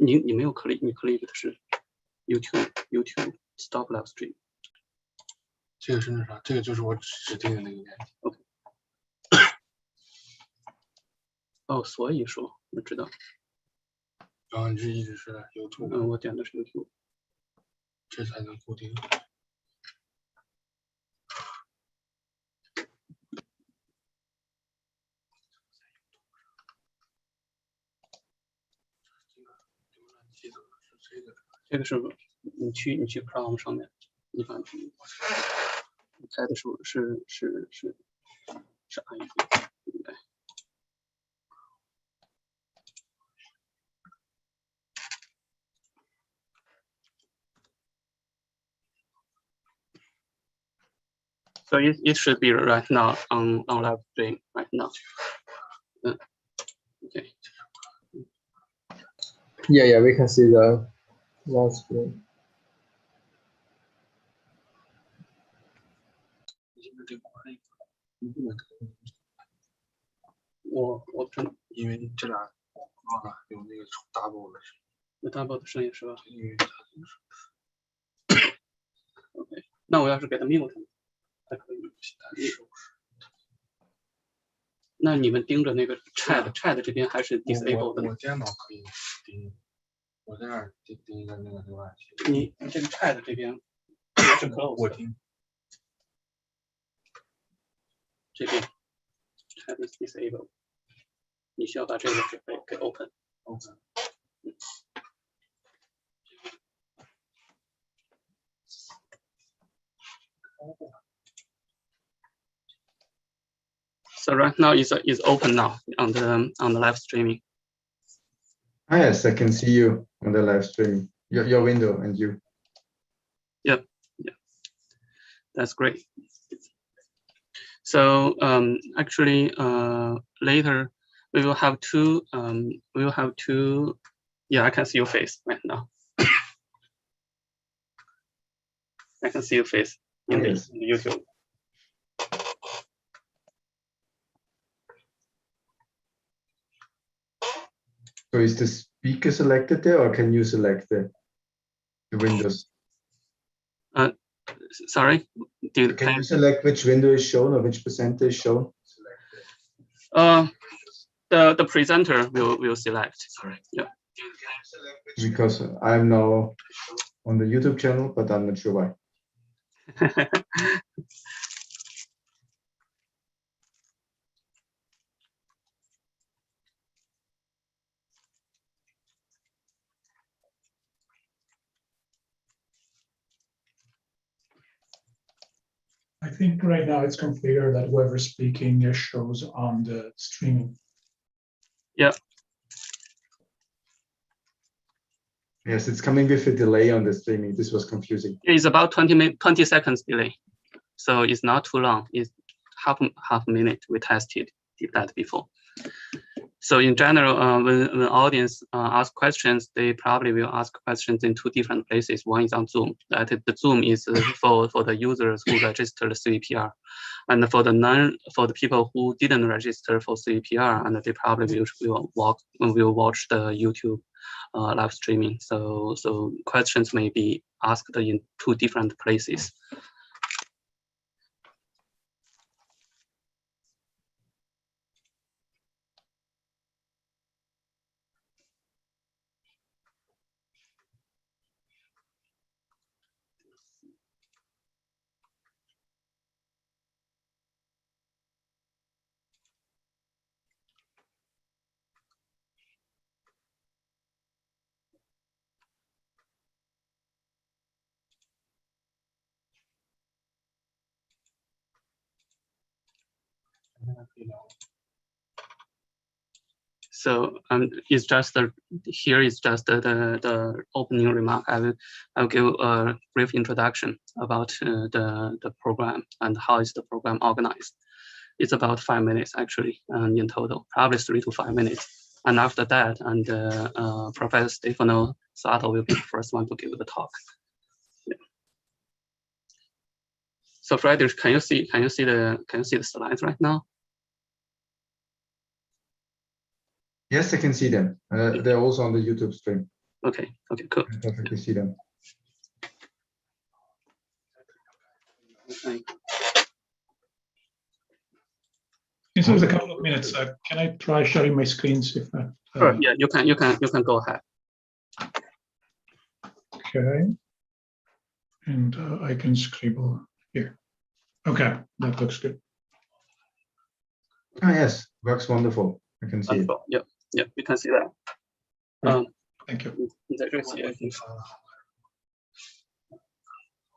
你没有 click， 你 click 的是 YouTube stop live stream。这个是那啥？这个就是我指定的那个链接。OK。哦，所以说我知道。然后你这一直是 YouTube。我点的是 YouTube。这才能固定。这个是你去 Chrome 上面，你把你猜的是按一个，应该。So it should be right now on live stream right now. Okay. Yeah, we can see the live stream. 我真因为这俩忘了有那个 double 的声音，有 double 的声音是吧？因为它OK， 那我要是给它 mute 还可以。那你们盯着那个 chat 这边还是 disable 的？我电脑可以盯，我在那儿盯一个那个浏览器。你这个 chat 这边也是 close。我盯。这边 chat is disable， 你需要把这个给 open。OK。So right now is open now on the live streaming. Yes, I can see you on the live streaming. Your window and you. Yep. Yeah. That's great. So actually later we will have two. Yeah, I can see your face right now. I can see your face in the YouTube. So is the speaker selected there, or can you select the windows? Sorry, can you select which window is shown or which percent is shown? The presenter will select. Correct. Yeah. Because I'm now on the YouTube channel, but I'm not sure why. I think right now it's configured that whoever's speaking shows on the streaming. Yeah. Yes, it's coming with a delay on the streaming. This was confusing. It's about 20 seconds delay, so it's not too long. It's half a minute. We did that before. So in general, when audience ask questions, they probably will ask questions in two different places. One is on Zoom. The Zoom is for the users who registered CVPR, and for the people who didn't register for CVPR, and they probably will watch the YouTube live streaming. So questions may be asked in two different places. So it's just here is just the opening remark. I'll give a brief introduction about the program and how is the program organized. It's about 5 minutes actually, in total, probably 3 to 5 minutes. And after that, Professor Stefano Sato will be the first one to give the talk. Yeah. So Friedrich, can you see the slides right now? Yes, I can see them. They're also on the YouTube stream. Okay, cool. I perfectly see them. Okay. Since there's a couple of minutes, can I try sharing my screen? See if that, Sure. Yeah, you can go ahead. Okay. And I can scribble here. Okay, that looks good. Ah, yes, works wonderful. I can see it. Wonderful. Yeah, you can see that. Great. Thank you.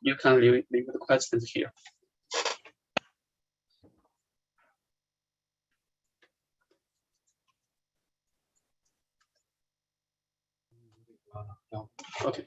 You can leave the questions here. Okay.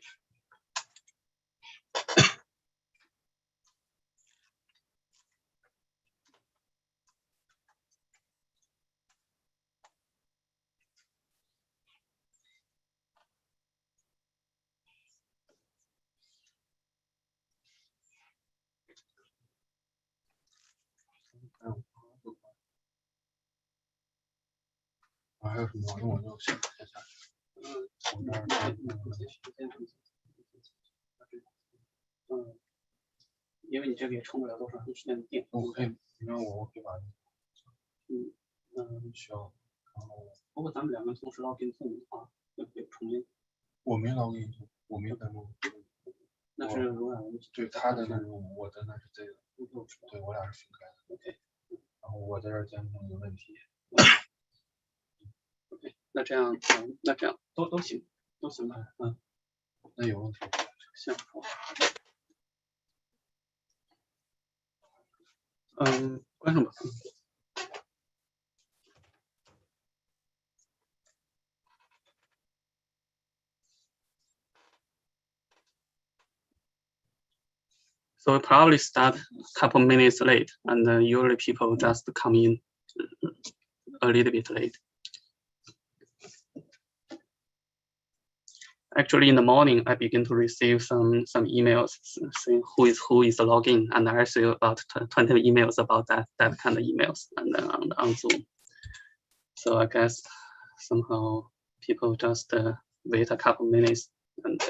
因为你这个也充不了多长时间的电。我可以，那我可以把，需要，然后，如果咱们两个同时login的话，会不会重连？我没login，我没有登录。那是如果对他的那种，我的那是这个，对我俩是分开的。OK， 然后我在这儿监控有问题。OK， 那这样都行吧？那有问题。行。关上吧。So we probably start a couple minutes late, and usually people just come in a little bit late. Actually, in the morning, I begin to receive some emails saying who is logging, and I receive about 20 emails about that kind of emails, and then on Zoom. So I guess somehow people just wait a couple minutes and.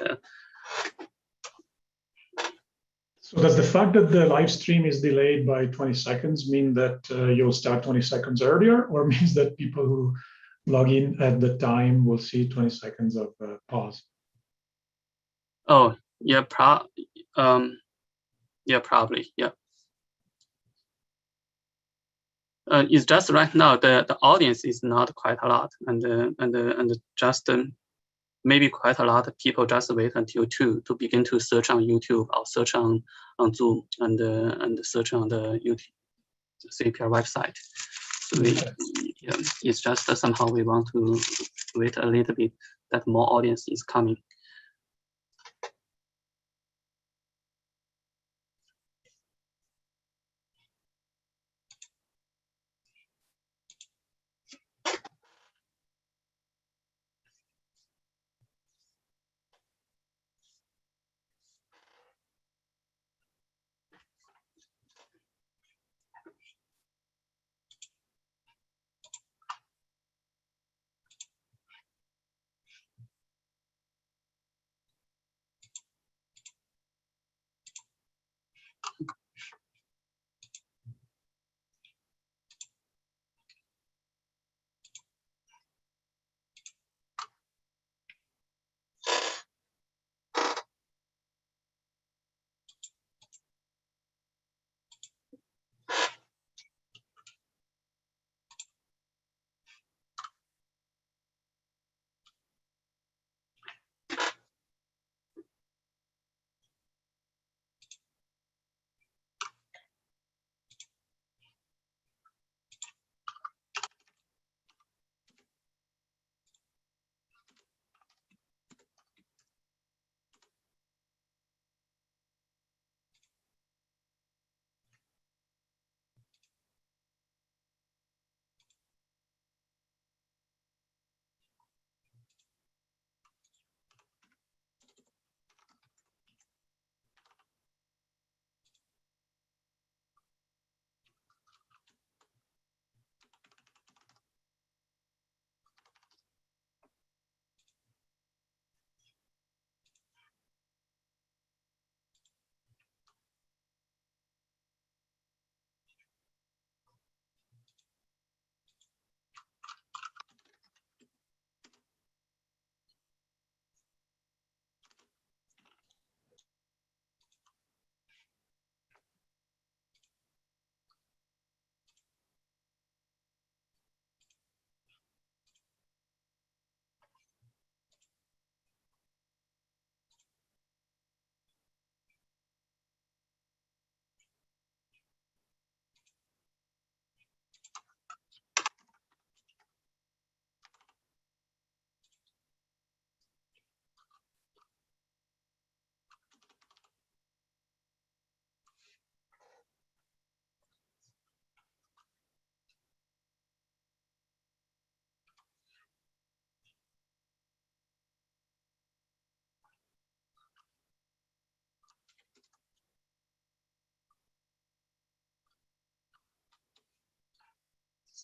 So does the fact that the live stream is delayed by 20 seconds mean that you'll start 20 seconds earlier, or means that people who log in at the time will see 20 seconds of pause? Oh, yeah, yeah, probably, yeah. It's just right now the audience is not quite a lot, and just maybe quite a lot of people just wait until 2 to begin to search on YouTube or search on Zoom and search on the YouTube CVPR website. So yeah, it's just somehow we want to wait a little bit that more audience is coming.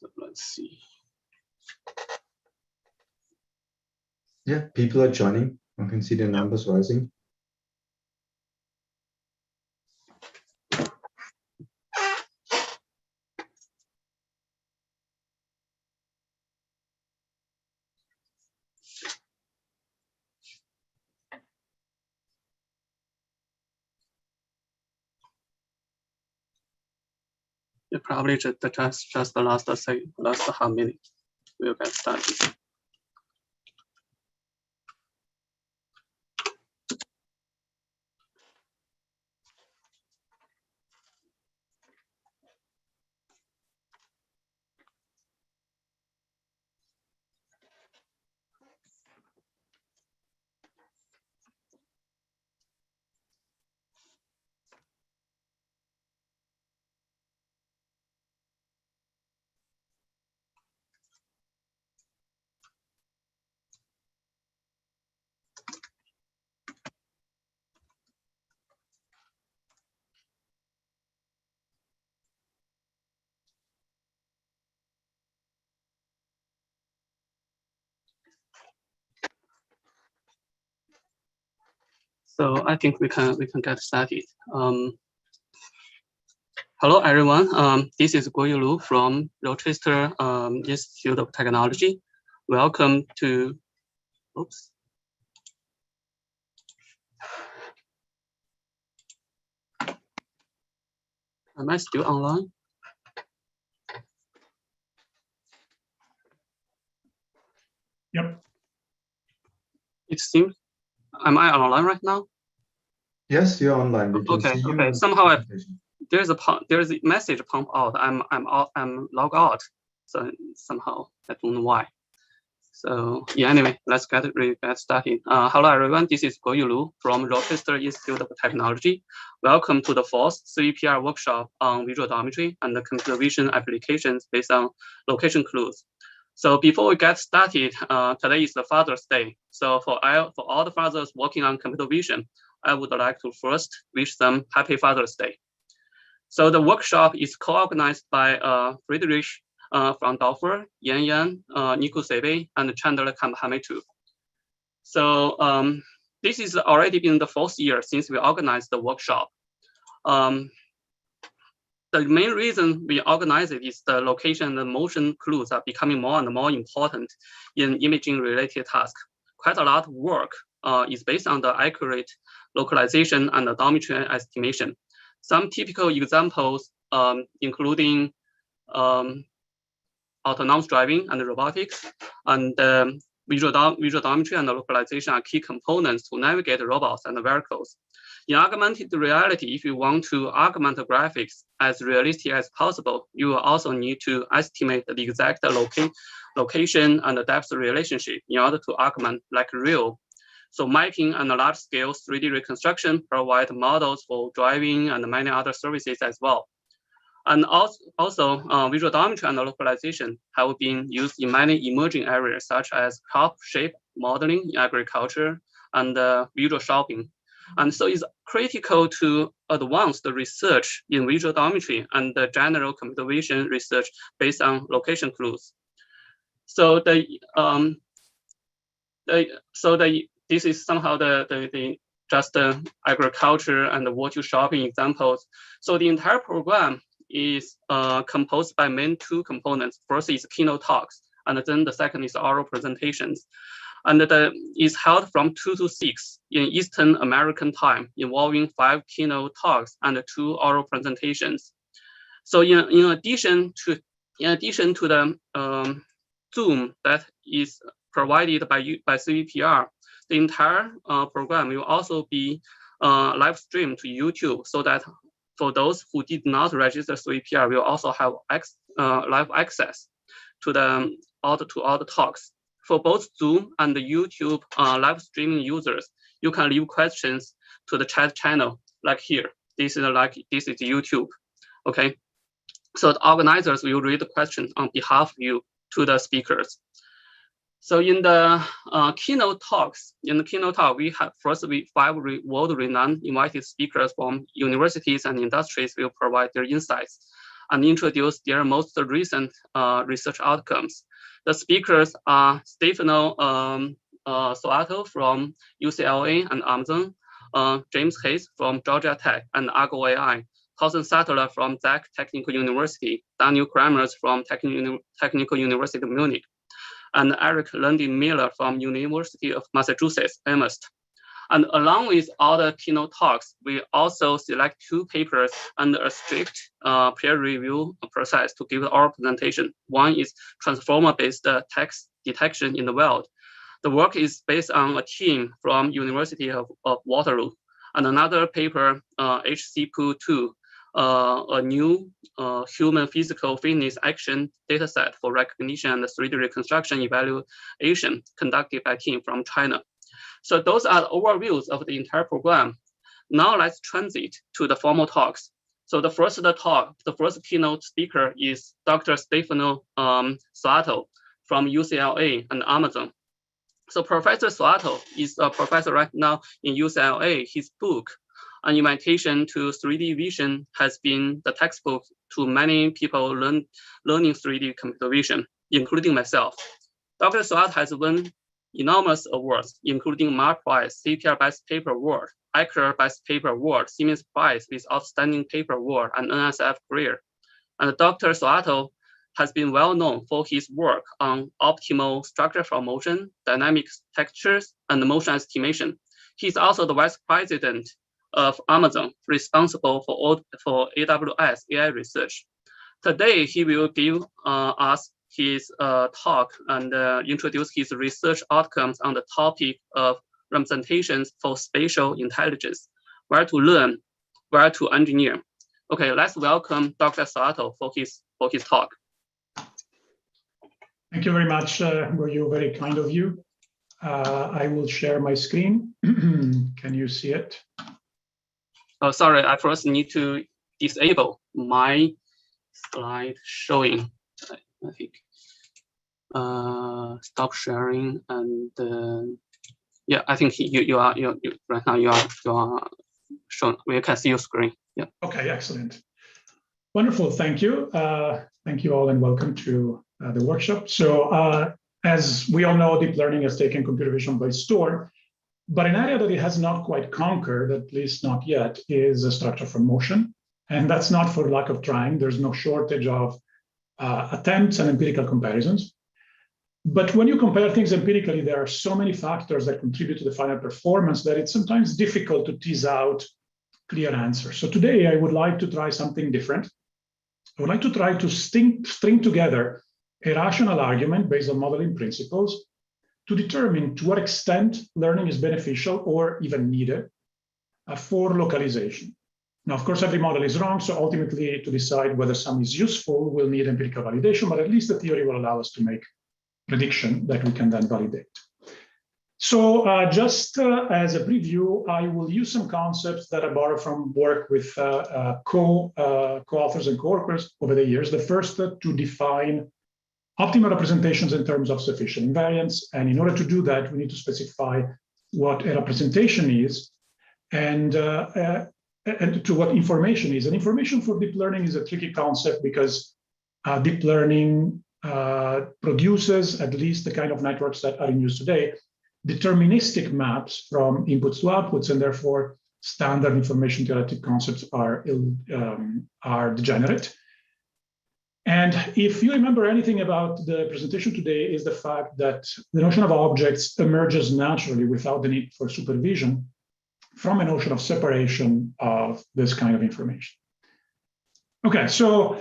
So let's see. Yeah, people are joining. I can see the numbers rising. Yeah, probably just the last half minute. We'll get started. So I think we can get started. Hello everyone. This is Guoyu Lu from Rochester Institute of Technology. Welcome to. Oops. Am I still online? Yep. It seems. Am I online right now? Yes, you're online. We can Okay. see you. Okay. Somehow there's a message pump out. I'm logged out. So somehow I don't know why. So yeah. Anyway, let's get started. Hello everyone. This is Guoyu Lu from Rochester Institute of Technology. Welcome to the 4th CVPR workshop on visual odometry and the computer vision applications based on location clues. So before we get started, today is the Father's Day. So for all the fathers working on computer vision, I would like to first wish them Happy Father's Day. So the workshop is co-organized by Friedrich from Dorfer, Yan Yan, Nico Seve, and Chandler Kampametu. So this is already been the 4th year since we organized the workshop. The main reason we organize it is the location and motion clues are becoming more and more important in imaging-related tasks. Quite a lot of work is based on the accurate localization and odometry estimation. Some typical examples, including autonomous driving and robotics, and visual odometry and localization are key components to navigate robots and vehicles. In augmented reality, if you want to augment the graphics as realistic as possible, you will also need to estimate the exact location and the depth relationship in order to augment like real. So mapping and large-scale 3D reconstruction provide models for driving and many other services as well. And also visual odometry and localization have been used in many emerging areas, such as crop shape modeling in agriculture and visual shopping. And so it's critical to advance the research in visual odometry and the general computer vision research based on location clues. So this is somehow just the agriculture and the virtual shopping examples. So the entire program is composed by main 2 components. First is keynote talks, and then the second is oral presentations. And is held from 2 to 6 in Eastern American time, involving 5 keynote talks and 2 oral presentations. So in addition to the Zoom that is provided by CVPR, the entire program will also be live streamed to YouTube, so that for those who did not register CVPR, will also have live access to all the talks. For both Zoom and the YouTube live streaming users, you can leave questions to the chat channel, like here. This is YouTube, okay? So the organizers will read the questions on behalf of you to the speakers. So in the keynote talks, we have first 5 world-renowned invited speakers from universities and industries will provide their insights. and introduce their most recent research outcomes. The speakers are Stefano Soato from UCLA and Amazon, James Hayes from Georgia Tech and Argo AI, Thorsten Sattler from Zach Technical University, Daniel Kramers from Technical University of Munich, and Eric Lundin Miller from University of Massachusetts, Amherst. And along with all the keynote talks, we also select 2 papers under a strict peer review process to give our presentation. One is transformer-based text detection in the wild. The work is based on a team from University of Waterloo. And another paper, HCPO2, a new human physical fitness action dataset for recognition and 3D reconstruction evaluation conducted by a team from China. So those are the overviews of the entire program. Now let's transit to the formal talks. So the first keynote speaker is Dr. Stefano Soato from UCLA and Amazon. So Professor Soato is a professor right now in UCLA. His book, An Invitation to 3D Vision, has been the textbook to many people learning 3D computer vision, including myself. Dr. Soato has won enormous awards, including Mark Prize, CVPR Best Paper Award, ICR Best Paper Award, Siemens Prize with Outstanding Paper Award, and NSF Career. And Dr. Soato has been well known for his work on optimal structure for motion, dynamic textures, and motion estimation. He's also the vice president of Amazon, responsible for AWS AI research. Today, he will give us his talk and introduce his research outcomes on the topic of representations for spatial intelligence, where to learn, where to engineer. Okay, let's welcome Dr. Soato for his talk. Thank you very much, Goyu, very kind of you. I will share my screen. Can you see it? Oh, sorry, I first need to disable my slide showing. I think stop sharing and yeah, I think you are right now you are shown. We can see your screen. Yeah. Okay, excellent, wonderful. Thank you. Thank you all, and welcome to the workshop. So as we all know, deep learning has taken computer vision by storm. But an area that it has not quite conquered, at least not yet, is a structure from motion. And that's not for lack of trying. There's no shortage of attempts and empirical comparisons. But when you compare things empirically, there are so many factors that contribute to the final performance that it's sometimes difficult to tease out clear answers. So today, I would like to try something different. I would like to try to string together a rational argument based on modeling principles to determine to what extent learning is beneficial or even needed for localization. Now, of course, every model is wrong, so ultimately to decide whether some is useful, we'll need empirical validation, but at least the theory will allow us to make prediction that we can then validate. So just as a preview, I will use some concepts that I borrow from work with co-authors and co-workers over the years. The first to define optimal representations in terms of sufficient invariance. And in order to do that, we need to specify what a representation is and to what information is. And information for deep learning is a tricky concept because deep learning produces, at least the kind of networks that are in use today, deterministic maps from inputs to outputs, and therefore standard information theoretic concepts are degenerate. And if you remember anything about the presentation today, is the fact that the notion of objects emerges naturally without the need for supervision from a notion of separation of this kind of information. Okay, so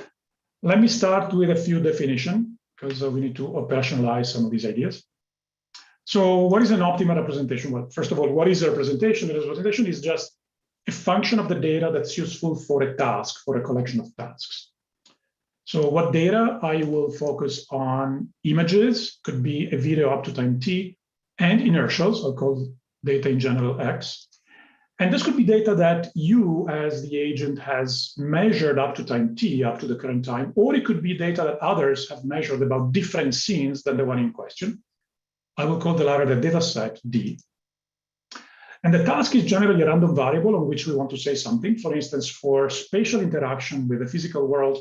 let me start with a few definitions because we need to operationalize some of these ideas. So what is an optimal representation? Well, first of all, what is a representation? A representation is just a function of the data that's useful for a task, for a collection of tasks. So what data? I will focus on images, could be a video up to time t, and inertials, I'll call data in general x. And this could be data that you, as the agent, has measured up to time t, up to the current time, or it could be data that others have measured about different scenes than the one in question. I will call the latter the data set D. And the task is generally a random variable on which we want to say something. For instance, for spatial interaction with the physical world,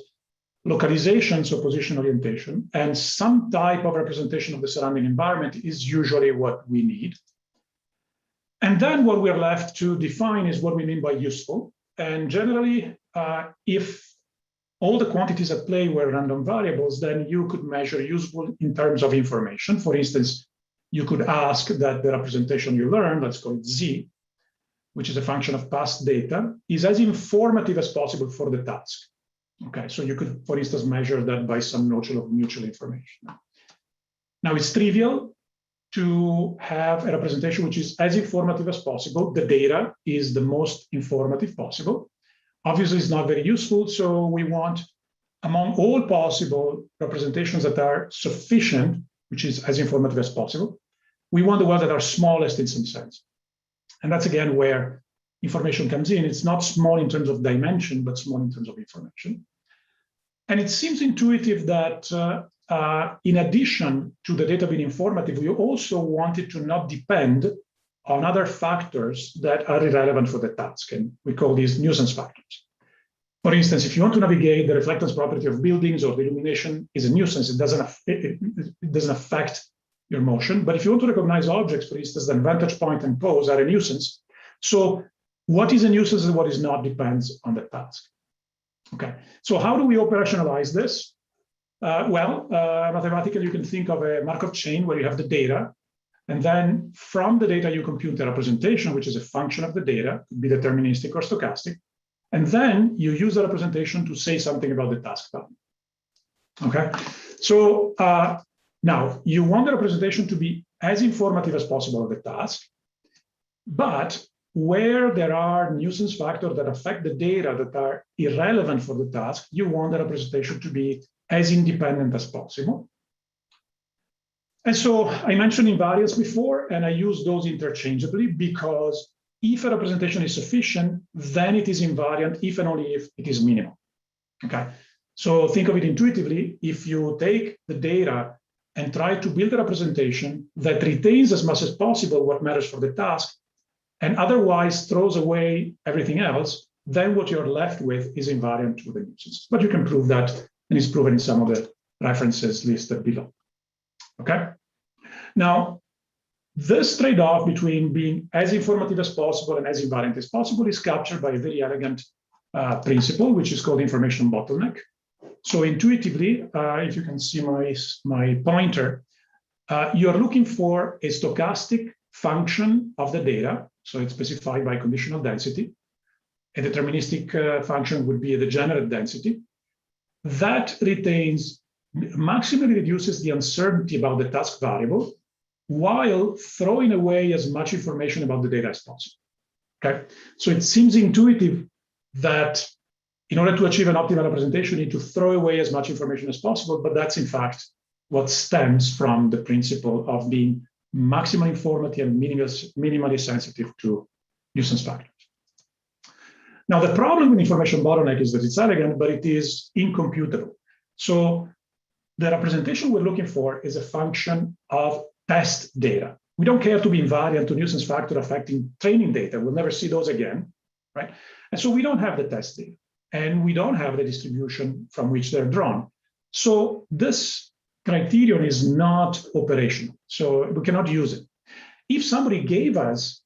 localization, so position orientation, and some type of representation of the surrounding environment is usually what we need. And then what we're left to define is what we mean by useful. And generally, if all the quantities at play were random variables, then you could measure useful in terms of information. For instance, you could ask that the representation you learned, let's call it Z, which is a function of past data, is as informative as possible for the task. Okay, so you could, for instance, measure that by some notion of mutual information. Now, it's trivial to have a representation which is as informative as possible. The data is the most informative possible. Obviously, it's not very useful, so we want, among all possible representations that are sufficient, which is as informative as possible, we want the ones that are smallest in some sense. And that's, again, where information comes in. It's not small in terms of dimension, but small in terms of information. And it seems intuitive that in addition to the data being informative, we also want it to not depend on other factors that are irrelevant for the task. And we call these nuisance factors. For instance, if you want to navigate the reflectance property of buildings or the illumination is a nuisance, it doesn't affect your motion. But if you want to recognize objects, for instance, then vantage point and pose are a nuisance. So what is a nuisance and what is not depends on the task. Okay, so how do we operationalize this? Mathematically, you can think of a Markov chain where you have the data, and then from the data, you compute the representation, which is a function of the data, could be deterministic or stochastic, and then you use the representation to say something about the task value. Okay, so now you want the representation to be as informative as possible of the task, but where there are nuisance factors that affect the data that are irrelevant for the task, you want the representation to be as independent as possible. And so I mentioned invariants before, and I use those interchangeably because if a representation is sufficient, then it is invariant if and only if it is minimal. Okay, so think of it intuitively. If you take the data and try to build a representation that retains as much as possible what matters for the task, and otherwise throws away everything else, then what you're left with is invariant to the nuisance. But you can prove that, and it's proven in some of the references listed below. Okay? Now, this trade-off between being as informative as possible and as invariant as possible is captured by a very elegant principle, which is called information bottleneck. So intuitively, if you can see my pointer, you're looking for a stochastic function of the data. So it's specified by conditional density. A deterministic function would be a degenerate density. That maximally reduces the uncertainty about the task variable while throwing away as much information about the data as possible. Okay, so it seems intuitive that in order to achieve an optimal representation, you need to throw away as much information as possible, but that's in fact what stems from the principle of being maximally informative and minimally sensitive to nuisance factors. Now, the problem with information bottleneck is that it's elegant, but it is incomputable. So the representation we're looking for is a function of test data. We don't care to be invariant to nuisance factor affecting training data. We'll never see those again, right? And so we don't have the test data, and we don't have the distribution from which they're drawn. So this criterion is not operational, so we cannot use it. If somebody gave us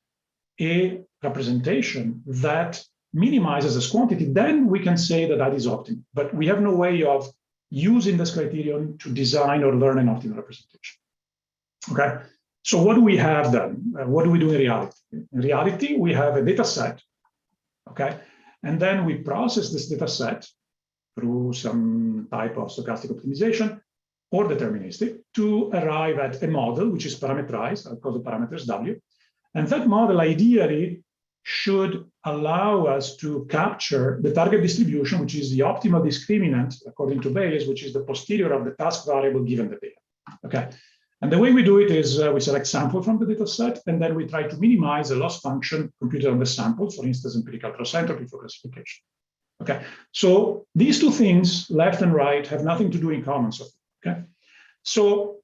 a representation that minimizes this quantity, then we can say that that is optimal. But we have no way of using this criterion to design or learn an optimal representation. Okay, so what do we have then? What do we do in reality? In reality, we have a data set, okay? And then we process this data set through some type of stochastic optimization or deterministic to arrive at a model which is parameterized. I'll call the parameters W. And that model ideally should allow us to capture the target distribution, which is the optimal discriminant according to Bayes, which is the posterior of the task variable given the data. Okay. And the way we do it is we select sample from the data set, and then we try to minimize the loss function computed on the sample, for instance, empirical cross entropy for classification. Okay, so these two things, left and right, have nothing to do in common. So, okay, so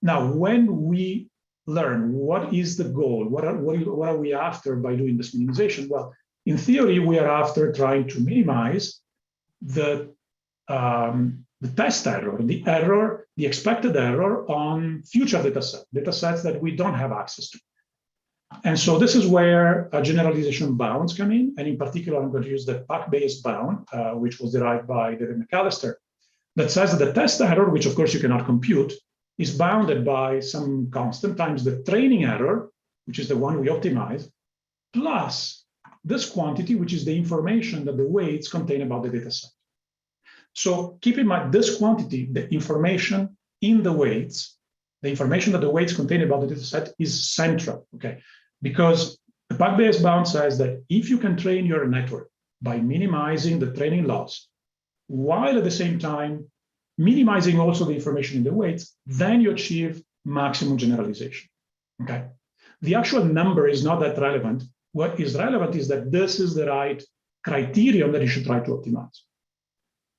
now when we learn what is the goal, what are we after by doing this minimization? Well, in theory, we are after trying to minimize the the test error, the expected error on future data sets that we don't have access to. And so this is where generalization bounds come in. And in particular, I'm going to use the PAC-based bound, which was derived by David McAllister, that says that the test error, which of course you cannot compute, is bounded by some constant times the training error, which is the one we optimize, plus this quantity, which is the information that the weights contain about the data set. So keep in mind this quantity, the information in the weights, the information that the weights contain about the data set is central, okay? Because the PAC-based bound says that if you can train your network by minimizing the training loss, while at the same time minimizing also the information in the weights, then you achieve maximum generalization, okay? The actual number is not that relevant. What is relevant is that this is the right criterion that you should try to optimize,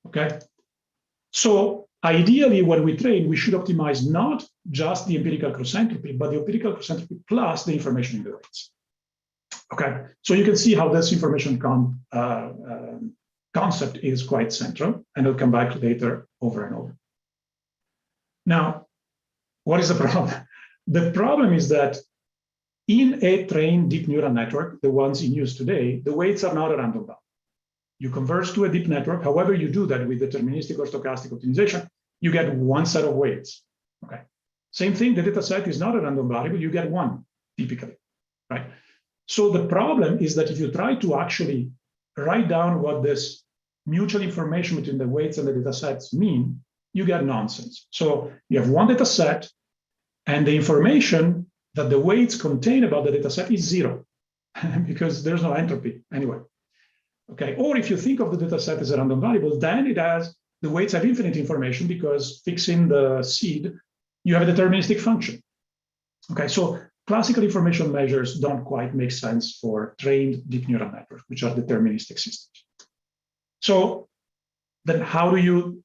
okay? So ideally, when we train, we should optimize not just the empirical cross entropy, but the empirical cross entropy plus the information in the weights. Okay, so you can see how this information concept is quite central, and I'll come back later over and over. Now, what is the problem? The problem is that in a trained deep neural network, the ones in use today, the weights are not a random value. You converge to a deep network. However you do that with deterministic or stochastic optimization, you get one set of weights. Okay. Same thing, the data set is not a random variable, you get one, typically, right? So the problem is that if you try to actually write down what this mutual information between the weights and the data sets mean, you get nonsense. So you have one data set, and the information that the weights contain about the data set is zero, because there's no entropy anyway. Okay, or if you think of the data set as a random variable, then the weights have infinite information because fixing the seed, you have a deterministic function. Okay, so classical information measures don't quite make sense for trained deep neural networks, which are deterministic systems. So then how do you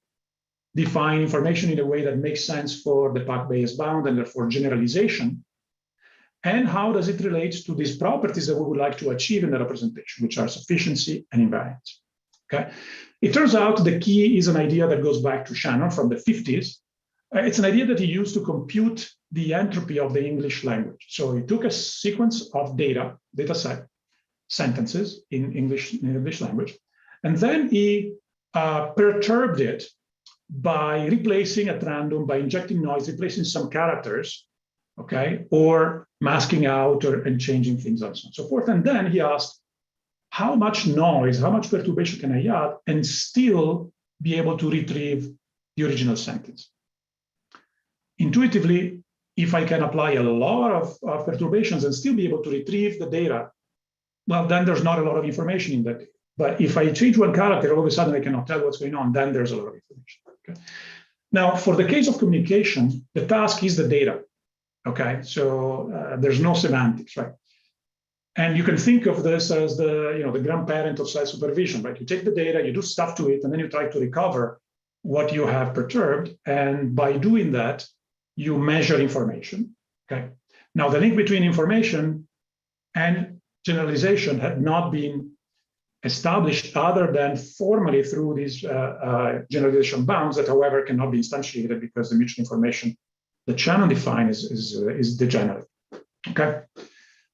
define information in a way that makes sense for the PAC-based bound and therefore generalization? And how does it relate to these properties that we would like to achieve in the representation, which are sufficiency and invariance? Okay, it turns out the key is an idea that goes back to Shannon from the 50s. It's an idea that he used to compute the entropy of the English language. So he took a sequence of data set, sentences in English language, and then he perturbed it by replacing at random, by injecting noise, replacing some characters, okay, or masking out and changing things and so on and so forth. And then he asked, how much noise, how much perturbation can I add and still be able to retrieve the original sentence? Intuitively, if I can apply a lot of perturbations and still be able to retrieve the data, well, then there's not a lot of information in that. But if I change one character, all of a sudden I cannot tell what's going on, then there's a lot of information. Okay? Now, for the case of communication, the task is the data. Okay, so there's no semantics, right? And you can think of this as the grandparent of self-supervision, right? You take the data, you do stuff to it, and then you try to recover what you have perturbed. And by doing that, you measure information, okay? Now, the link between information and generalization had not been established other than formally through these generalization bounds that, however, cannot be instantiated because the mutual information that Shannon defined is degenerate, okay?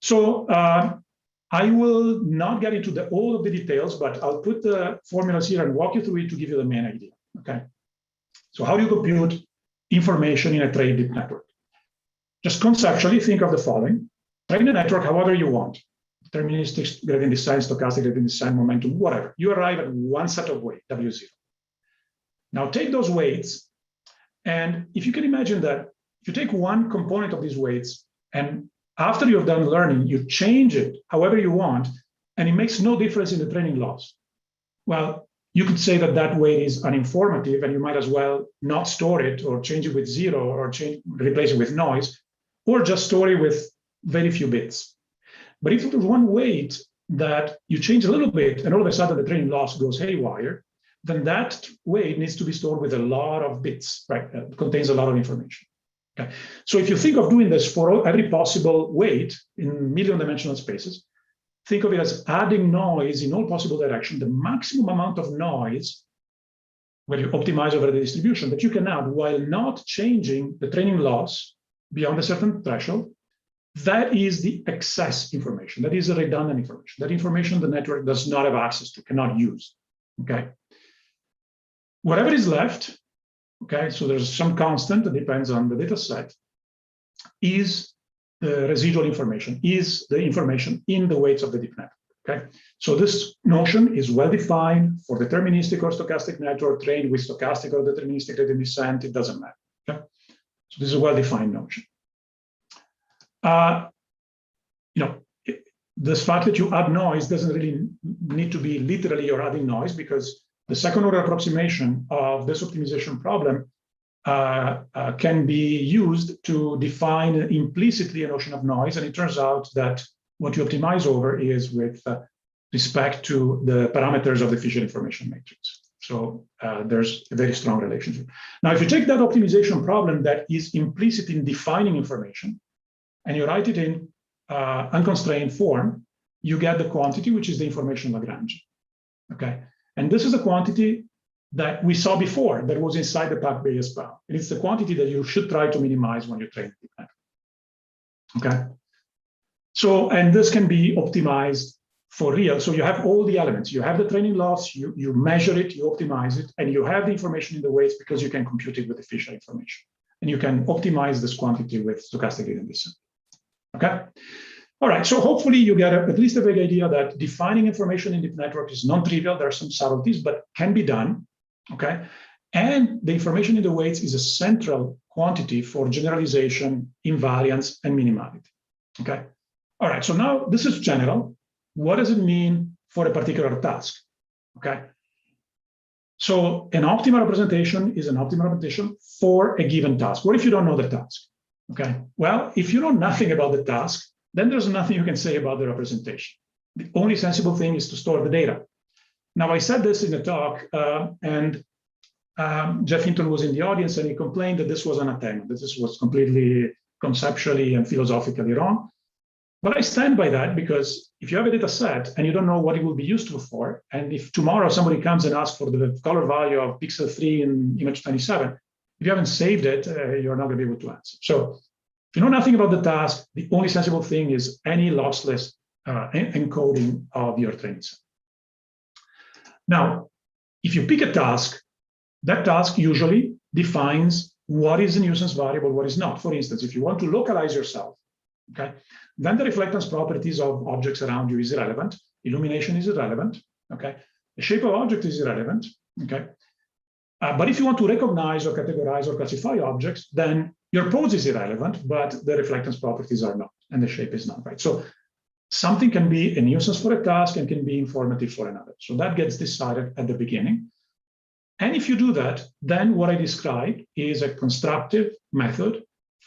So I will not get into all of the details, but I'll put the formulas here and walk you through it to give you the main idea, okay? So how do you compute information in a trained deep network? Just conceptually think of the following. Train a network however you want. Deterministic gradient descent, stochastic gradient descent, momentum, whatever. You arrive at one set of weight, W0. Now take those weights, and if you can imagine that you take one component of these weights, and after you've done learning, you change it however you want, and it makes no difference in the training loss. Well, you could say that that weight is uninformative, and you might as well not store it or change it with zero or replace it with noise, or just store it with very few bits. But if there's one weight that you change a little bit and all of a sudden the training loss goes haywire, then that weight needs to be stored with a lot of bits, right? It contains a lot of information. Okay. So if you think of doing this for every possible weight in million-dimensional spaces, think of it as adding noise in all possible directions. The maximum amount of noise where you optimize over the distribution that you can add while not changing the training loss beyond a certain threshold. That is the excess information. That is the redundant information. That information the network does not have access to, cannot use. Okay. Whatever is left, okay, so there's some constant that depends on the data set, is the residual information, is the information in the weights of the deep network. Okay, so this notion is well defined for deterministic or stochastic network trained with stochastic or deterministic gradient descent. It doesn't matter. Okay, so this is a well defined notion. This fact that you add noise doesn't really need to be literally you're adding noise, because the second order approximation of this optimization problem can be used to define implicitly a notion of noise. And it turns out that what you optimize over is with respect to the parameters of the Fisher information matrix. So there's a very strong relationship. Now, if you take that optimization problem that is implicit in defining information, and you write it in unconstrained form, you get the quantity, which is the information Lagrange. Okay, and this is a quantity that we saw before that was inside the Pack-Bayes bound. And it's the quantity that you should try to minimize when you train the deep network. Okay, so, and this can be optimized for real. So you have all the elements. You have the training loss, you measure it, you optimize it, and you have the information in the weights because you can compute it with the Fisher information. And you can optimize this quantity with stochastic gradient descent. Okay. All right. So hopefully you get at least a vague idea that defining information in deep network is non-trivial. There are some subtleties, but can be done. Okay. And the information in the weights is a central quantity for generalization, invariance, and minimality. Okay. All right. So now this is general. What does it mean for a particular task? Okay. So an optimal representation is an optimal representation for a given task. What if you don't know the task? Okay, well, if you know nothing about the task, then there's nothing you can say about the representation. The only sensible thing is to store the data. Now, I said this in a talk, and Jeff Hinton was in the audience, and he complained that this was anathema, that this was completely conceptually and philosophically wrong. But I stand by that, because if you have a data set and you don't know what it will be useful for, and if tomorrow somebody comes and asks for the color value of pixel 3 in image 27, if you haven't saved it, you're not going to be able to answer. So if you know nothing about the task, the only sensible thing is any lossless encoding of your training set. Now, if you pick a task, that task usually defines what is a nuisance variable, what is not. For instance, if you want to localize yourself, okay, then the reflectance properties of objects around you is irrelevant. Illumination is irrelevant. Okay, the shape of object is irrelevant. Okay. But if you want to recognize or categorize or classify objects, then your pose is irrelevant, but the reflectance properties are not, and the shape is not, right? So something can be a nuisance for a task and can be informative for another. So that gets decided at the beginning. And if you do that, then what I described is a constructive method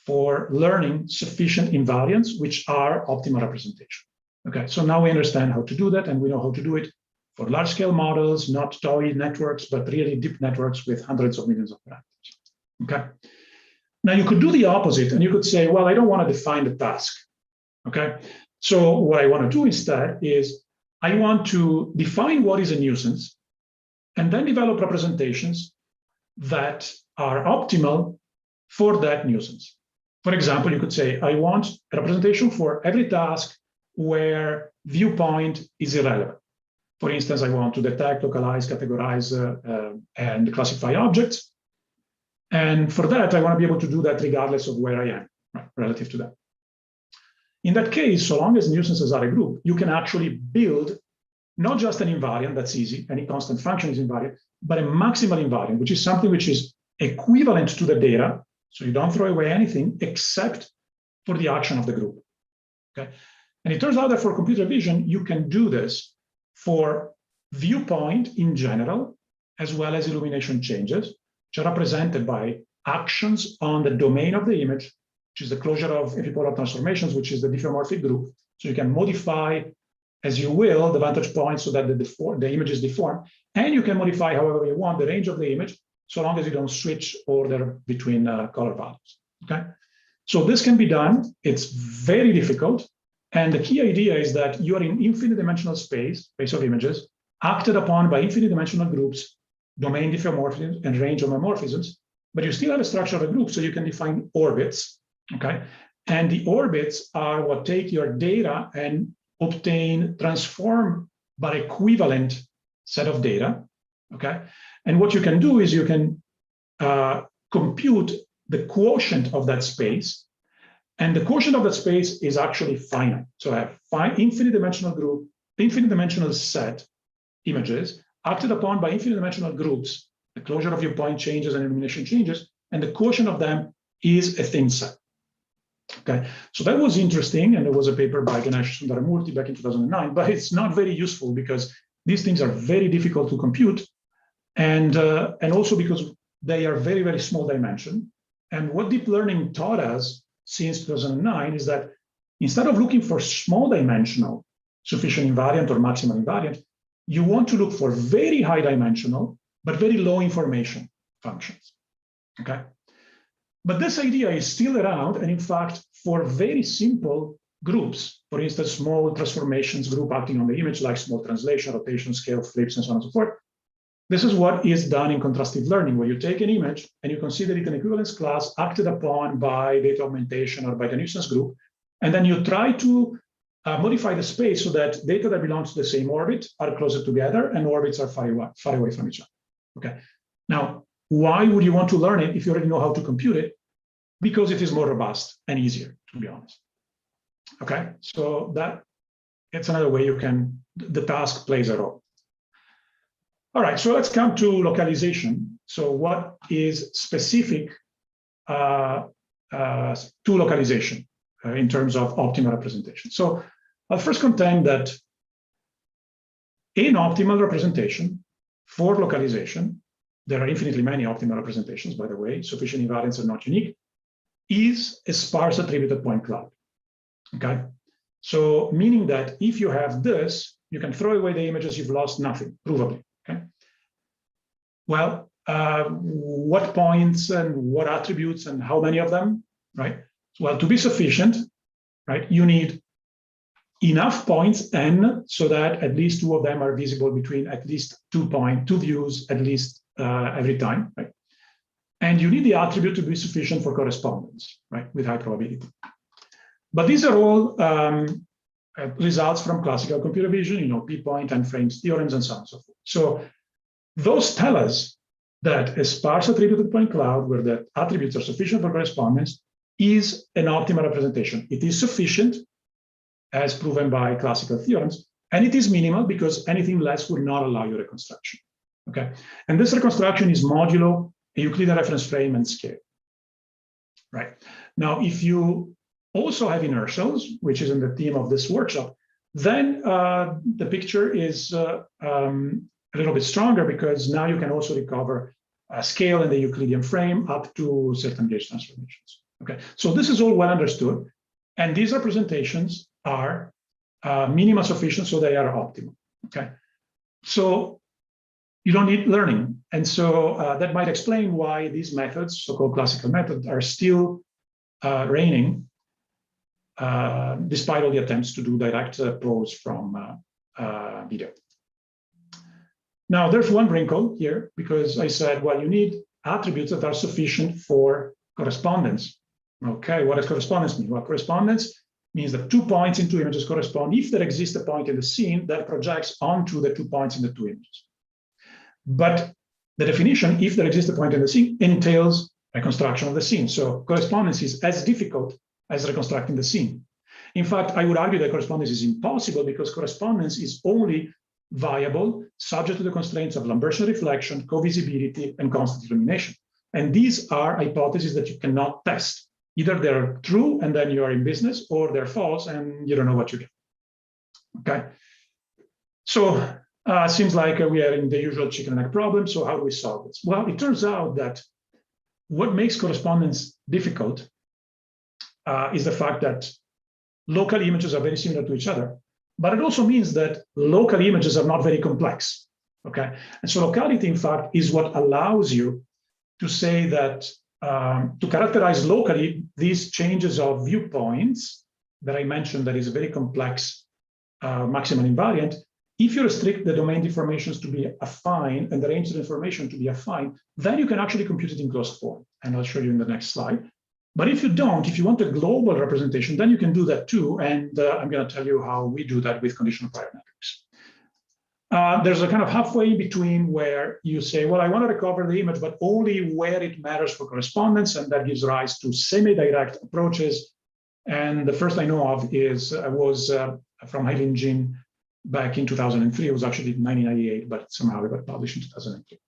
for learning sufficient invariants, which are optimal representation. Okay, so now we understand how to do that, and we know how to do it for large-scale models, not toy networks, but really deep networks with hundreds of millions of parameters. Okay. Now you could do the opposite, and you could say, well, I don't want to define the task. Okay. So what I want to do instead is I want to define what is a nuisance, and then develop representations that are optimal for that nuisance. For example, you could say, I want a representation for every task where viewpoint is irrelevant. For instance, I want to detect, localize, categorize, and classify objects. And for that, I want to be able to do that regardless of where I am, right, relative to that. In that case, so long as nuisances are a group, you can actually build not just an invariant, that's easy, any constant function is invariant, but a maximal invariant, which is something which is equivalent to the data. So you don't throw away anything except for the action of the group. Okay. And it turns out that for computer vision, you can do this for viewpoint in general, as well as illumination changes, which are represented by actions on the domain of the image, which is the closure of epipolar transformations, which is the diffeomorphic group. So you can modify as you will the vantage point so that the image is deformed, and you can modify however you want the range of the image, so long as you don't switch order between color values. Okay, so this can be done. It's very difficult. And the key idea is that you are in infinite dimensional space of images, acted upon by infinite dimensional groups domain diffeomorphisms and range homomorphisms, but you still have a structure of a group, so you can define orbits, okay? And the orbits are what take your data and transform by equivalent set of data, okay? And what you can do is you can compute the quotient of that space, and the quotient of that space is actually finite. So I have infinite dimensional group, infinite dimensional set images acted upon by infinite dimensional groups. The closure of viewpoint changes and illumination changes, and the quotient of them is a thin set. Okay, so that was interesting, and there was a paper by Ganesh Sundaramurthy back in 2009, but it's not very useful because these things are very difficult to compute, and also because they are very, very small dimension. And what deep learning taught us since 2009 is that instead of looking for small dimensional sufficient invariant or maximal invariant, you want to look for very high dimensional, but very low information functions, okay? But this idea is still around, and in fact, for very simple groups, for instance, small transformations group acting on the image, like small translation, rotation, scale, flips, and so on and so forth, this is what is done in contrastive learning, where you take an image and you consider it an equivalence class acted upon by data augmentation or by the nuisance group, and then you try to modify the space so that data that belongs to the same orbit are closer together and orbits are far away from each other. Okay. Now, why would you want to learn it if you already know how to compute it? Because it is more robust and easier, to be honest. Okay, so it's another way the task plays a role. All right, so let's come to localization. So what is specific to localization in terms of optimal representation? So I'll first contend that in optimal representation for localization, there are infinitely many optimal representations, by the way, sufficient invariants are not unique, is a sparse attributed point cloud, okay? So meaning that if you have this, you can throw away the images, you've lost nothing, provably, okay? Well, what points and what attributes and how many of them, right? Well, to be sufficient, right, you need enough points n so that at least two of them are visible between at least two views at least every time, right? And you need the attribute to be sufficient for correspondence, right, with high probability. But these are all results from classical computer vision, p-point and frames theorems and so on and so forth. So those tell us that a sparse attributed point cloud where the attributes are sufficient for correspondence is an optimal representation. It is sufficient, as proven by classical theorems, and it is minimal because anything less would not allow you reconstruction. Okay, and this reconstruction is modulo a Euclidean reference frame and scale. Right now, if you also have inertials, which is in the theme of this workshop, then the picture is a little bit stronger because now you can also recover a scale in the Euclidean frame up to certain gauge transformations. Okay, so this is all well understood, and these representations are minima sufficient, so they are optimal. Okay, so you don't need learning, and so that might explain why these methods, so-called classical methods, are still reigning, despite all the attempts to do direct prose from video. Now, there's one wrinkle here, because I said, well, you need attributes that are sufficient for correspondence. Okay, what does correspondence mean? Well, correspondence means that 2 points in 2 images correspond if there exists a point in the scene that projects onto the 2 points in the 2 images. But the definition, if there exists a point in the scene, entails reconstruction of the scene. So correspondence is as difficult as reconstructing the scene. In fact, I would argue that correspondence is impossible because correspondence is only viable subject to the constraints of Lambertian reflection, co-visibility, and constant illumination. And these are hypotheses that you cannot test. Either they're true and then you are in business, or they're false and you don't know what you get. Okay. So seems like we are in the usual chicken and egg problem. So how do we solve this? Well, it turns out that what makes correspondence difficult is the fact that local images are very similar to each other, but it also means that local images are not very complex. Okay. And so locality, in fact, is what allows you to say that to characterize locally these changes of viewpoints that I mentioned, that is a very complex maximal invariant, If you restrict the domain deformations to be affine and the range of information to be affine, then you can actually compute it in closed form. And I'll show you in the next slide. But if you don't, if you want a global representation, then you can do that too. And I'm going to tell you how we do that with conditional prior networks. There's a kind of halfway in between where you say, well, I want to recover the image, but only where it matters for correspondence. And that gives rise to semi-direct approaches. And the first I know of is was from Eileen Jin back in 2003. It was actually 1998, but somehow it got published in 2003.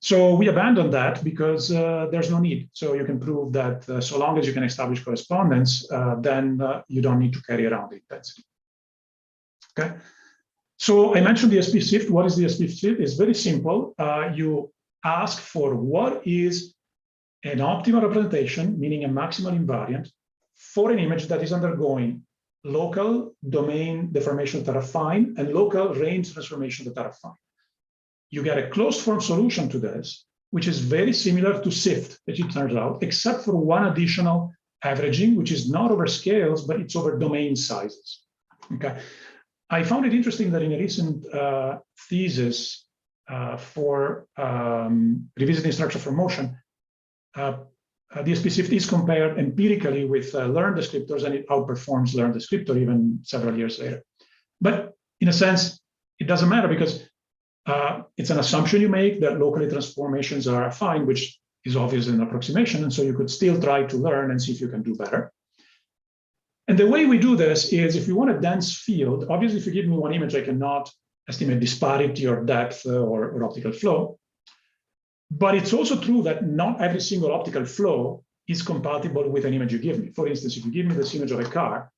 So we abandoned that because there's no need. So you can prove that so long as you can establish correspondence, then you don't need to carry around the intensity. Okay. So I mentioned the SP shift. What is the SP shift? It's very simple. You ask for what is an optimal representation, meaning a maximal invariant, for an image that is undergoing local domain deformation that are affine and local range transformation that are affine. You get a closed form solution to this, which is very similar to SIFT, as it turns out, except for one additional averaging, which is not over scales, but it's over domain sizes. Okay. I found it interesting that in a recent thesis for revisiting structure for motion, DSP SIFT is compared empirically with learned descriptors, and it outperforms learned descriptor even several years later. But in a sense, it doesn't matter because it's an assumption you make that locally transformations are affine, which is obviously an approximation. And so you could still try to learn and see if you can do better. And the way we do this is if you want a dense field, obviously, if you give me one image, I cannot estimate disparity or depth or optical flow. But it's also true that not every single optical flow is compatible with an image you give me. For instance, if you give me this image of a car,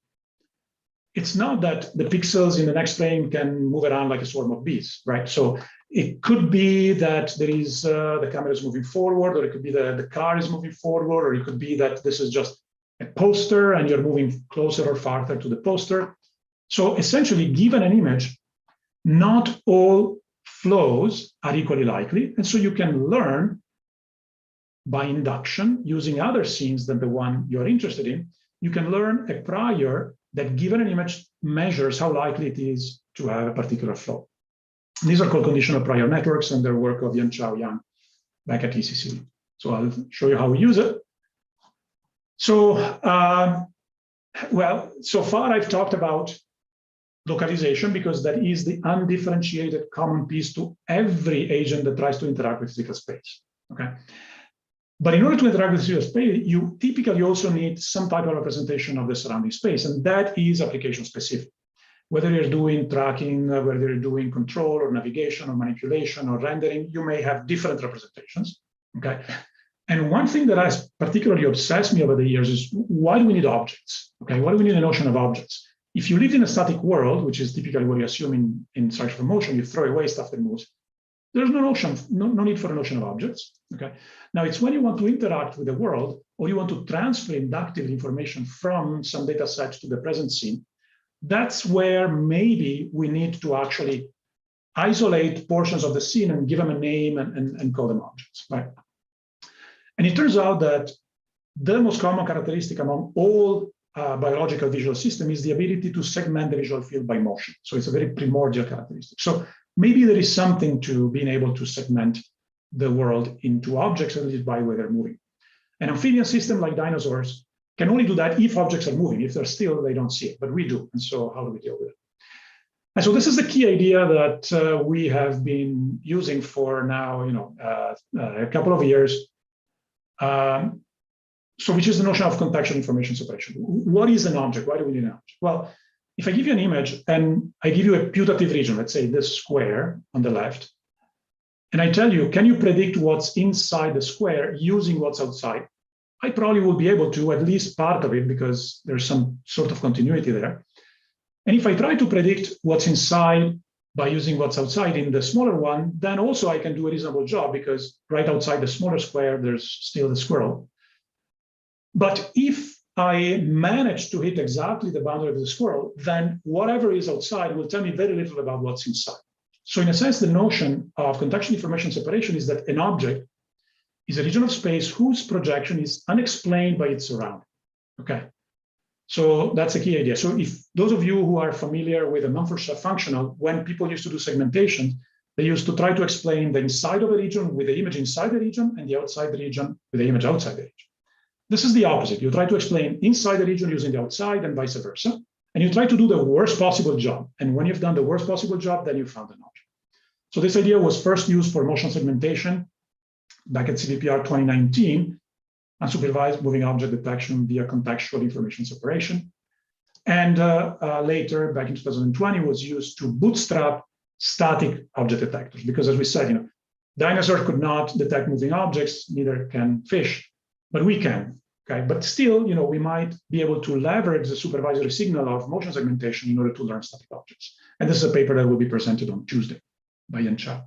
it's not that the pixels in the next frame can move around like a swarm of bees, right? So it could be that there is the camera is moving forward, or it could be that the car is moving forward, or it could be that this is just a poster and you're moving closer or farther to the poster. So essentially, given an image, not all flows are equally likely. And so you can learn by induction using other scenes than the one you're interested in. You can learn a prior that given an image measures how likely it is to have a particular flow. And these are called conditional prior networks, and they're work of Yan-Chao Yang back at ECC. So I'll show you how we use it. So, well, so far I've talked about localization because that is the undifferentiated common piece to every agent that tries to interact with physical space, okay? But in order to interact with physical space, you typically also need some type of representation of the surrounding space, and that is application specific. Whether you're doing tracking, whether you're doing control or navigation or manipulation or rendering, you may have different representations, okay? And one thing that has particularly obsessed me over the years is why do we need objects, okay? Why do we need a notion of objects? If you lived in a static world, which is typically what you assume in structure for motion, you throw away stuff that moves. There's no notion, no need for a notion of objects. Okay. Now it's when you want to interact with the world, or you want to transfer inductive information from some data set to the present scene, that's where maybe we need to actually isolate portions of the scene and give them a name and call them objects, right? And it turns out that the most common characteristic among all biological visual system is the ability to segment the visual field by motion. So it's a very primordial characteristic. So maybe there is something to being able to segment the world into objects, at least by where they're moving. An amphibian system like dinosaurs can only do that if objects are moving. If they're still, they don't see it, but we do. And so how do we deal with it? And so this is the key idea that we have been using for now, a couple of years. So which is the notion of contextual information separation. What is an object? Why do we need an object? Well, if I give you an image and I give you a putative region, let's say this square on the left, and I tell you, can you predict what's inside the square using what's outside? I probably will be able to, at least part of it, because there's some sort of continuity there. And if I try to predict what's inside by using what's outside in the smaller one, then also I can do a reasonable job because right outside the smaller square, there's still the squirrel. But if I manage to hit exactly the boundary of the squirrel, then whatever is outside will tell me very little about what's inside. So in a sense, the notion of contextual information separation is that an object is a region of space whose projection is unexplained by its surrounding, okay? So that's the key idea. So if those of you who are familiar with a non-functional, when people used to do segmentation, they used to try to explain the inside of a region with the image inside the region and the outside the region with the image outside the region. This is the opposite. You try to explain inside the region using the outside and vice versa. And you try to do the worst possible job. And when you've done the worst possible job, then you found an object. So this idea was first used for motion segmentation back at CVPR 2019, unsupervised moving object detection via contextual information separation. And later, back in 2020, was used to bootstrap static object detectors. Because as we said, dinosaurs could not detect moving objects, neither can fish, but we can. Okay, but still, we might be able to leverage the supervisory signal of motion segmentation in order to learn static objects. And this is a paper that will be presented on Tuesday by Yan Chao.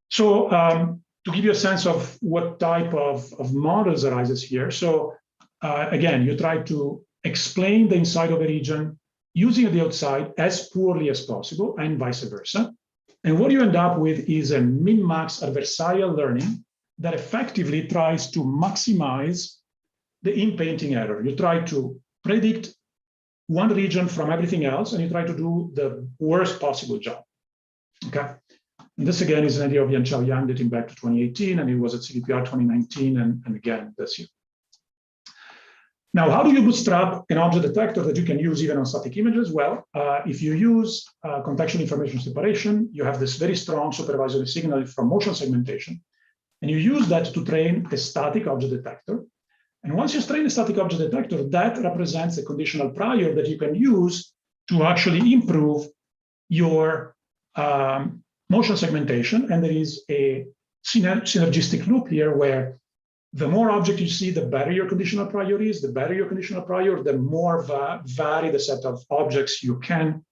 So to give you a sense of what type of models arises here. So again, you try to explain the inside of a region using the outside as poorly as possible and vice versa. And what you end up with is a min-max adversarial learning that effectively tries to maximize the in-painting error. You try to predict one region from everything else, and you try to do the worst possible job. Okay. And this again is an idea of Yan Chao Yang dating back to 2018, and it was at CVPR 2019 and again this year. Now, how do you bootstrap an object detector that you can use even on static images? Well, if you use contextual information separation, you have this very strong supervisory signal from motion segmentation, and you use that to train a static object detector. And once you train a static object detector, that represents a conditional prior that you can use to actually improve your motion segmentation. And there is a synergistic loop here where the more object you see, the better your conditional prior is. The better your conditional prior, the more varied the set of objects you can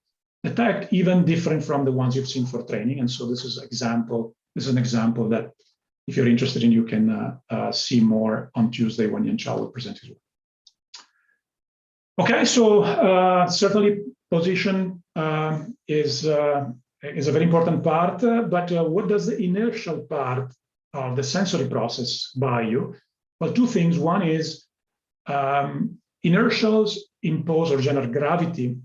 detect, even different from the ones you've seen for training. And so this is an example that, if you're interested in, you can see more on Tuesday when Yan Chao will present his work. Okay, so certainly position is a very important part, but what does the inertial part of the sensory process buy you? Well, two things. One is inertials impose, or general gravity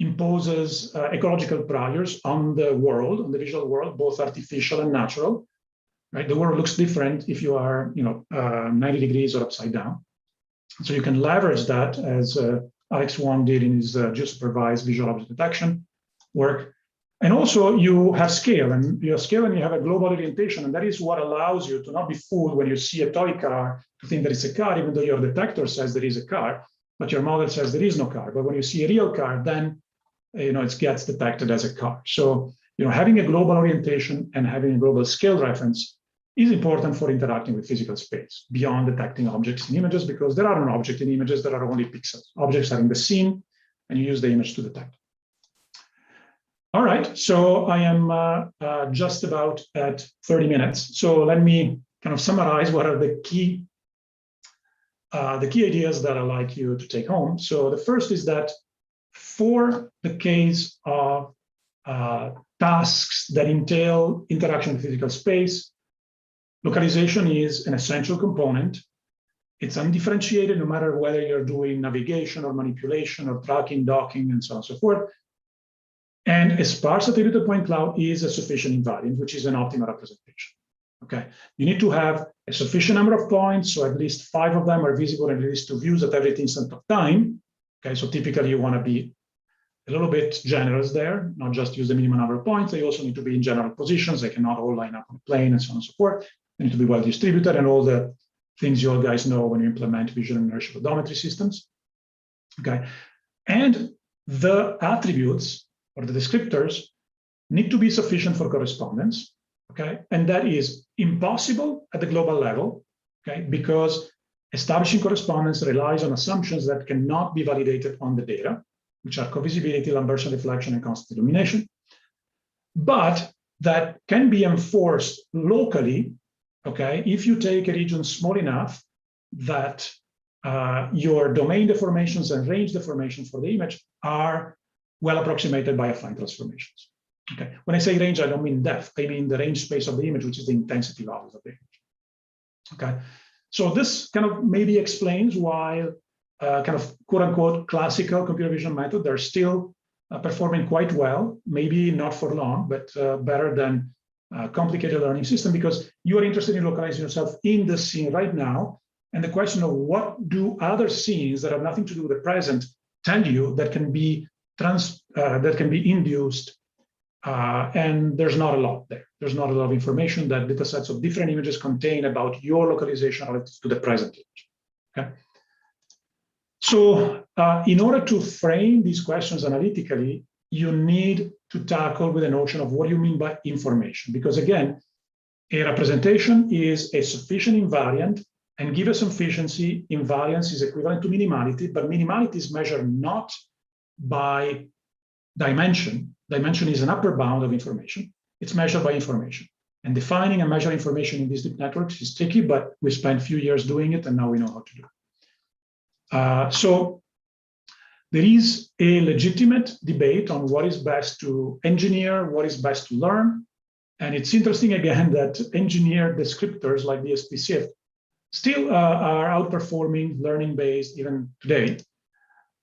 imposes ecological priors on the world, on the visual world, both artificial and natural. Right? The world looks different if you are, 90 degrees or upside down. So you can leverage that, as Alex Wong did in his geo-supervised visual object detection work. And also you have scale, and you have a global orientation, and that is what allows you to not be fooled when you see a toy car to think that it's a car, even though your detector says there is a car, but your model says there is no car. But when you see a real car, then it gets detected as a car. So having a global orientation and having a global scale reference is important for interacting with physical space beyond detecting objects in images, because there are no objects in images, there are only pixels. Objects are in the scene, and you use the image to detect. All right, so I am just about at 30 minutes. So let me kind of summarize what are the key ideas that I'd like you to take home. So the first is that for the case of tasks that entail interaction with physical space, localization is an essential component. It's undifferentiated no matter whether you're doing navigation or manipulation or tracking, docking, and so on and so forth. And a sparse attributed point cloud is a sufficient invariant, which is an optimal representation. Okay, you need to have a sufficient number of points, so at least 5 of them are visible in at least 2 views at every instant of time. Okay, so typically you want to be a little bit generous there, not just use the minimum number of points. They also need to be in general positions. They cannot all line up on a plane and so on and so forth. They need to be well distributed, and all the things you all guys know when you implement visual inertial odometry systems. Okay, and the attributes or the descriptors need to be sufficient for correspondence. Okay, and that is impossible at the global level. Okay, because establishing correspondence relies on assumptions that cannot be validated on the data, which are covisibility, Lambertian deflection, and constant illumination, but that can be enforced locally. Okay, if you take a region small enough that your domain deformations and range deformations for the image are well approximated by affine transformations. Okay, when I say range, I don't mean depth. I mean the range space of the image, which is the intensity values of the image. Okay, so this kind of maybe explains why kind of quote unquote classical computer vision method, they're still performing quite well, maybe not for long, but better than complicated learning system, because you are interested in localizing yourself in the scene right now. And the question of what do other scenes that have nothing to do with the present tell you that can be induced, and there's not a lot there. There's not a lot of information that data sets of different images contain about your localization relative to the present image. Okay. So in order to frame these questions analytically, you need to tackle with the notion of what do you mean by information? Because again, a representation is a sufficient invariant, and given sufficiency, invariance is equivalent to minimality, but minimality is measured not by dimension. Dimension is an upper bound of information. It's measured by information. And defining and measuring information in these deep networks is tricky, but we spent a few years doing it, and now we know how to do it. So there is a legitimate debate on what is best to engineer, what is best to learn. And it's interesting, again, that engineered descriptors like the SPCF still are outperforming learning-based even today.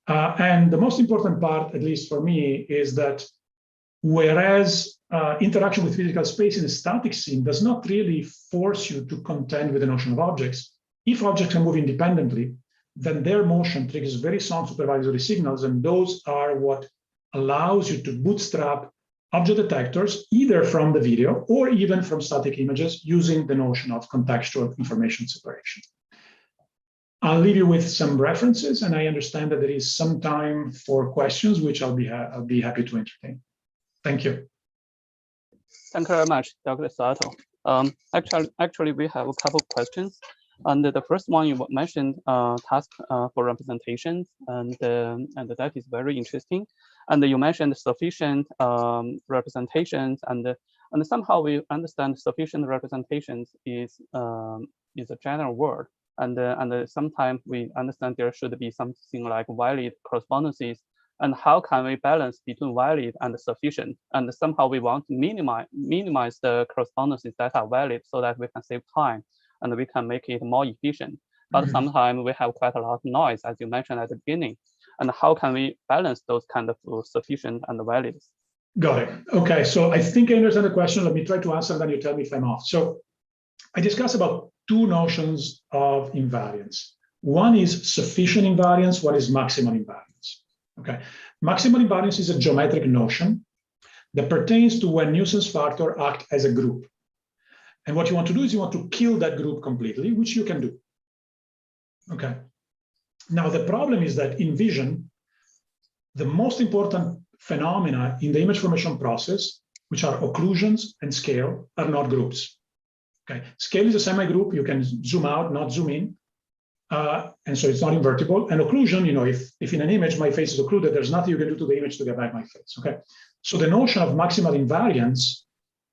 And the most important part, at least for me, is that whereas interaction with physical space in a static scene does not really force you to contend with the notion of objects, if objects can move independently, then their motion triggers very sound supervisory signals, and those are what allows you to bootstrap object detectors either from the video or even from static images using the notion of contextual information separation. I'll leave you with some references, and I understand that there is some time for questions, which I'll be happy to entertain. Thank you. Thank you very much, Dr. Sato. Actually, we have a couple of questions. And the first one you mentioned, task for representations, and that is very interesting. And you mentioned sufficient representations, and somehow we understand sufficient representations is a general word, and sometimes we understand there should be something like valid correspondences. And how can we balance between valid and sufficient? And somehow we want to minimize the correspondences that are valid so that we can save time and we can make it more efficient. But sometimes we have quite a lot of noise, as you mentioned at the beginning. And how can we balance those kind of sufficient and valid? Got it. Okay, so I think I understand the question. Let me try to answer, then you tell me if I'm off. So I discussed about two notions of invariance. One is sufficient invariance, one is maximal invariance. Okay, maximal invariance is a geometric notion that pertains to when nuisance factors act as a group. And what you want to do is you want to kill that group completely, which you can do. Okay. Now, the problem is that in vision, the most important phenomena in the image formation process, which are occlusions and scale, are not groups. Okay. Scale is a semi-group. You can zoom out, not zoom in. And so it's not invertible. And occlusion, you know, if in an image my face is occluded, there's nothing you can do to the image to get back my face. Okay. So the notion of maximal invariance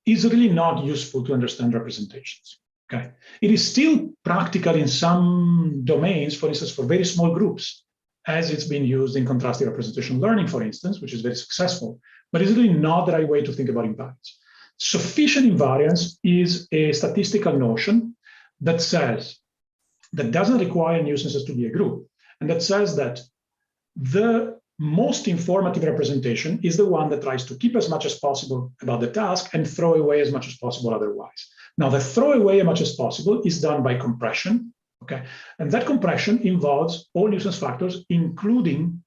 is really not useful to understand representations. Okay. It is still practical in some domains, for instance, for very small groups, as it's been used in contrastive representation learning, for instance, which is very successful, but it's really not the right way to think about invariance. Sufficient invariance is a statistical notion that doesn't require nuisances to be a group, and that says that the most informative representation is the one that tries to keep as much as possible about the task and throw away as much as possible otherwise. Now, the throw away as much as possible is done by compression, okay? And that compression involves all nuisance factors, including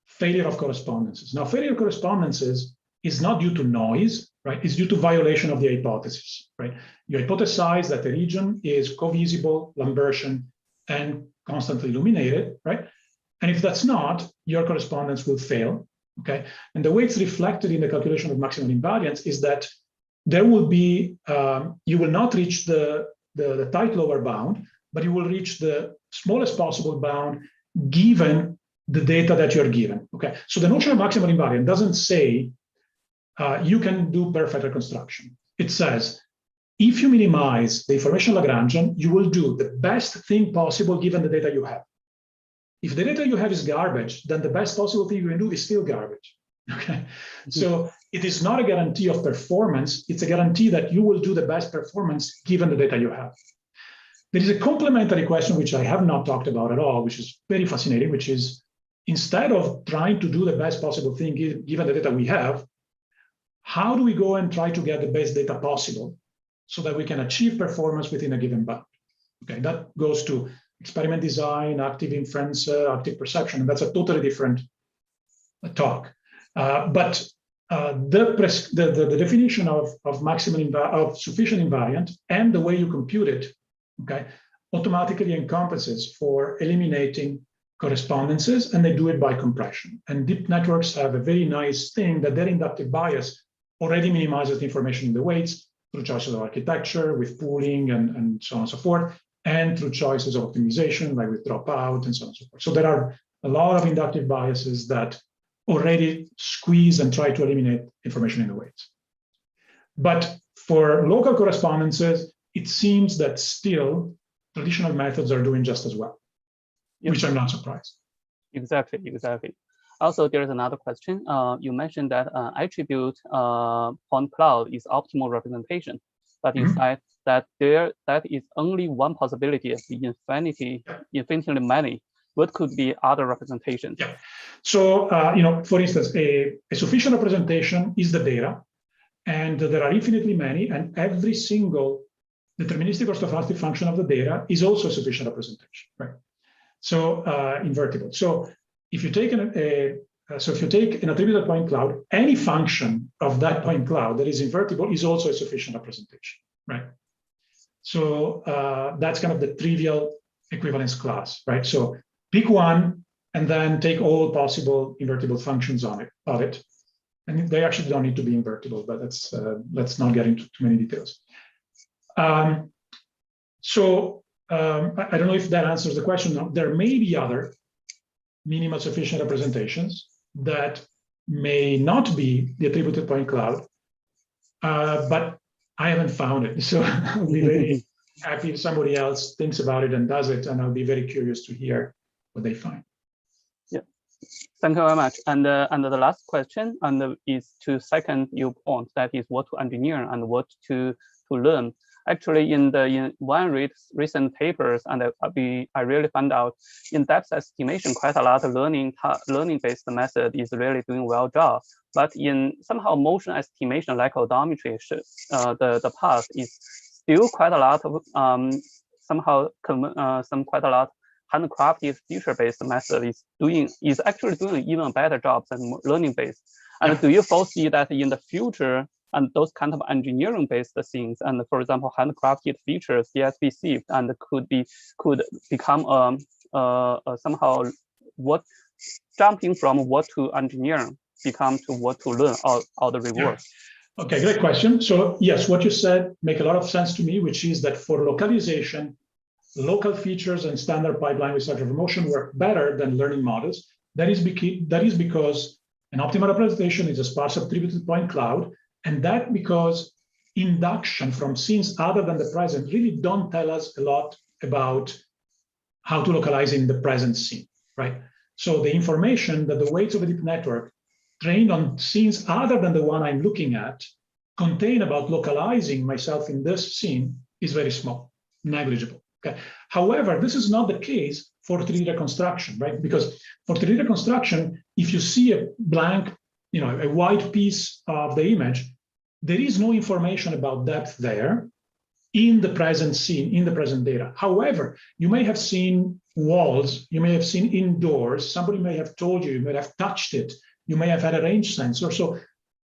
failure of correspondences. Now, failure of correspondences is not due to noise, right? It's due to violation of the hypothesis, right? You hypothesize that the region is co-visible, Lambertian, and constantly illuminated, right? And if that's not, your correspondence will fail, okay? And the way it's reflected in the calculation of maximal invariance is that there will be, you will not reach the tight lower bound, but you will reach the smallest possible bound given the data that you're given, okay? So the notion of maximal invariance doesn't say you can do perfect reconstruction. It says, if you minimize the information Lagrangian, you will do the best thing possible given the data you have. If the data you have is garbage, then the best possible thing you can do is still garbage. Okay, so it is not a guarantee of performance. It's a guarantee that you will do the best performance given the data you have. There is a complementary question, which I have not talked about at all, which is very fascinating, which is, instead of trying to do the best possible thing, given the data we have, how do we go and try to get the best data possible so that we can achieve performance within a given bound? Okay, that goes to experiment design, active inference, active perception, and that's a totally different talk. But the definition of maximum of sufficient invariant and the way you compute it, okay, automatically encompasses for eliminating correspondences, and they do it by compression. And deep networks have a very nice thing that their inductive bias already minimizes the information in the weights through choices of architecture with pooling and so on and so forth, and through choices of optimization, like with dropout and so on and so forth. So there are a lot of inductive biases that already squeeze and try to eliminate information in the weights. But for local correspondences, it seems that still traditional methods are doing just as well, which I'm not surprised. Exactly. Also, there is another question. You mentioned that attribute point cloud is optimal representation, but you said that that is only one possibility of the infinitely many. What could be other representations? Yeah. So, for instance, a sufficient representation is the data, and there are infinitely many, and every single deterministic or stochastic function of the data is also a sufficient representation, right? So, invertible. So, if you take an attributed point cloud, any function of that point cloud that is invertible is also a sufficient representation, right? So that's kind of the trivial equivalence class, right? So pick one and then take all possible invertible functions of it. And they actually don't need to be invertible, but that's let's not get into too many details. I don't know if that answers the question. No, there may be other minimal sufficient representations that may not be the attributed point cloud, but I haven't found it. So I'll be very happy if somebody else thinks about it and does it, and I'll be very curious to hear what they find. Yeah, thank you very much. And the last question is to second your point, that is what to engineer and what to learn. Actually, in one recent papers, and I really found out in depth estimation, quite a lot of learning-based method is really doing well job. But in somehow motion estimation, like odometry, the path is still quite a lot of quite a lot handcrafted feature-based method is actually doing even better jobs than learning-based. And do you foresee that in the future? And those kind of engineering-based things, and for example, handcrafted features, DSP and could become somehow jumping from what to engineer become to what to learn, or the reverse. Yeah. Okay, great question. So yes, what you said make a lot of sense to me, which is that for localization, local features and standard pipeline with structure of motion work better than learning models. That is because an optimal representation is a sparse attributed point cloud. And that because induction from scenes other than the present really don't tell us a lot about how to localize in the present scene, right? So the information that the weights of a deep network trained on scenes other than the one I'm looking at contain about localizing myself in this scene is very small, negligible. Okay. However, this is not the case for 3D reconstruction, right? Because for 3D reconstruction, if you see a blank, a white piece of the image, there is no information about depth there in the present scene, in the present data. However, you may have seen walls, you may have seen indoors, somebody may have told you, you may have touched it, you may have had a range sensor. So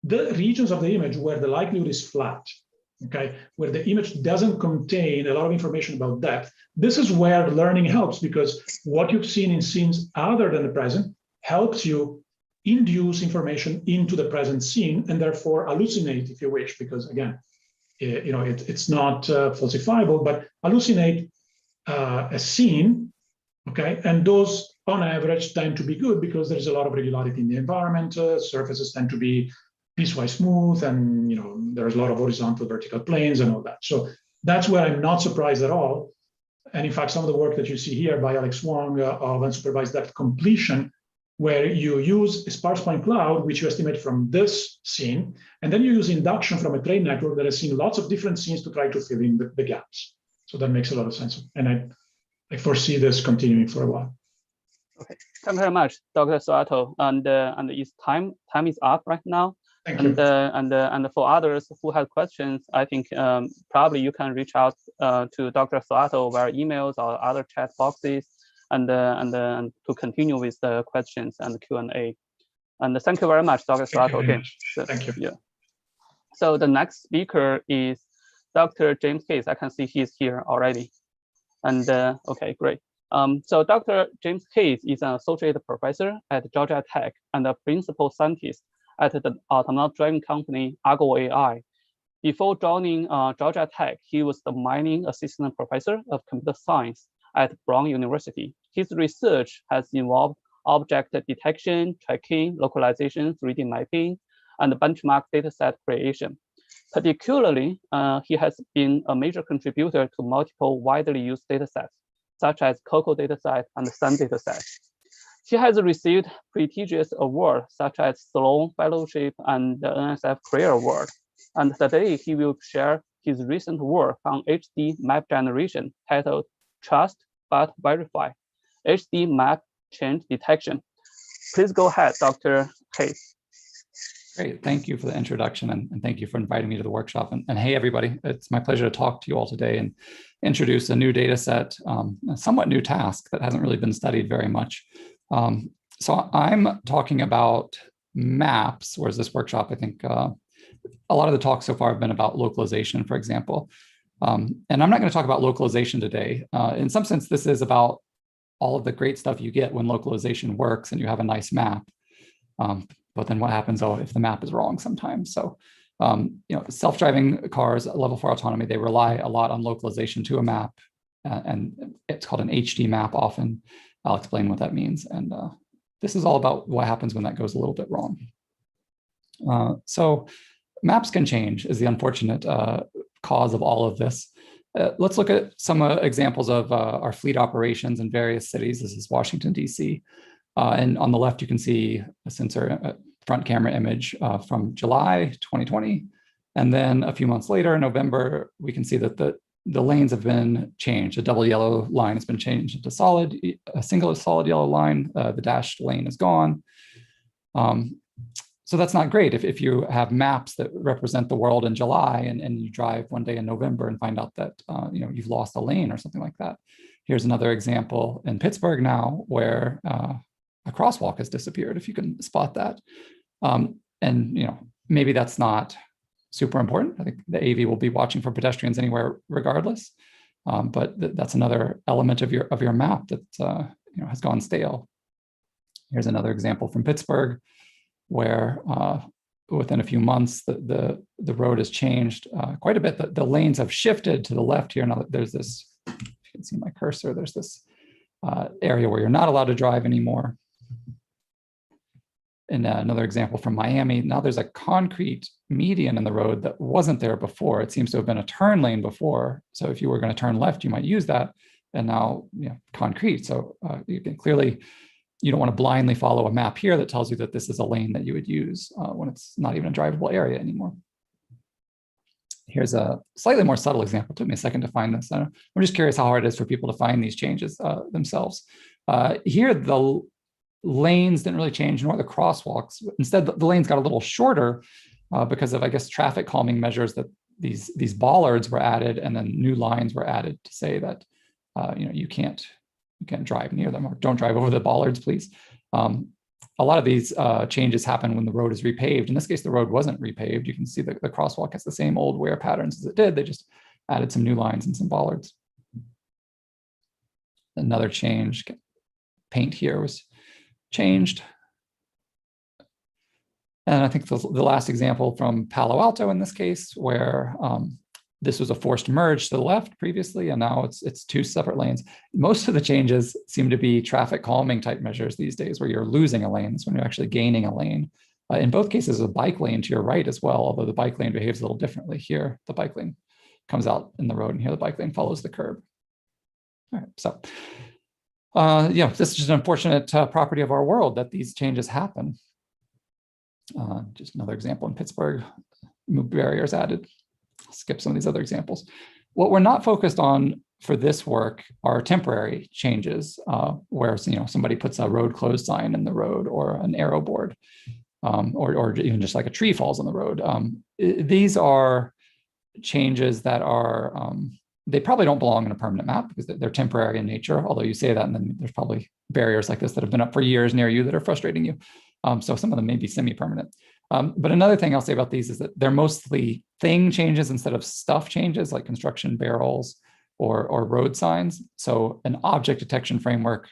the regions of the image where the likelihood is flat, okay, where the image doesn't contain a lot of information about depth, this is where learning helps, because what you've seen in scenes other than the present helps you induce information into the present scene and therefore hallucinate, if you wish, because again, it's not falsifiable, but hallucinate a scene, okay? And those on average tend to be good because there's a lot of regularity in the environment, surfaces tend to be piecewise smooth, and there's a lot of horizontal vertical planes and all that. So that's where I'm not surprised at all. And in fact, some of the work that you see here by Alex Wong of unsupervised depth completion, where you use a sparse point cloud, which you estimate from this scene, and then you use induction from a trained network that has seen lots of different scenes to try to fill in the gaps. So that makes a lot of sense. And I foresee this continuing for a while. Okay, thank you very much, Dr. Soato. And it's time is up right now. Thank you. And for others who have questions, I think probably you can reach out to Dr. Soato via emails or other chat boxes, and to continue with the questions and the Q&A. And thank you very much, Dr. Soato, again. So, thank you. Yeah. So the next speaker is Dr. James Case. I can see he's here already. And okay, great. So Dr. James Case is an associate professor at Georgia Tech and a principal scientist at the autonomous driving company Argo AI. Before joining Georgia Tech, he was the mining assistant professor of computer science at Brown University. His research has involved object detection, tracking, localization, 3D mapping, and benchmark dataset creation. Particularly, he has been a major contributor to multiple widely used datasets, such as COCO dataset and SUN dataset. He has received prestigious awards such as Sloan Fellowship and the NSF Career Award. And today he will share his recent work on HD map generation titled Trust but Verify, HD map change detection. Please go ahead, Dr. Case. Great, thank you for the introduction, and thank you for inviting me to the workshop. And hey, everybody, it's my pleasure to talk to you all today and introduce a new data set, a somewhat new task that hasn't really been studied very much. So I'm talking about maps, whereas this workshop, I think a lot of the talks so far have been about localization, for example. And I'm not going to talk about localization today. In some sense, this is about all of the great stuff you get when localization works and you have a nice map. But then what happens if the map is wrong sometimes? So, self-driving cars, level 4 autonomy, they rely a lot on localization to a map, and it's called an HD map often. I'll explain what that means. And this is all about what happens when that goes a little bit wrong. So maps can change is the unfortunate cause of all of this. Let's look at some examples of our fleet operations in various cities. This is Washington, D.C. And on the left, you can see a sensor front camera image from July 2020. And then a few months later, in November, we can see that the lanes have been changed. A double yellow line has been changed into a single solid yellow line. The dashed lane is gone. So that's not great if you have maps that represent the world in July and you drive one day in November and find out that you've lost a lane or something like that. Here's another example in Pittsburgh now where a crosswalk has disappeared, if you can spot that. And maybe that's not super important. I think the AV will be watching for pedestrians anywhere regardless. But that's another element of your map that has gone stale. Here's another example from Pittsburgh where within a few months, the road has changed quite a bit. The lanes have shifted to the left here. Now there's this, if you can see my cursor, there's this area where you're not allowed to drive anymore. And another example from Miami, now there's a concrete median in the road that wasn't there before. It seems to have been a turn lane before. So if you were going to turn left, you might use that. And now, concrete. So you can clearly, you don't want to blindly follow a map here that tells you that this is a lane that you would use when it's not even a drivable area anymore. Here's a slightly more subtle example. It took me a second to find this. I'm just curious how hard it is for people to find these changes themselves. Here, the lanes didn't really change, nor the crosswalks. Instead, the lanes got a little shorter because of, I guess, traffic calming measures that these bollards were added, and then new lines were added to say that you can't drive near them, or don't drive over the bollards, please. A lot of these changes happen when the road is repaved. In this case, the road wasn't repaved. You can see that the crosswalk has the same old wear patterns as it did. They just added some new lines and some bollards. Another change, paint here was changed. And I think the last example from Palo Alto in this case, where this was a forced merge to the left previously, and now it's two separate lanes. Most of the changes seem to be traffic calming type measures these days, where you're losing a lane. It's when you're actually gaining a lane. In both cases, a bike lane to your right as well, although the bike lane behaves a little differently. Here, the bike lane comes out in the road, and here the bike lane follows the curb. All right, so this is just an unfortunate property of our world that these changes happen. Just another example in Pittsburgh, move barriers added. I'll skip some of these other examples. What we're not focused on for this work are temporary changes, where somebody puts a road closed sign in the road or an arrow board, or even just like a tree falls on the road. These are changes that are, they probably don't belong in a permanent map because they're temporary in nature, although you say that, and then there's probably barriers like this that have been up for years near you that are frustrating you. So some of them may be semi-permanent. But another thing I'll say about these is that they're mostly thing changes instead of stuff changes, like construction barrels or road signs. So an object detection framework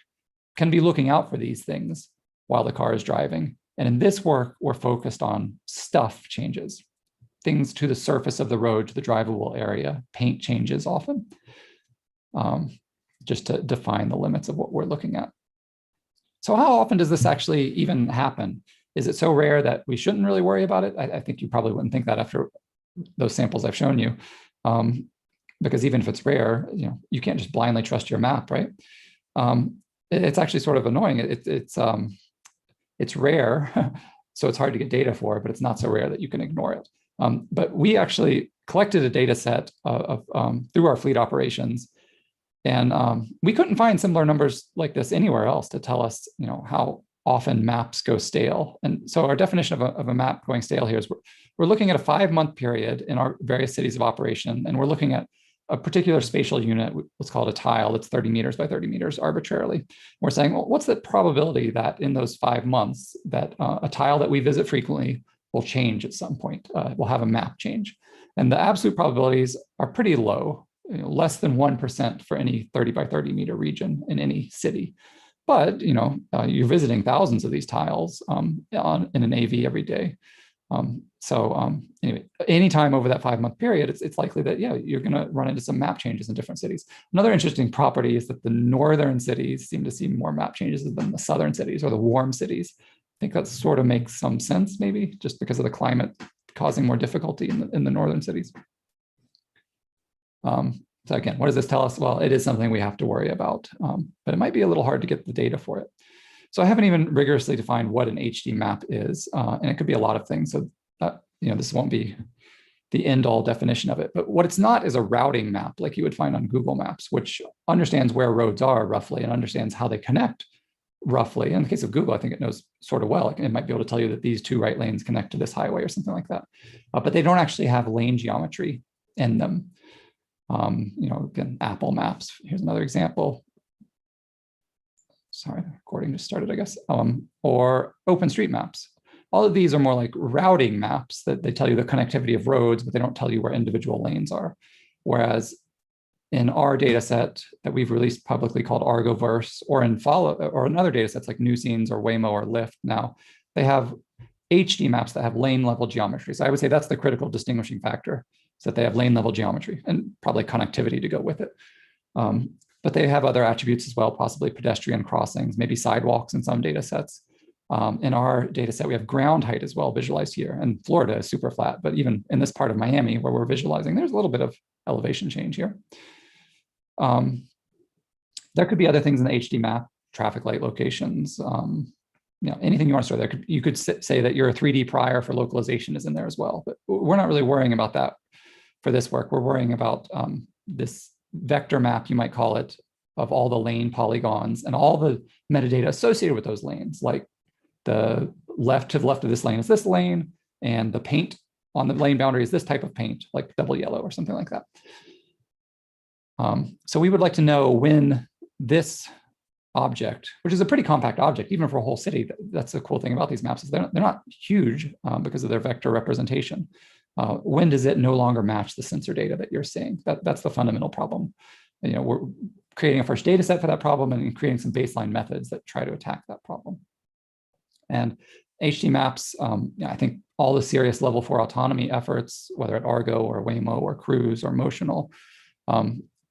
can be looking out for these things while the car is driving. And in this work, we're focused on stuff changes, things to the surface of the road, to the drivable area, paint changes often, just to define the limits of what we're looking at. So how often does this actually even happen? Is it so rare that we shouldn't really worry about it? I think you probably wouldn't think that after those samples I've shown you, because even if it's rare, you can't just blindly trust your map, right? It's actually sort of annoying. It's rare, so it's hard to get data for, but it's not so rare that you can ignore it. But we actually collected a data set through our fleet operations, and we couldn't find similar numbers like this anywhere else to tell us, how often maps go stale. And so our definition of a map going stale here is we're looking at a 5-month period in our various cities of operation, and we're looking at a particular spatial unit, what's called a tile, that's 30 meters by 30 meters arbitrarily. We're saying, well, what's the probability that in those 5 months that a tile that we visit frequently will change at some point, will have a map change? And the absolute probabilities are pretty low, less than 1% for any 30 by 30 meter region in any city. But you're visiting thousands of these tiles in an AV every day. Anyway, anytime over that 5-month period, it's likely that, you're going to run into some map changes in different cities. Another interesting property is that the northern cities seem to see more map changes than the southern cities or the warm cities. I think that sort of makes some sense, maybe just because of the climate causing more difficulty in the northern cities. So again, what does this tell us? Well, it is something we have to worry about, but it might be a little hard to get the data for it. So I haven't even rigorously defined what an HD map is, and it could be a lot of things. So this won't be the end-all definition of it. But what it's not is a routing map like you would find on Google Maps, which understands where roads are roughly and understands how they connect roughly. In the case of Google, I think it knows sort of well. It might be able to tell you that these 2 right lanes connect to this highway or something like that. But they don't actually have lane geometry in them. Again, Apple Maps. Here's another example. Sorry, the recording just started, I guess. Or OpenStreetMaps. All of these are more like routing maps that they tell you the connectivity of roads, but they don't tell you where individual lanes are. Whereas in our data set that we've released publicly called ArgoVerse, or in other data sets like NewScenes or Waymo or Lyft now, they have HD maps that have lane level geometry. So I would say that's the critical distinguishing factor, is that they have lane level geometry and probably connectivity to go with it. But they have other attributes as well, possibly pedestrian crossings, maybe sidewalks in some data sets. In our data set, we have ground height as well visualized here, and Florida is super flat, but even in this part of Miami where we're visualizing, there's a little bit of elevation change here. There could be other things in the HD map, traffic light locations, anything you want to store there. You could say that your 3D prior for localization is in there as well, but we're not really worrying about that for this work. We're worrying about this vector map, you might call it, of all the lane polygons and all the metadata associated with those lanes, like the left to the left of this lane is this lane, and the paint on the lane boundary is this type of paint, like double yellow or something like that. So we would like to know when this object, which is a pretty compact object, even for a whole city. That's the cool thing about these maps, is they're not huge because of their vector representation. When does it no longer match the sensor data that you're seeing? That's the fundamental problem. We're creating a first data set for that problem and creating some baseline methods that try to attack that problem. And HD maps, I think all the serious level 4 autonomy efforts, whether at Argo or Waymo or Cruise or Motional,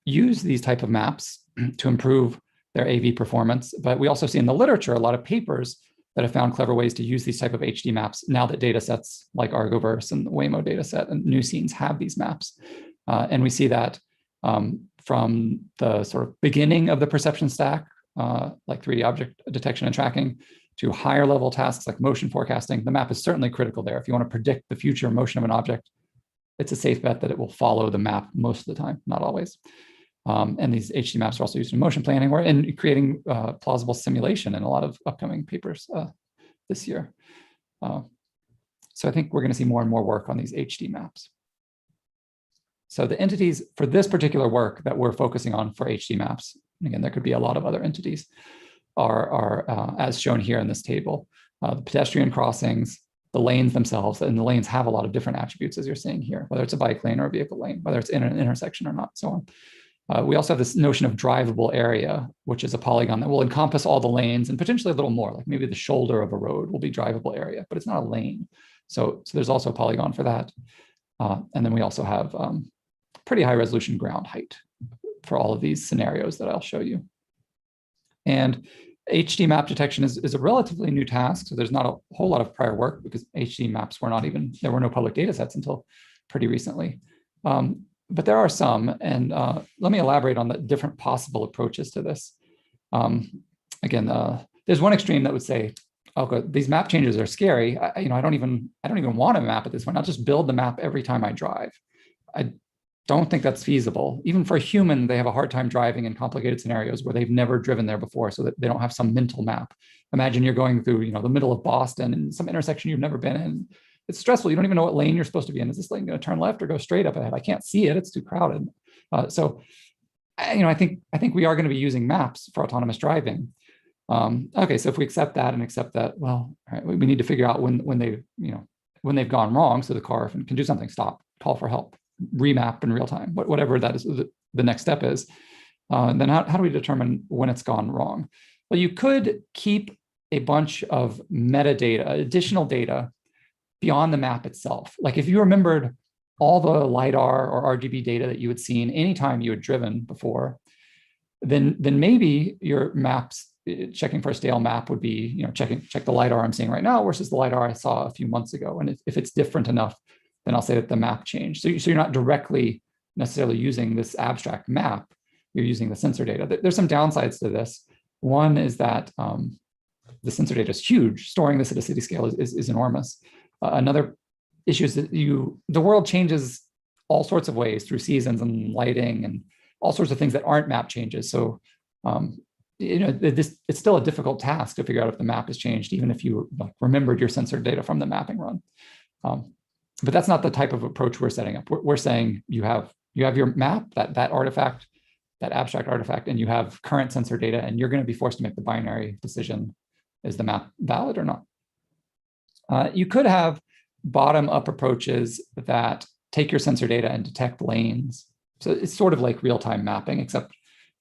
use these type of maps to improve their AV performance. But we also see in the literature a lot of papers that have found clever ways to use these type of HD maps now that data sets like ArgoVerse and the Waymo data set and NewScenes have these maps. And we see that from the sort of beginning of the perception stack, like 3D object detection and tracking, to higher level tasks like motion forecasting. The map is certainly critical there. If you want to predict the future motion of an object, it's a safe bet that it will follow the map most of the time, not always. And these HD maps are also used in motion planning or in creating plausible simulation in a lot of upcoming papers this year. So I think we're going to see more and more work on these HD maps. So the entities for this particular work that we're focusing on for HD maps, and again, there could be a lot of other entities, are as shown here in this table. The pedestrian crossings, the lanes themselves, and the lanes have a lot of different attributes as you're seeing here, whether it's a bike lane or a vehicle lane, whether it's in an intersection or not, so on. We also have this notion of drivable area, which is a polygon that will encompass all the lanes and potentially a little more, like maybe the shoulder of a road will be drivable area, but it's not a lane. So there's also a polygon for that. And then we also have pretty high resolution ground height for all of these scenarios that I'll show you. And HD map detection is a relatively new task. So there's not a whole lot of prior work because HD maps were not even, there were no public data sets until pretty recently. But there are some, and let me elaborate on the different possible approaches to this. Again, there's one extreme that would say, okay, these map changes are scary. I don't even want a map at this point. I'll just build the map every time I drive. I don't think that's feasible. Even for a human, they have a hard time driving in complicated scenarios where they've never driven there before, so that they don't have some mental map. Imagine you're going through, the middle of Boston and some intersection you've never been in. It's stressful. You don't even know what lane you're supposed to be in. Is this lane going to turn left or go straight up ahead? I can't see it. It's too crowded. So, I think we are going to be using maps for autonomous driving. Okay, so if we accept that and accept that, well, all right, we need to figure out when they've gone wrong, so the car can do something, stop, call for help, remap in real time, whatever that is, the next step is. Then how do we determine when it's gone wrong? Well, you could keep a bunch of metadata, additional data beyond the map itself. Like if you remembered all the LiDAR or RGB data that you had seen anytime you had driven before, then maybe your maps, checking for a stale map would be, check the LiDAR I'm seeing right now versus the LiDAR I saw a few months ago. And if it's different enough, then I'll say that the map changed. So you're not directly necessarily using this abstract map, you're using the sensor data. There's some downsides to this. One is that the sensor data is huge. Storing this at a city scale is enormous. Another issue is that the world changes all sorts of ways through seasons and lighting and all sorts of things that aren't map changes. So it's still a difficult task to figure out if the map has changed, even if you remembered your sensor data from the mapping run. But that's not the type of approach we're setting up. We're saying you have your map, that artifact, that abstract artifact, and you have current sensor data, and you're going to be forced to make the binary decision: is the map valid or not? You could have bottom-up approaches that take your sensor data and detect lanes. So it's sort of like real-time mapping, except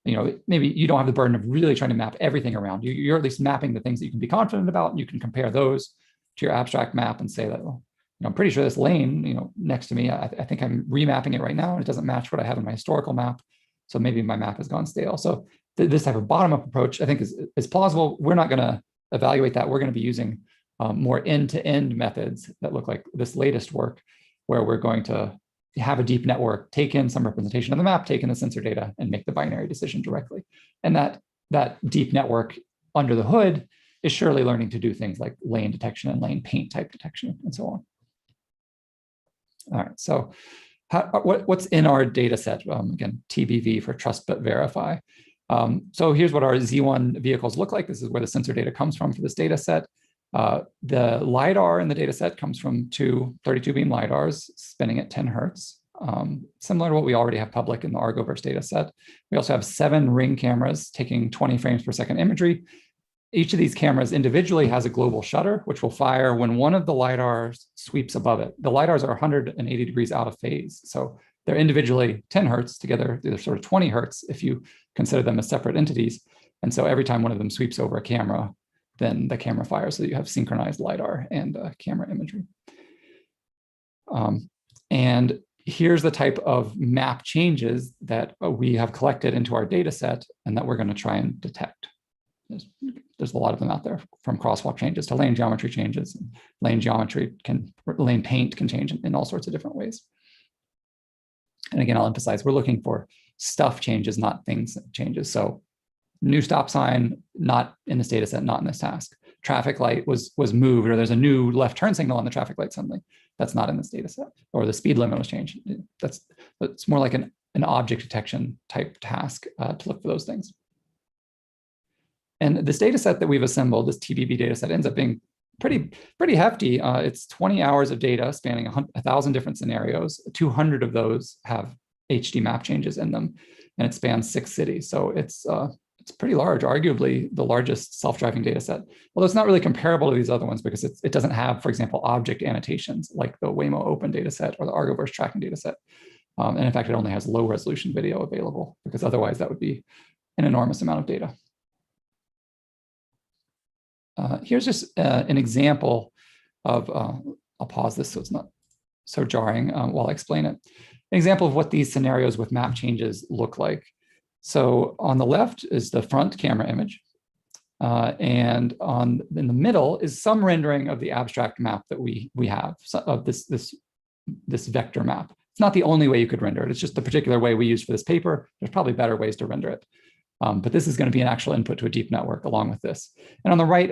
maybe you don't have the burden of really trying to map everything around you. You're at least mapping the things that you can be confident about, and you can compare those to your abstract map and say that, well, I'm pretty sure this lane, next to me, I think I'm remapping it right now, and it doesn't match what I have in my historical map. So maybe my map has gone stale. So this type of bottom-up approach, I think, is plausible. We're not going to evaluate that. We're going to be using more end-to-end methods that look like this latest work, where we're going to have a deep network, take in some representation of the map, take in the sensor data, and make the binary decision directly. And that deep network under the hood is surely learning to do things like lane detection and lane paint type detection and so on. All right, so what's in our data set? Again, TBV for trust but verify. So here's what our Z1 vehicles look like. This is where the sensor data comes from for this data set. The LiDAR in the data set comes from two 32 beam LiDARs spinning at 10 hertz, similar to what we already have public in the Argoverse data set. We also have 7 ring cameras taking 20 frames per second imagery. Each of these cameras individually has a global shutter, which will fire when one of the LiDARs sweeps above it. The LiDARs are 180 degrees out of phase. So they're individually 10 hertz, together they're sort of 20 hertz if you consider them as separate entities. And so every time one of them sweeps over a camera, then the camera fires, so that you have synchronized LiDAR and camera imagery. And here's the type of map changes that we have collected into our data set and that we're going to try and detect. There's a lot of them out there, from crosswalk changes to lane geometry changes. Lane paint can change in all sorts of different ways. And again, I'll emphasize, we're looking for stuff changes, not things changes. So new stop sign, not in this data set, not in this task. Traffic light was moved, or there's a new left turn signal on the traffic light suddenly. That's not in this data set. Or the speed limit was changed. It's more like an object detection type task to look for those things. And this data set that we've assembled, this TBB data set, ends up being pretty hefty. It's 20 hours of data spanning 1,000 different scenarios. 200 of those have HD map changes in them, and it spans 6 cities. So it's pretty large, arguably the largest self-driving data set. Although it's not really comparable to these other ones because it doesn't have, for example, object annotations like the Waymo Open data set or the Argoverse tracking data set. And in fact, it only has low resolution video available because otherwise that would be an enormous amount of data. Here's just an example of, I'll pause this so it's not so jarring while I explain it. An example of what these scenarios with map changes look like. So on the left is the front camera image. And in the middle is some rendering of the abstract map that we have, of this vector map. It's not the only way you could render it. It's just the particular way we use for this paper. There's probably better ways to render it. But this is going to be an actual input to a deep network along with this. And on the right,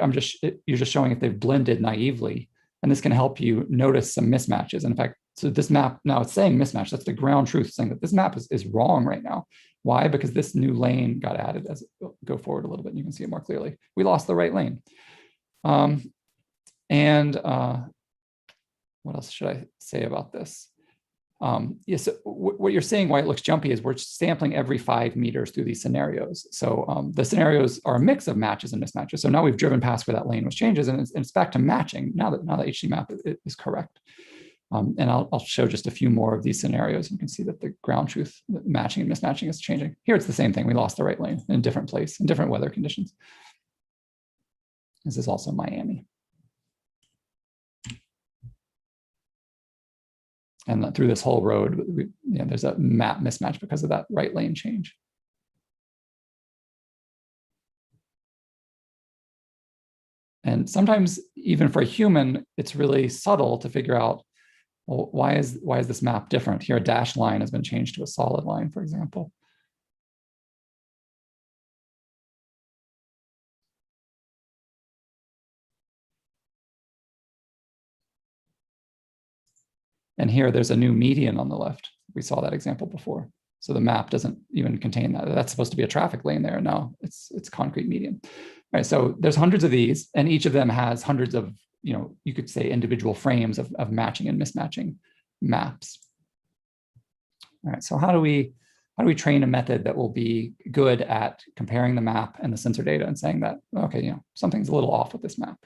you're just showing if they've blended naively. And this can help you notice some mismatches. And in fact, so this map, now it's saying mismatch. That's the ground truth saying that this map is wrong right now. Why? Because this new lane got added as go forward a little bit. And you can see it more clearly. We lost the right lane. What else should I say about this? Yes, what you're seeing, why it looks jumpy, is we're sampling every 5 meters through these scenarios. So the scenarios are a mix of matches and mismatches. So now we've driven past where that lane was changes, and it's back to matching now that HD map is correct. And I'll show just a few more of these scenarios. You can see that the ground truth, the matching and mismatching is changing. Here it's the same thing. We lost the right lane in a different place, in different weather conditions. This is also Miami. And through this whole road, there's a map mismatch because of that right lane change. And sometimes, even for a human, it's really subtle to figure out, well, why is this map different? Here, a dashed line has been changed to a solid line, for example. And here there's a new median on the left. We saw that example before. So the map doesn't even contain that. That's supposed to be a traffic lane there. No, it's concrete median. All right, so there's hundreds of these, and each of them has hundreds of, you could say individual frames of matching and mismatching maps. All right, so how do we train a method that will be good at comparing the map and the sensor data and saying that, okay, something's a little off with this map,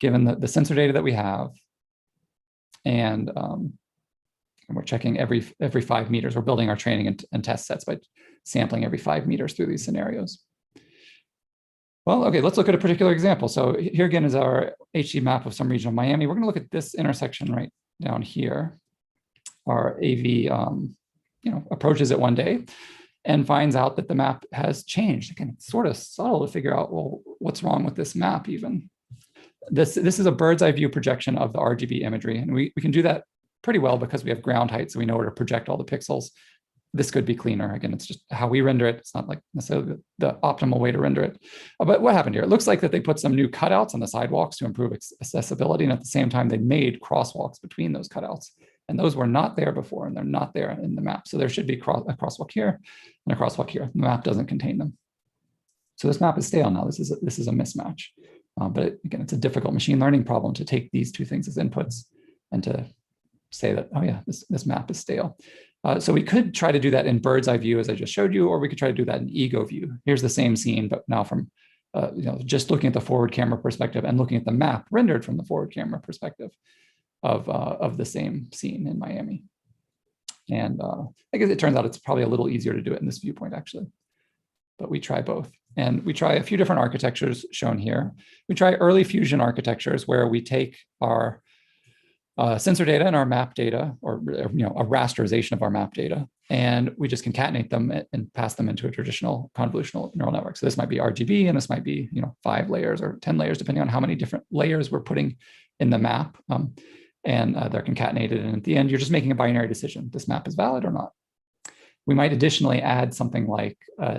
given the sensor data that we have. And we're checking every 5 meters. We're building our training and test sets by sampling every 5 meters through these scenarios. Well, okay, let's look at a particular example. So here again is our HD map of some region of Miami. We're going to look at this intersection right down here. Our AV, approaches it one day and finds out that the map has changed. Again, it's sort of subtle to figure out, well, what's wrong with this map even? This is a bird's eye view projection of the RGB imagery. And we can do that pretty well because we have ground height, so we know where to project all the pixels. This could be cleaner. Again, it's just how we render it. It's not like necessarily the optimal way to render it. But what happened here? It looks like that they put some new cutouts on the sidewalks to improve accessibility. And at the same time, they made crosswalks between those cutouts. And those were not there before, and they're not there in the map. So there should be a crosswalk here and a crosswalk here. The map doesn't contain them. So this map is stale now. This is a mismatch. But again, it's a difficult machine learning problem to take these two things as inputs and to say that, oh yeah, this map is stale. So we could try to do that in bird's eye view, as I just showed you, or we could try to do that in ego view. Here's the same scene, but now from just looking at the forward camera perspective and looking at the map rendered from the forward camera perspective of the same scene in Miami. And I guess it turns out it's probably a little easier to do it in this viewpoint, actually. But we try both. And we try a few different architectures shown here. We try early fusion architectures where we take our sensor data and our map data, or a rasterization of our map data, and we just concatenate them and pass them into a traditional convolutional neural network. So this might be RGB, and this might be 5 layers or 10 layers, depending on how many different layers we're putting in the map. And they're concatenated, and at the end, you're just making a binary decision. This map is valid or not. We might additionally add something like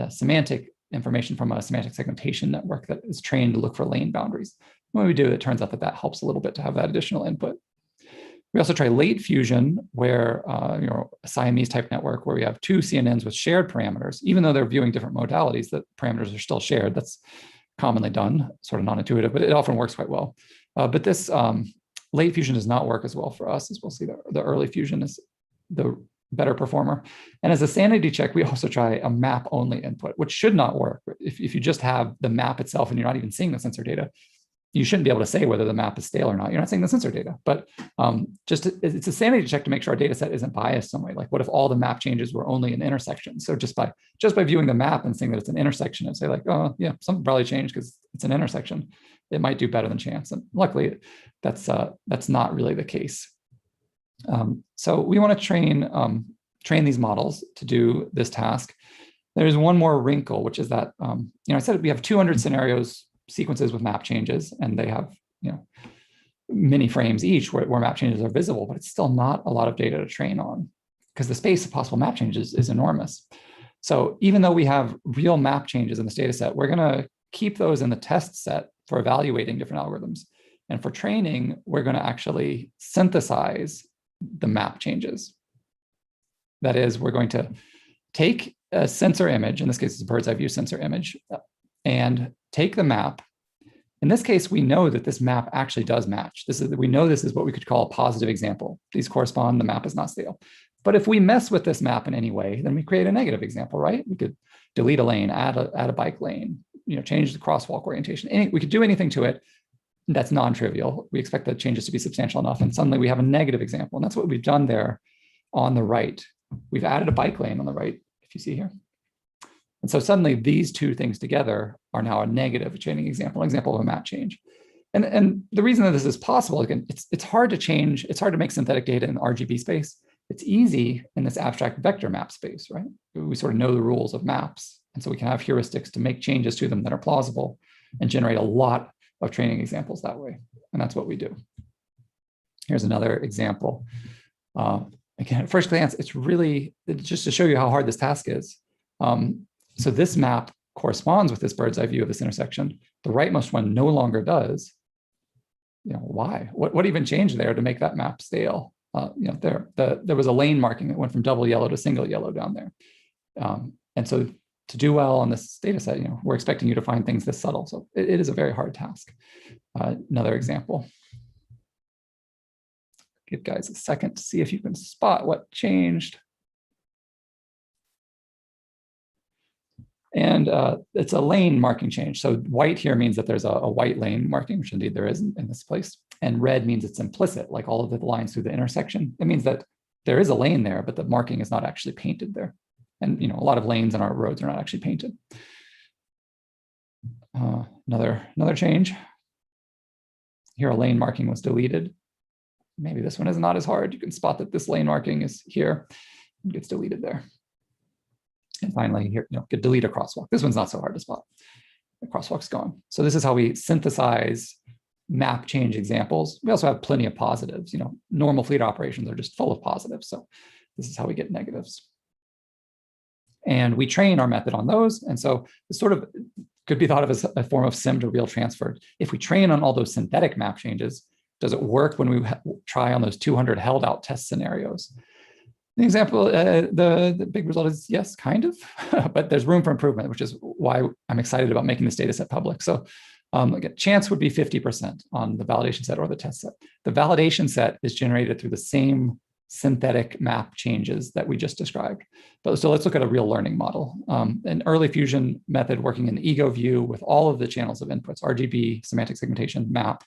semantic information from a semantic segmentation network that is trained to look for lane boundaries. When we do, it turns out that helps a little bit to have that additional input. We also try late fusion, where a Siamese type network where we have two CNNs with shared parameters, even though they're viewing different modalities, the parameters are still shared. That's commonly done, sort of non-intuitive, but it often works quite well. But this late fusion does not work as well for us, as we'll see. The early fusion is the better performer. And as a sanity check, we also try a map only input, which should not work. If you just have the map itself and you're not even seeing the sensor data, you shouldn't be able to say whether the map is stale or not. You're not seeing the sensor data, but it's a sanity check to make sure our data set isn't biased some way. Like, what if all the map changes were only an intersection? So just by viewing the map and seeing that it's an intersection and say like, oh yeah, something probably changed because it's an intersection, it might do better than chance. And luckily, that's not really the case. So we want to train these models to do this task. There's one more wrinkle, which is that I said we have 200 scenarios sequences with map changes, and they have many frames each where map changes are visible, but it's still not a lot of data to train on because the space of possible map changes is enormous. So even though we have real map changes in this data set, we're going to keep those in the test set for evaluating different algorithms. And for training, we're going to actually synthesize the map changes. That is, we're going to take a sensor image, in this case, it's a bird's eye view sensor image, and take the map. In this case, we know that this map actually does match. We know this is what we could call a positive example. These correspond, the map is not stale. But if we mess with this map in any way, then we create a negative example, right? We could delete a lane, add a bike lane, change the crosswalk orientation. We could do anything to it that's non-trivial. We expect the changes to be substantial enough, and suddenly we have a negative example. And that's what we've done there on the right. We've added a bike lane on the right, if you see here. And so suddenly these two things together are now a negative chaining example, an example of a map change. And the reason that this is possible, again, it's hard to change, it's hard to make synthetic data in the RGB space. It's easy in this abstract vector map space, right? We sort of know the rules of maps. And so we can have heuristics to make changes to them that are plausible and generate a lot of training examples that way. And that's what we do. Here's another example. Again, at first glance, it's really just to show you how hard this task is. So this map corresponds with this bird's eye view of this intersection. The rightmost one no longer does. Why? What even changed there to make that map stale? There was a lane marking that went from double yellow to single yellow down there. And so to do well on this data set, we're expecting you to find things this subtle. So it is a very hard task. Another example. Give guys a second to see if you can spot what changed. And it's a lane marking change. So white here means that there's a white lane marking, which indeed there is in this place. And red means it's implicit, like all of the lines through the intersection. It means that there is a lane there, but the marking is not actually painted there. And a lot of lanes in our roads are not actually painted. Another change. Here a lane marking was deleted. Maybe this one is not as hard. You can spot that this lane marking is here and gets deleted there. And finally here, could delete a crosswalk. This one's not so hard to spot. The crosswalk's gone. So this is how we synthesize map change examples. We also have plenty of positives. Normal fleet operations are just full of positives. So this is how we get negatives. And we train our method on those. And so this sort of could be thought of as a form of sim to real transfer. If we train on all those synthetic map changes, does it work when we try on those 200 held out test scenarios? The example, the big result is yes, kind of, but there's room for improvement, which is why I'm excited about making this data set public. So again, chance would be 50% on the validation set or the test set. The validation set is generated through the same synthetic map changes that we just described. But so let's look at a real learning model. An early fusion method working in the ego view with all of the channels of inputs, RGB, semantic segmentation, map,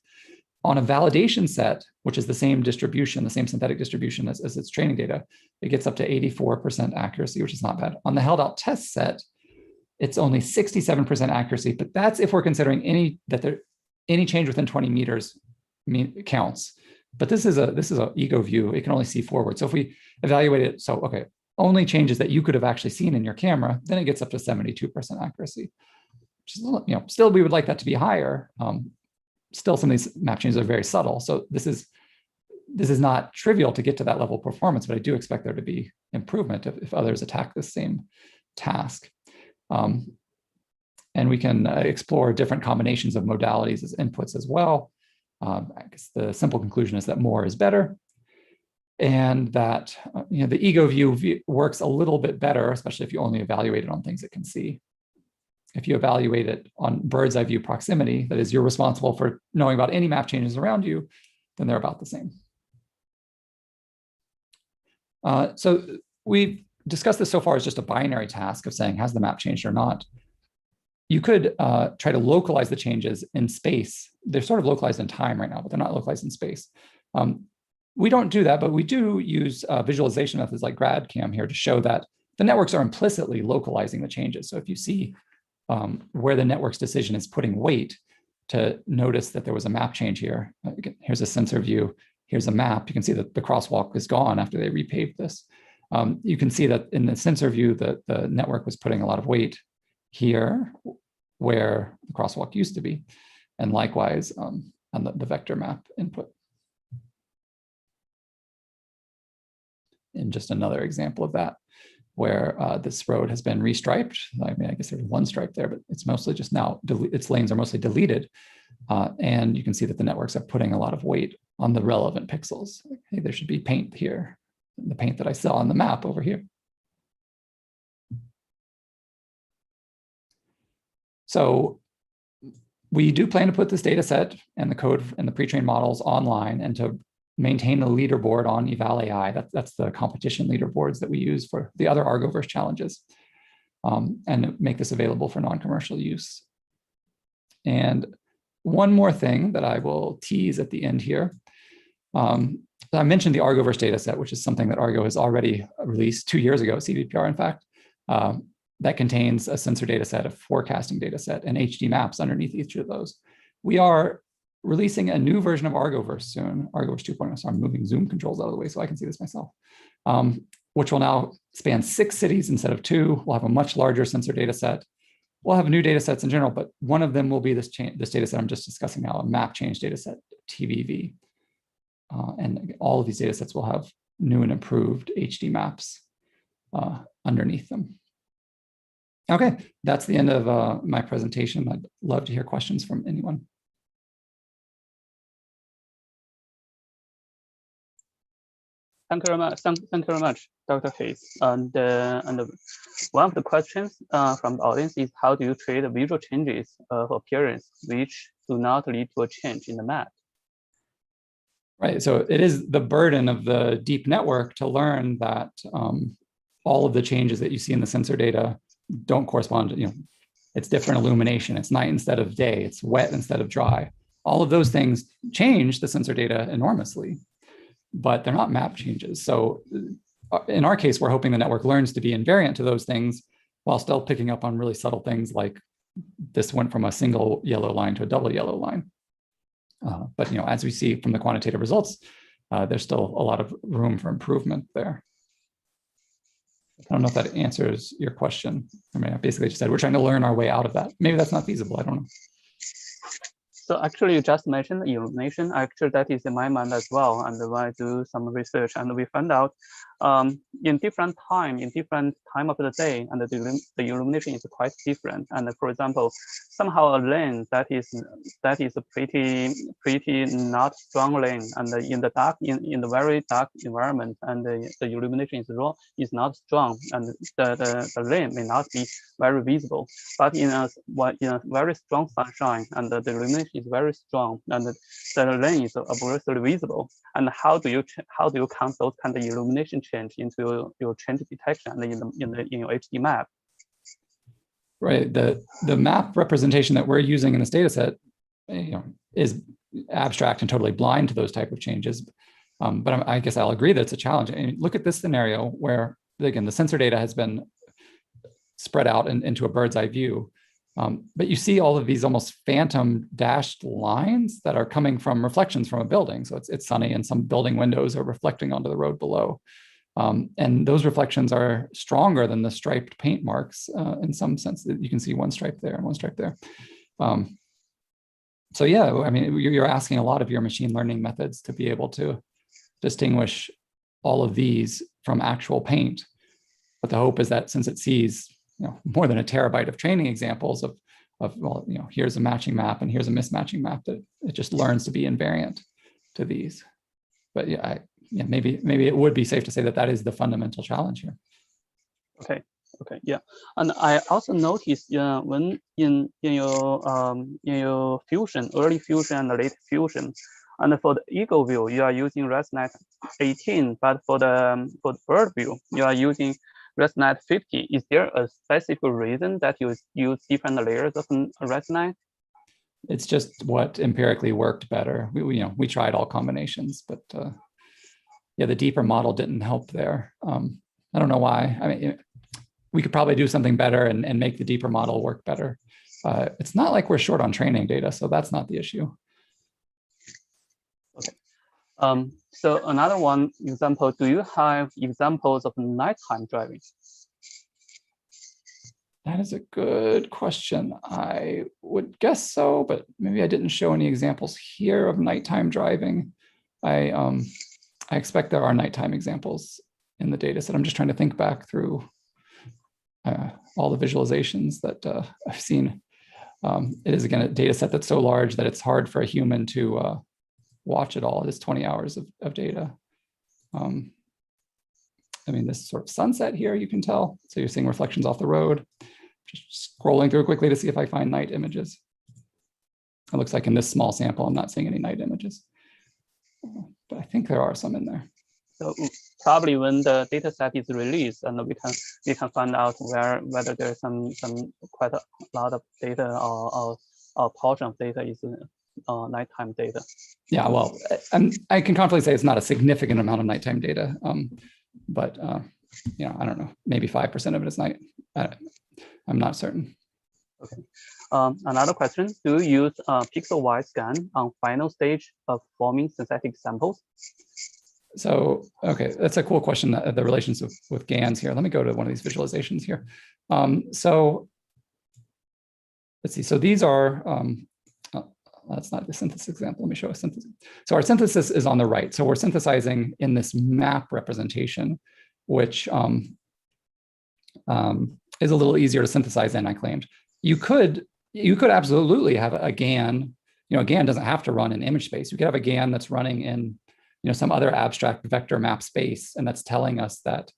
on a validation set, which is the same distribution, the same synthetic distribution as its training data, it gets up to 84% accuracy, which is not bad. On the held out test set, it's only 67% accuracy, but that's if we're considering any change within 20 meters counts. But this is a ego view. It can only see forward. So if we evaluate it, so okay, only changes that you could have actually seen in your camera, then it gets up to 72% accuracy. Which is, still we would like that to be higher. Still, some of these map changes are very subtle. So this is not trivial to get to that level of performance, but I do expect there to be improvement if others attack the same task. And we can explore different combinations of modalities as inputs as well. I guess the simple conclusion is that more is better. and that the ego view works a little bit better, especially if you only evaluate it on things it can see. If you evaluate it on bird's eye view proximity, that is, you're responsible for knowing about any map changes around you, then they're about the same. So we've discussed this so far as just a binary task of saying, has the map changed or not? You could try to localize the changes in space. They're sort of localized in time right now, but they're not localized in space. We don't do that, but we do use visualization methods like GradCam here to show that the networks are implicitly localizing the changes. So if you see where the network's decision is putting weight to notice that there was a map change here, here's a sensor view, here's a map. You can see that the crosswalk is gone after they repaved this. You can see that in the sensor view, that the network was putting a lot of weight here where the crosswalk used to be, and likewise on the vector map input. And just another example of that, where this road has been restriped. I mean, I guess there's one stripe there, but it's mostly just now, its lanes are mostly deleted. And you can see that the networks are putting a lot of weight on the relevant pixels. Hey, there should be paint here, the paint that I saw on the map over here. So we do plan to put this data set and the code and the pre-trained models online, and to maintain the leaderboard on EVAL.AI. That's the competition leaderboards that we use for the other Argoverse challenges, and make this available for non-commercial use. And one more thing that I will tease at the end here. I mentioned the Argoverse data set, which is something that Argo has already released 2 years ago, CVPR in fact, that contains a sensor data set, a forecasting data set, and HD maps underneath each of those. We are releasing a new version of Argoverse soon, Argoverse 2.0. So I'm moving Zoom controls out of the way so I can see this myself, which will now span 6 cities instead of 2. We'll have a much larger sensor data set. We'll have new data sets in general, but one of them will be this data set I'm just discussing now, a map change data set, TVV. And all of these data sets will have new and improved HD maps underneath them. Okay, that's the end of my presentation. I'd love to hear questions from anyone. Thank you very much. Thank you very much, Dr. Hayes. And one of the questions from the audience is, how do you treat visual changes of appearance which do not lead to a change in the map? Right. So it is the burden of the deep network to learn that all of the changes that you see in the sensor data don't correspond to, it's different illumination. It's night instead of day. It's wet instead of dry. All of those things change the sensor data enormously, but they're not map changes. So in our case, we're hoping the network learns to be invariant to those things while still picking up on really subtle things like this went from a single yellow line to a double yellow line. But as we see from the quantitative results, there's still a lot of room for improvement there. I don't know if that answers your question. I mean, I basically just said we're trying to learn our way out of that. Maybe that's not feasible. I don't know. So actually, you just mentioned illumination. Actually, that is in my mind as well. And when I do some research, and we found out in different time of the day, and the illumination is quite different. And for example, somehow a lane that is a pretty not strong lane, and in the very dark environment, and the illumination is not strong, and the lane may not be very visible. But in a very strong sunshine, and the illumination is very strong, and the lane is obviously visible. And how do you count those kind of illumination change into your change detection and in your HD map? Right. The map representation that we're using in this data set, is abstract and totally blind to those type of changes. But I guess I'll agree that it's a challenge. And look at this scenario where, again, the sensor data has been spread out into a bird's eye view. But you see all of these almost phantom dashed lines that are coming from reflections from a building. So it's sunny and some building windows are reflecting onto the road below. And those reflections are stronger than the striped paint marks in some sense. That you can see one stripe there and one stripe there. So yeah, I mean, you're asking a lot of your machine learning methods to be able to distinguish all of these from actual paint. But the hope is that since it sees more than a terabyte of training examples of well, here's a matching map and here's a mismatching map, that it just learns to be invariant to these. But yeah, yeah, maybe it would be safe to say that that is the fundamental challenge here. Okay. Okay. Yeah. And I also noticed when in your fusion, early fusion and late fusion, and for the eagle view, you are using ResNet 18, but for the bird view, you are using ResNet 50. Is there a specific reason that you use different layers of ResNet? It's just what empirically worked better. We tried all combinations, but yeah, the deeper model didn't help there. I don't know why. I mean, we could probably do something better and make the deeper model work better. It's not like we're short on training data, so that's not the issue. Okay. So another one example, do you have examples of nighttime driving? That is a good question. I would guess so, but maybe I didn't show any examples here of nighttime driving. I expect there are nighttime examples in the data set. I'm just trying to think back through all the visualizations that I've seen. It is, again, a data set that's so large that it's hard for a human to watch it all. It is 20 hours of data. I mean, this sort of sunset here, you can tell. So you're seeing reflections off the road. Just scrolling through quickly to see if I find night images. It looks like in this small sample, I'm not seeing any night images, but I think there are some in there. So probably when the data set is released, and we can find out whether there's some quite a lot of data or portion of data is nighttime data. Yeah, well, I can confidently say it's not a significant amount of nighttime data, but I don't know, maybe 5% of it is night. I'm not certain. Okay. Another question: do you use pixel-wise scan on final stage of forming synthetic samples? So, okay, that's a cool question, the relations with GANs here. Let me go to one of these visualizations here. So let's see. So these are, that's not the synthesis example. Let me show a synthesis. So our synthesis is on the right. So we're synthesizing in this map representation, which is a little easier to synthesize than I claimed. You could absolutely have a GAN. A GAN doesn't have to run in image space. You could have a GAN that's running in some other abstract vector map space, and that's telling us that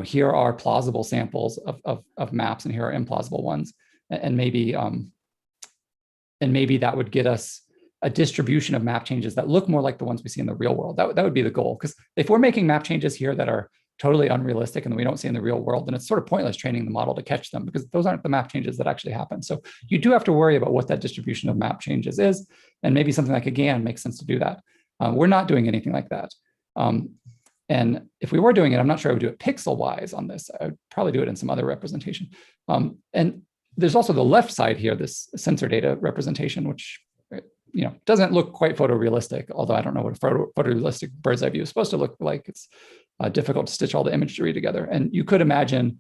here are plausible samples of maps, and here are implausible ones, and maybe that would get us a distribution of map changes that look more like the ones we see in the real world. That would be the goal, because if we're making map changes here that are totally unrealistic and that we don't see in the real world, then it's sort of pointless training the model to catch them, because those aren't the map changes that actually happen. So you do have to worry about what that distribution of map changes is, and maybe something like a GAN makes sense to do that. We're not doing anything like that. And if we were doing it, I'm not sure I would do it pixel-wise on this. I would probably do it in some other representation. And there's also the left side here, this sensor data representation, which doesn't look quite photorealistic, although I don't know what a photorealistic bird's eye view is supposed to look like. It's difficult to stitch all the imagery together. And you could imagine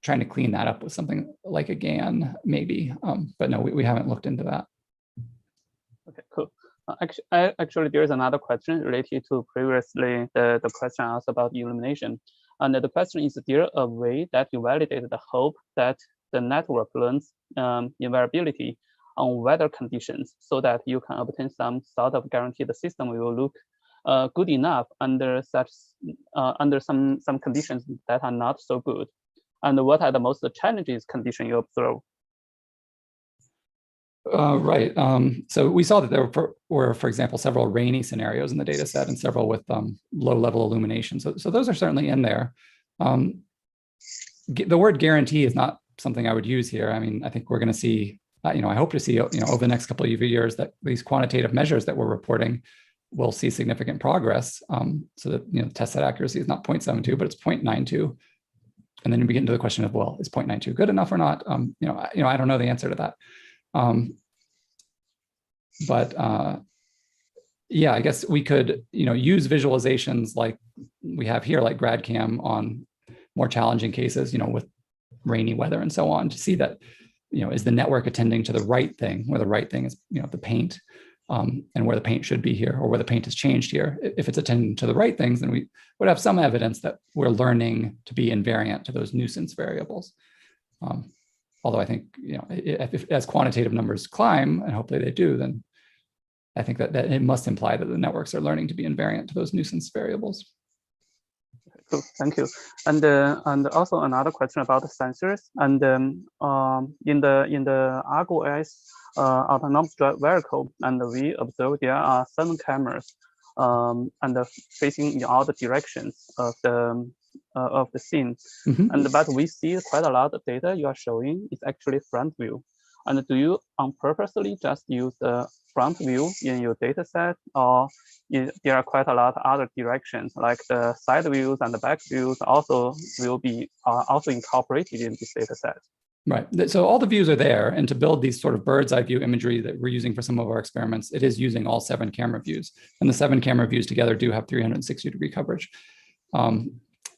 trying to clean that up with something like a GAN, maybe. But no, we haven't looked into that. Okay, cool. Actually, there is another question related to previously the question asked about illumination. And the question is there a way that you validate the hope that the network learns invariability on weather conditions so that you can obtain some sort of guarantee the system will look good enough under some conditions that are not so good? And what are the most challenges conditions you observe? Right. So we saw that there were, for example, several rainy scenarios in the data set and several with low-level illumination. So those are certainly in there. The word guarantee is not something I would use here. I mean, I think we're going to see, I hope to see, over the next couple of years that these quantitative measures that we're reporting will see significant progress. So that test set accuracy is not 0.72, but it's 0.92. And then you begin to the question of, well, is 0.92 good enough or not? I don't know the answer to that. Yeah, I guess we could, use visualizations like we have here, like GradCam on more challenging cases, with rainy weather and so on, to see that, is the network attending to the right thing, where the right thing is, the paint, and where the paint should be here, or where the paint has changed here. If it's attending to the right things, then we would have some evidence that we're learning to be invariant to those nuisance variables. Although I think, if as quantitative numbers climb, and hopefully they do, then I think that it must imply that the networks are learning to be invariant to those nuisance variables. Cool, thank you. And also another question about the sensors. And in the Argo OS autonomous vehicle, and we observe there are 7 cameras, and facing in all the directions of the scene. And but we see quite a lot of data you are showing is actually front view. And do you on purposely just use the front view in your data set, or there are quite a lot of other directions, like the side views and the back views also will be also incorporated in this data set? Right. So all the views are there. And to build these sort of bird's eye view imagery that we're using for some of our experiments, it is using all 7 camera views. And the 7 camera views together do have 360-degree coverage.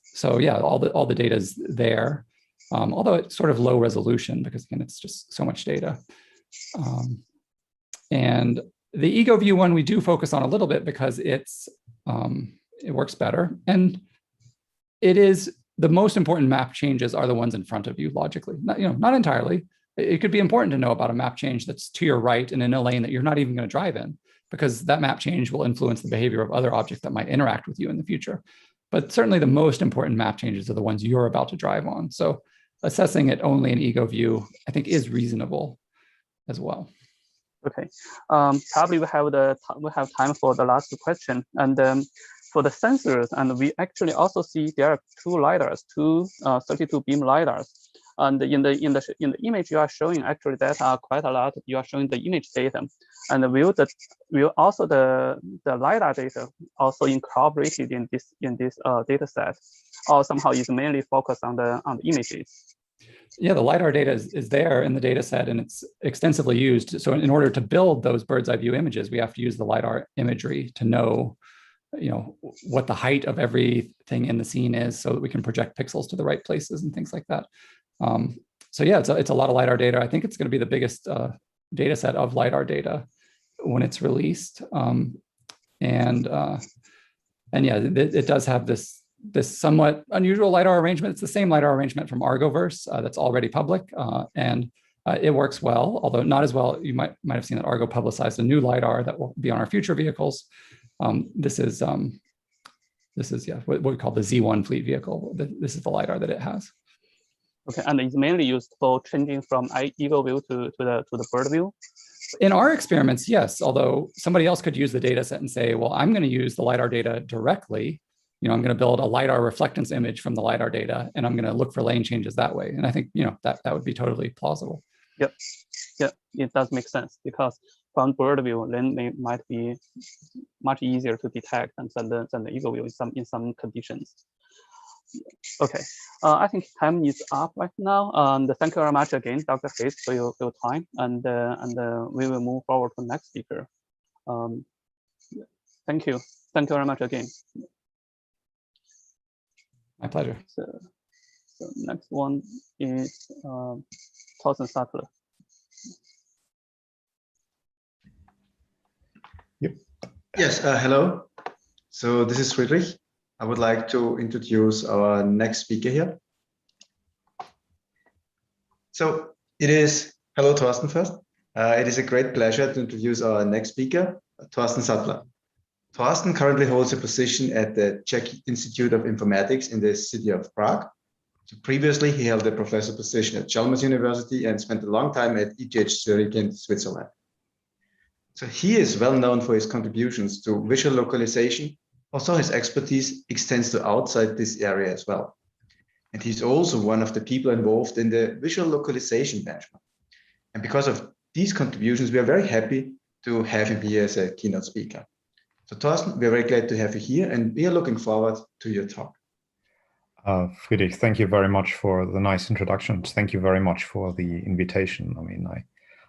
So yeah, all the data is there, although it's sort of low resolution because, again, it's just so much data. And the ego view one we do focus on a little bit because it works better. And it is the most important map changes are the ones in front of you logically. Not entirely. It could be important to know about a map change that's to your right and in a lane that you're not even going to drive in, because that map change will influence the behavior of other objects that might interact with you in the future. But certainly the most important map changes are the ones you're about to drive on. So assessing it only in ego view, I think, is reasonable as well. Okay, probably we have time for the last question. And for the sensors, and we actually also see there are 2 lidars, 2 32 beam lidars. And in the image you are showing, actually that are quite a lot. You are showing the image data, and will also the lidar data also incorporated in this data set, or somehow is mainly focused on the images? Yeah, the LiDAR data is there in the data set, and it's extensively used. So in order to build those bird's eye view images, we have to use the LiDAR imagery to know, what the height of everything in the scene is, so that we can project pixels to the right places and things like that. So yeah, it's a lot of LiDAR data. I think it's going to be the biggest data set of LiDAR data when it's released. And yeah, it does have this somewhat unusual LiDAR arrangement. It's the same LiDAR arrangement from Argoverse that's already public, and it works well, although not as well. You might have seen that Argo publicized a new LiDAR that will be on our future vehicles. This is what we call the Z1 fleet vehicle. This is the LiDAR that it has. Okay, and it's mainly used for changing from ego view to the bird view? In our experiments, yes, although somebody else could use the data set and say, well, I'm going to use the LiDAR data directly. I'm going to build a LiDAR reflectance image from the LiDAR data, and I'm going to look for lane changes that way. And I think, that would be totally plausible. Yep. Yeah, it does make sense, because from bird view, then it might be much easier to detect than the ego view in some conditions. Okay, I think time is up right now. Thank you very much again, Dr. Hayes, for your time, and we will move forward to the next speaker. Thank you very much again. My pleasure. So next one is Thorsten Sattler. Yep. Yes. Hello. So this is Friedrich. I would like to introduce our next speaker here. So hello, Thorsten first. It is a great pleasure to introduce our next speaker, Thorsten Sattler. Thorsten currently holds a position at the Czech Institute of Informatics in the city of Prague. So previously, he held a professor position at Chalmers University and spent a long time at ETH Zurich in Switzerland. So he is well known for his contributions to visual localization. Also, his expertise extends to outside this area as well. And he's also one of the people involved in the visual localization benchmark. And because of these contributions, we are very happy to have him here as a keynote speaker. So Thorsten, we're very glad to have you here, and we are looking forward to your talk. Friedrich, thank you very much for the nice introduction. Thank you very much for the invitation. I mean,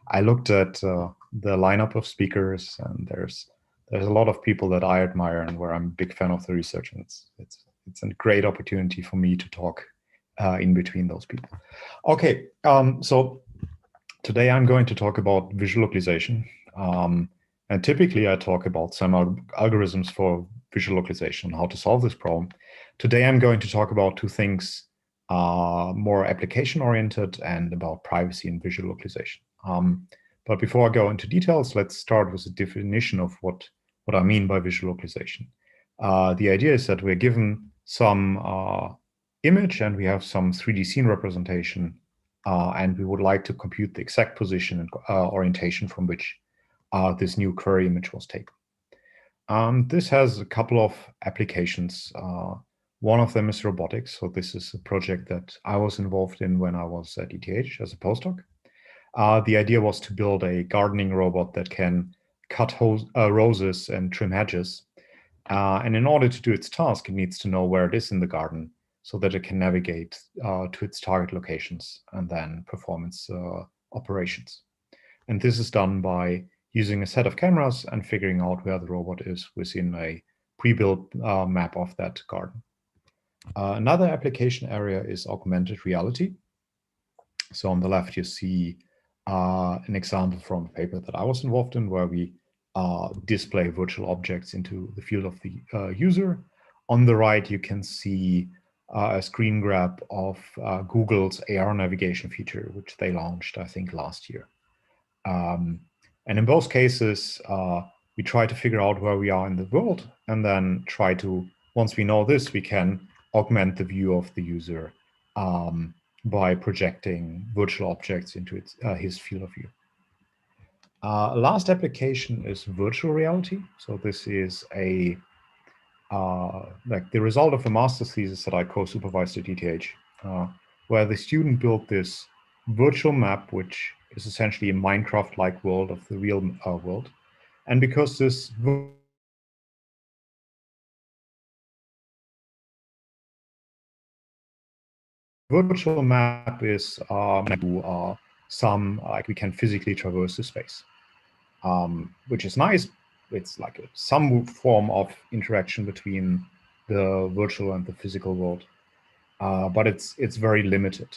I looked at the lineup of speakers, and there's a lot of people that I admire and where I'm a big fan of the research, and it's a great opportunity for me to talk in between those people. Okay, so today I'm going to talk about visual localization. And typically I talk about some algorithms for visual localization, how to solve this problem. Today I'm going to talk about 2 things, more application oriented and about privacy and visual localization. But before I go into details, let's start with a definition of what I mean by visual localization. The idea is that we're given some image and we have some 3D scene representation, and we would like to compute the exact position and orientation from which this new query image was taken. This has a couple of applications. One of them is robotics. So this is a project that I was involved in when I was at ETH as a postdoc. The idea was to build a gardening robot that can cut roses and trim hedges. And in order to do its task, it needs to know where it is in the garden so that it can navigate to its target locations and then perform its operations. And this is done by using a set of cameras and figuring out where the robot is within a pre-built map of that garden. Another application area is augmented reality. So on the left, you see an example from a paper that I was involved in where we display virtual objects into the field of the user. On the right, you can see a screen grab of Google's AR navigation feature, which they launched, I think, last year. And in both cases, we try to figure out where we are in the world and then try to, once we know this, we can augment the view of the user by projecting virtual objects into his field of view. Last application is virtual reality. So this is a like the result of a master's thesis that I co-supervised at ETH, where the student built this virtual map, which is essentially a Minecraft-like world of the real world. And because this virtual map is like we can physically traverse the space, which is nice. It's like some form of interaction between the virtual and the physical world, but it's very limited.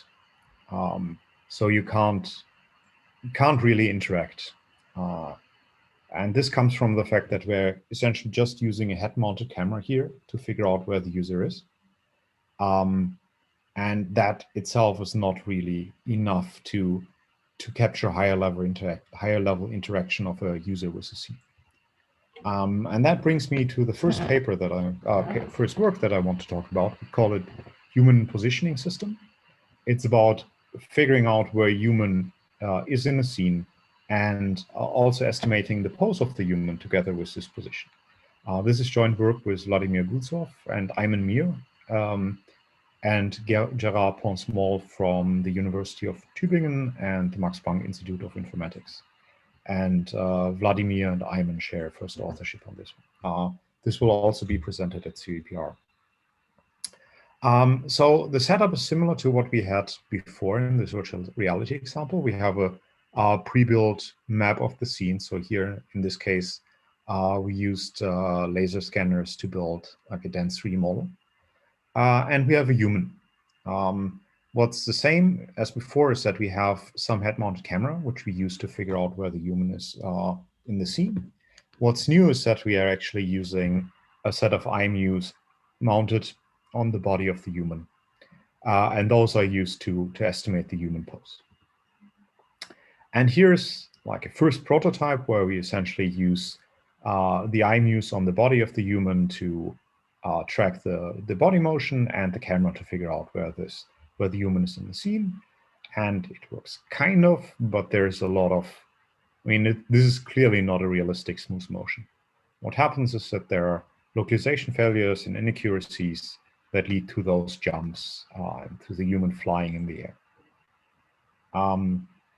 So you can't really interact. And this comes from the fact that we're essentially just using a head-mounted camera here to figure out where the user is. And that itself is not really enough to capture higher level interaction of a user with a scene. And that brings me to the first paper that first work that I want to talk about. We call it Human Positioning System. It's about figuring out where a human is in a scene and also estimating the pose of the human together with this position. This is joint work with Vladimir Gutsov and Ayman Mir and Gerard Ponsmall from the University of Tübingen and the Max Planck Institute of Informatics. And Vladimir and Ayman share first authorship on this one. This will also be presented at CVPR. So the setup is similar to what we had before in this virtual reality example. We have a pre-built map of the scene. So here, in this case, we used laser scanners to build like a dense 3D model. And we have a human. What's the same as before is that we have some head-mounted camera, which we use to figure out where the human is in the scene. What's new is that we are actually using a set of IMUs mounted on the body of the human. And those are used to estimate the human pose. And here's like a first prototype where we essentially use the IMUs on the body of the human to track the body motion and the camera to figure out where the human is in the scene. And it works kind of, but there's a lot of, this is clearly not a realistic smooth motion. What happens is that there are localization failures and inaccuracies that lead to those jumps, to the human flying in the air.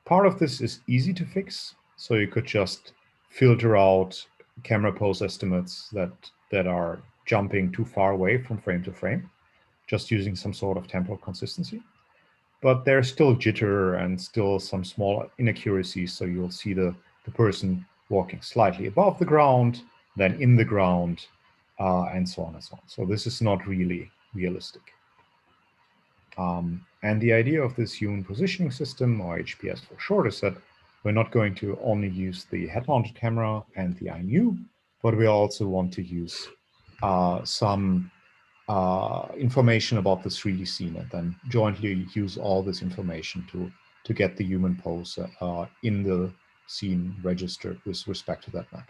Part of this is easy to fix. So you could just filter out camera pose estimates that are jumping too far away from frame to frame, just using some sort of temporal consistency. But there's still jitter and still some small inaccuracies. So you'll see the person walking slightly above the ground, then in the ground, and so on and so on. So this is not really realistic. And the idea of this human positioning system, or HPS for short, is that we're not going to only use the head-mounted camera and the IMU, but we also want to use some information about the 3D scene and then jointly use all this information to get the human pose in the scene registered with respect to that map.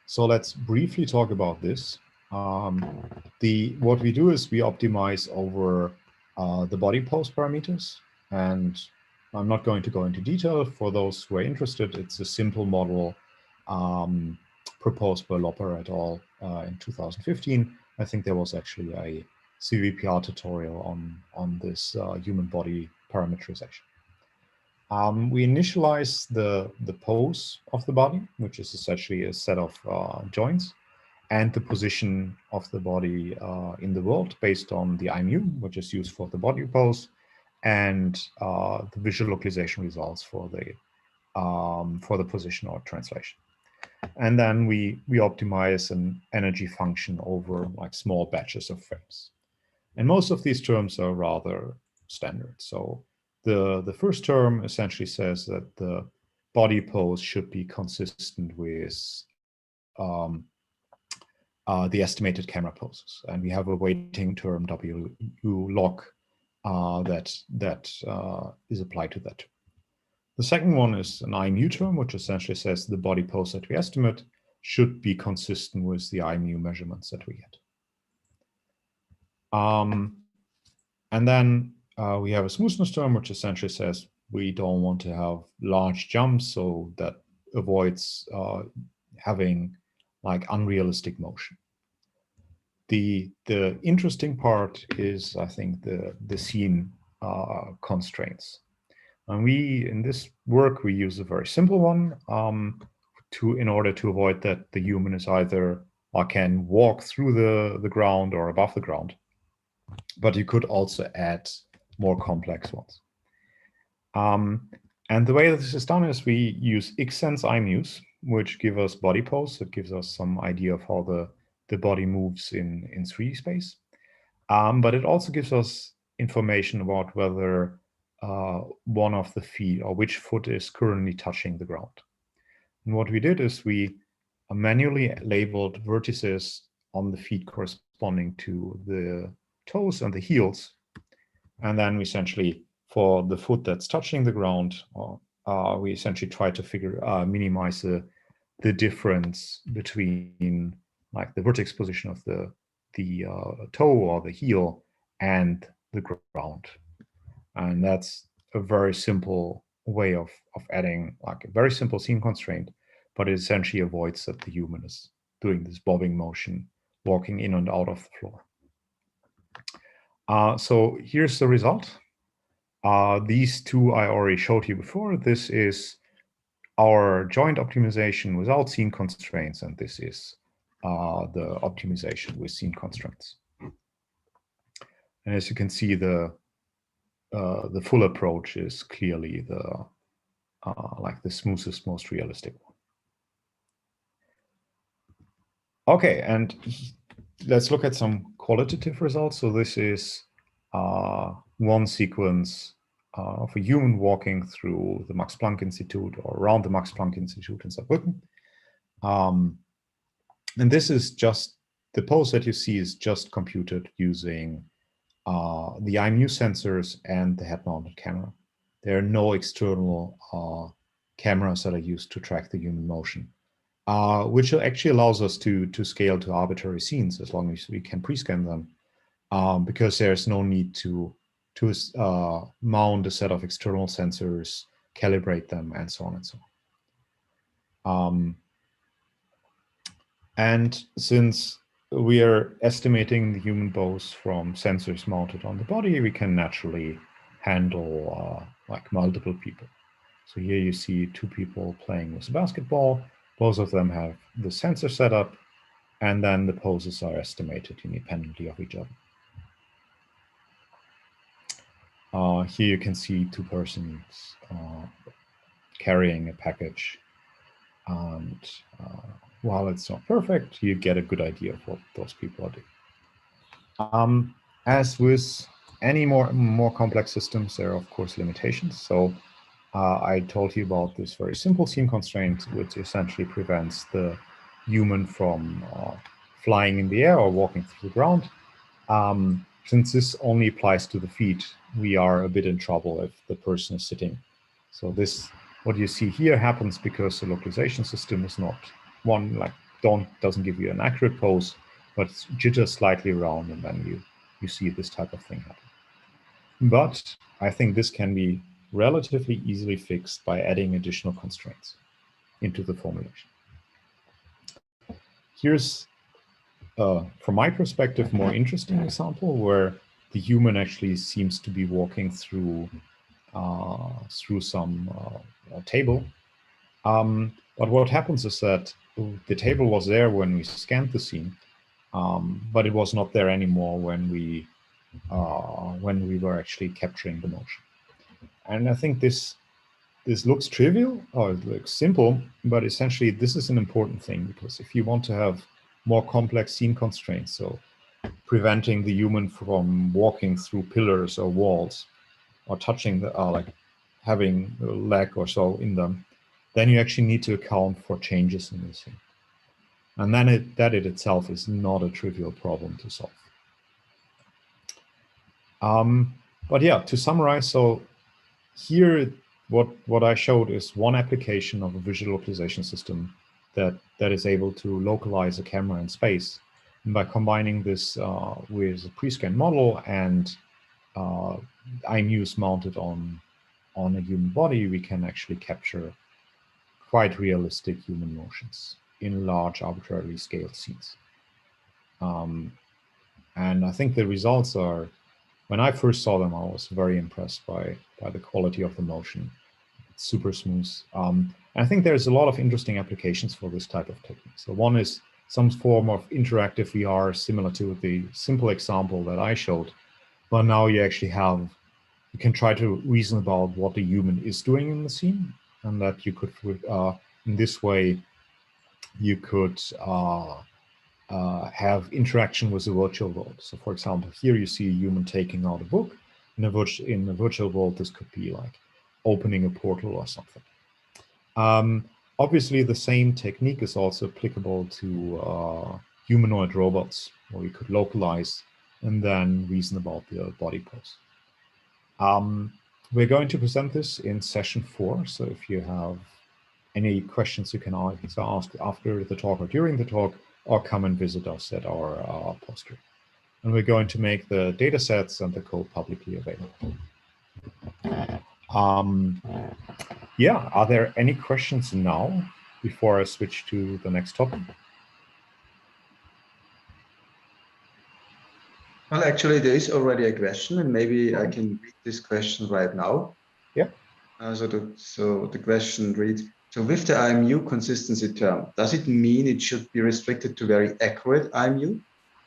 So let's briefly talk about this. What we do is we optimize over the body pose parameters, and I'm not going to go into detail. For those who are interested, it's a simple model proposed by Lopper et al. In 2015. I think there was actually a CVPR tutorial on this human body parameterization. We initialize the pose of the body, which is essentially a set of joints, and the position of the body in the world based on the IMU, which is used for the body pose, and the visual localization results for the position or translation. And then we optimize an energy function over like small batches of frames. And most of these terms are rather standard. So the first term essentially says that the body pose should be consistent with the estimated camera poses. And we have a weighting term W log that is applied to that term. The second one is an IMU term, which essentially says the body pose that we estimate should be consistent with the IMU measurements that we get. And then we have a smoothness term, which essentially says we don't want to have large jumps, so that avoids having like unrealistic motion. The interesting part is, I think, the scene constraints. And in this work, we use a very simple one in order to avoid that the human is either can walk through the ground or above the ground. But you could also add more complex ones. And the way that this is done is we use Xsense IMUs, which give us body pose. It gives us some idea of how the body moves in 3D space. But it also gives us information about whether one of the feet or which foot is currently touching the ground. And what we did is we manually labeled vertices on the feet corresponding to the toes and the heels. And then we essentially, for the foot that's touching the ground, we essentially try to minimize the difference between like the vertex position of the toe or the heel and the ground. And that's a very simple way of adding like a very simple scene constraint, but it essentially avoids that the human is doing this bobbing motion, walking in and out of the floor. So here's the result. These two I already showed you before. This is our joint optimization without scene constraints, and this is the optimization with scene constraints. And as you can see, the full approach is clearly like the smoothest, most realistic one. Okay, and let's look at some qualitative results. So this is one sequence of a human walking through the Max Planck Institute or around the Max Planck Institute in Saarbrücken. And this is just, the pose that you see is just computed using the IMU sensors and the head-mounted camera. There are no external cameras that are used to track the human motion, which actually allows us to scale to arbitrary scenes as long as we can pre-scan them, because there's no need to mount a set of external sensors, calibrate them, and so on and so on. And since we are estimating the human pose from sensors mounted on the body, we can naturally handle like multiple people. So here you see two people playing with a basketball. Both of them have the sensor set up, and then the poses are estimated independently of each other. Here you can see two persons carrying a package. And while it's not perfect, you get a good idea of what those people are doing. As with any more complex systems, there are of course limitations. So I told you about this very simple scene constraint, which essentially prevents the human from flying in the air or walking through the ground. Since this only applies to the feet, we are a bit in trouble if the person is sitting So this, what you see here happens because the localization system is not one, like doesn't give you an accurate pose, but jitters slightly around, and then you see this type of thing happen. But I think this can be relatively easily fixed by adding additional constraints into the formulation. Here's, from my perspective, more interesting example where the human actually seems to be walking through some table. But what happens is that the table was there when we scanned the scene, but it was not there anymore when we were actually capturing the motion. And I think this looks trivial or it looks simple, but essentially this is an important thing, because if you want to have more complex scene constraints, so preventing the human from walking through pillars or walls or touching the like having a leg or so in them, then you actually need to account for changes in the scene. And then that itself is not a trivial problem to solve. But yeah, to summarize, so here what I showed is one application of a visual localization system that is able to localize a camera in space. And by combining this with a pre-scan model and IMUs mounted on a human body, we can actually capture quite realistic human motions in large arbitrarily scaled scenes. And I think the results are, when I first saw them, I was very impressed by the quality of the motion. It's super smooth. And I think there's a lot of interesting applications for this type of technique. So one is some form of interactive VR similar to the simple example that I showed, but now you actually you can try to reason about what the human is doing in the scene, and that you could, in this way, you could have interaction with the virtual world. So for example, here you see a human taking out a book. In the virtual world, this could be like opening a portal or something. Obviously, the same technique is also applicable to humanoid robots, where you could localize and then reason about the body pose. We're going to present this in session 4. So if you have any questions, you can either ask after the talk or during the talk, or come and visit us at our poster. And we're going to make the data sets and the code publicly available. Yeah, are there any questions now before I switch to the next topic? Well, actually, there is already a question, and maybe I can read this question right now. Yeah. So the question reads, so with the IMU consistency term, does it mean it should be restricted to very accurate IMU?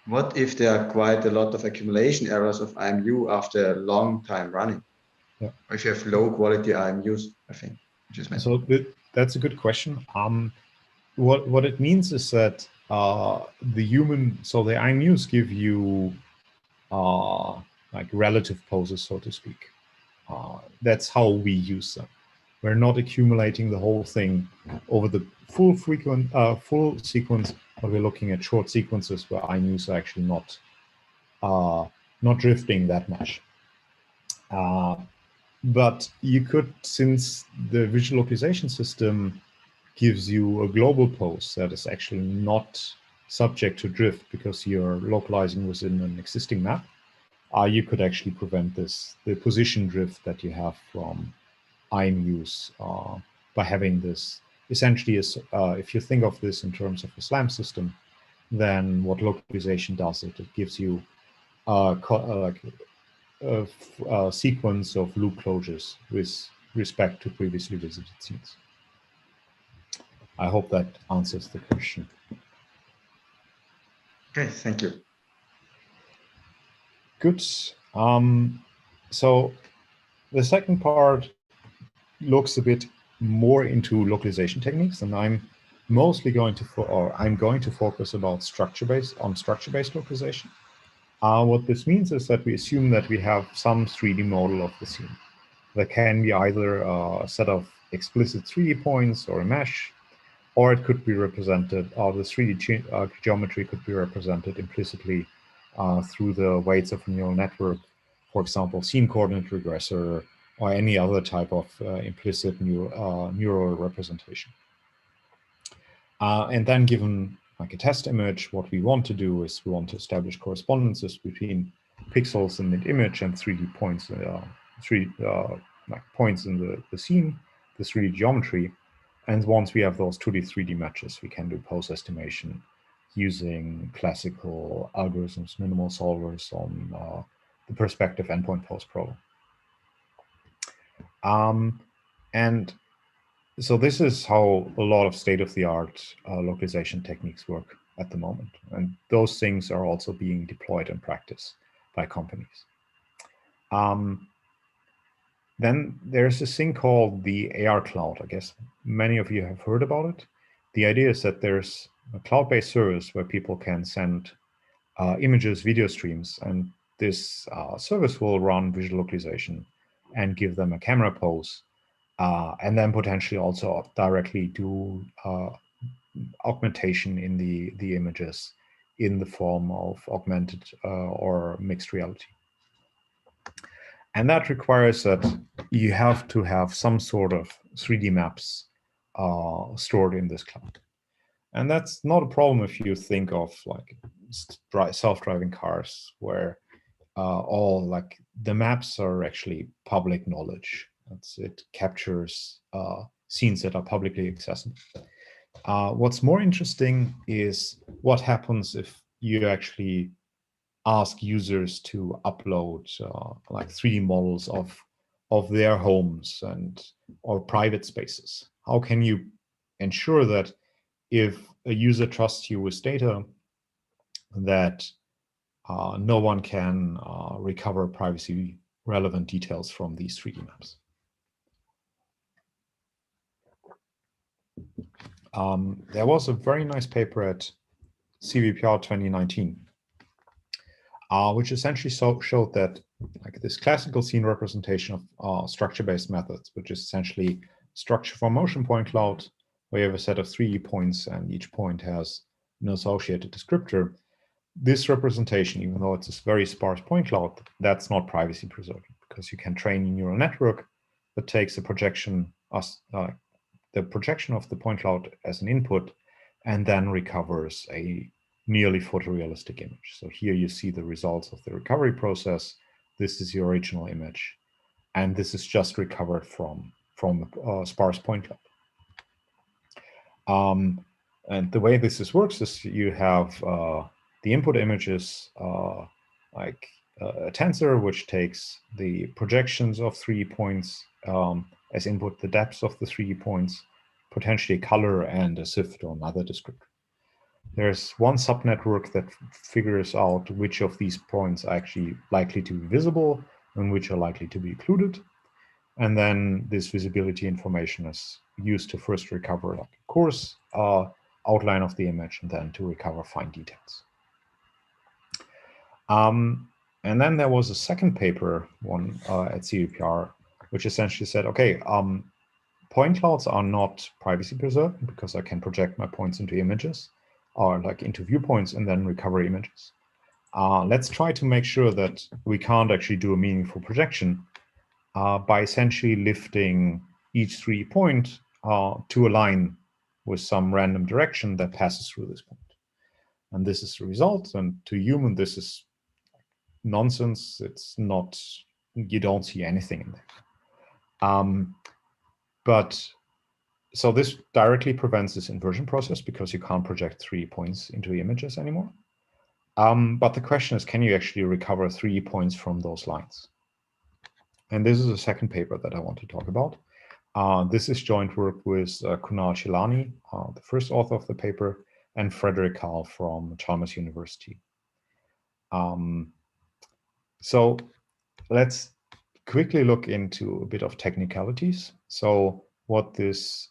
What if there are quite a lot of accumulation errors of IMU after a long time running? Yeah. Or if you have low quality IMUs, I think. So that's a good question. What it means is that the IMUs give you like relative poses, so to speak. That's how we use them. We're not accumulating the whole thing over the full sequence, but we're looking at short sequences where IMUs are actually not drifting that much. But you could, since the visual localization system gives you a global pose that is actually not subject to drift because you're localizing within an existing map, you could actually prevent the position drift that you have from IMUs by having this. Essentially, if you think of this in terms of a SLAM system, then what localization does, it gives you like a sequence of loop closures with respect to previously visited scenes. I hope that answers the question. Okay, thank you. Good. So the second part looks a bit more into localization techniques, and I'm going to focus about structure-based localization. What this means is that we assume that we have some 3D model of the scene. That can be either a set of explicit 3D points or a mesh, or it could be represented, or the 3D geometry could be represented implicitly through the weights of a neural network, for example, scene coordinate regressor or any other type of implicit neural representation. And then given like a test image, what we want to do is we want to establish correspondences between pixels in the image and 3D points, like points in the scene, the 3D geometry. And once we have those 2D, 3D matches, we can do pose estimation using classical algorithms, minimal solvers on the perspective endpoint pose problem. And so this is how a lot of state-of-the-art localization techniques work at the moment. And those things are also being deployed in practice by companies. Then there's this thing called the AR cloud. I guess many of you have heard about it. The idea is that there's a cloud-based service where people can send images, video streams, and this service will run visual localization and give them a camera pose, and then potentially also directly do augmentation in the images in the form of augmented or mixed reality. And that requires that you have to have some sort of 3D maps stored in this cloud. And that's not a problem if you think of like self-driving cars, where all like the maps are actually public knowledge. It captures scenes that are publicly accessible. What's more interesting is what happens if you actually ask users to upload like 3D models of their homes or private spaces. How can you ensure that if a user trusts you with data, that no one can recover privacy relevant details from these 3D maps? There was a very nice paper at CVPR 2019, which essentially showed that like this classical scene representation of structure-based methods, which is essentially structure from motion point cloud, where you have a set of 3D points and each point has an associated descriptor. This representation, even though it's a very sparse point cloud, that's not privacy preserving, because you can train a neural network that takes a projection, the projection of the point cloud as an input, and then recovers a nearly photorealistic image. So here you see the results of the recovery process. This is the original image, and this is just recovered from a sparse point cloud. And the way this works is you have the input images like a tensor, which takes the projections of 3D points as input, the depths of the 3D points, potentially a color and a SIFT or another descriptor. There's one subnetwork that figures out which of these points are actually likely to be visible and which are likely to be occluded. And then this visibility information is used to first recover like a coarse outline of the image and then to recover fine details. And then there was a second paper, one at CVPR, which essentially said, okay, point clouds are not privacy preserved because I can project my points into images or like into viewpoints and then recover images. Let's try to make sure that we can't actually do a meaningful projection by essentially lifting each 3D point to a line with some random direction that passes through this point. And this is the result. And to human, this is nonsense. It's not, you don't see anything in there. But so this directly prevents this inversion process because you can't project 3D points into images anymore. But the question is, can you actually recover 3D points from those lines? And this is a second paper that I want to talk about. This is joint work with Kunal Chilani, the first author of the paper, and Frederick Kahl from Chalmers University. So let's quickly look into a bit of technicalities. So what this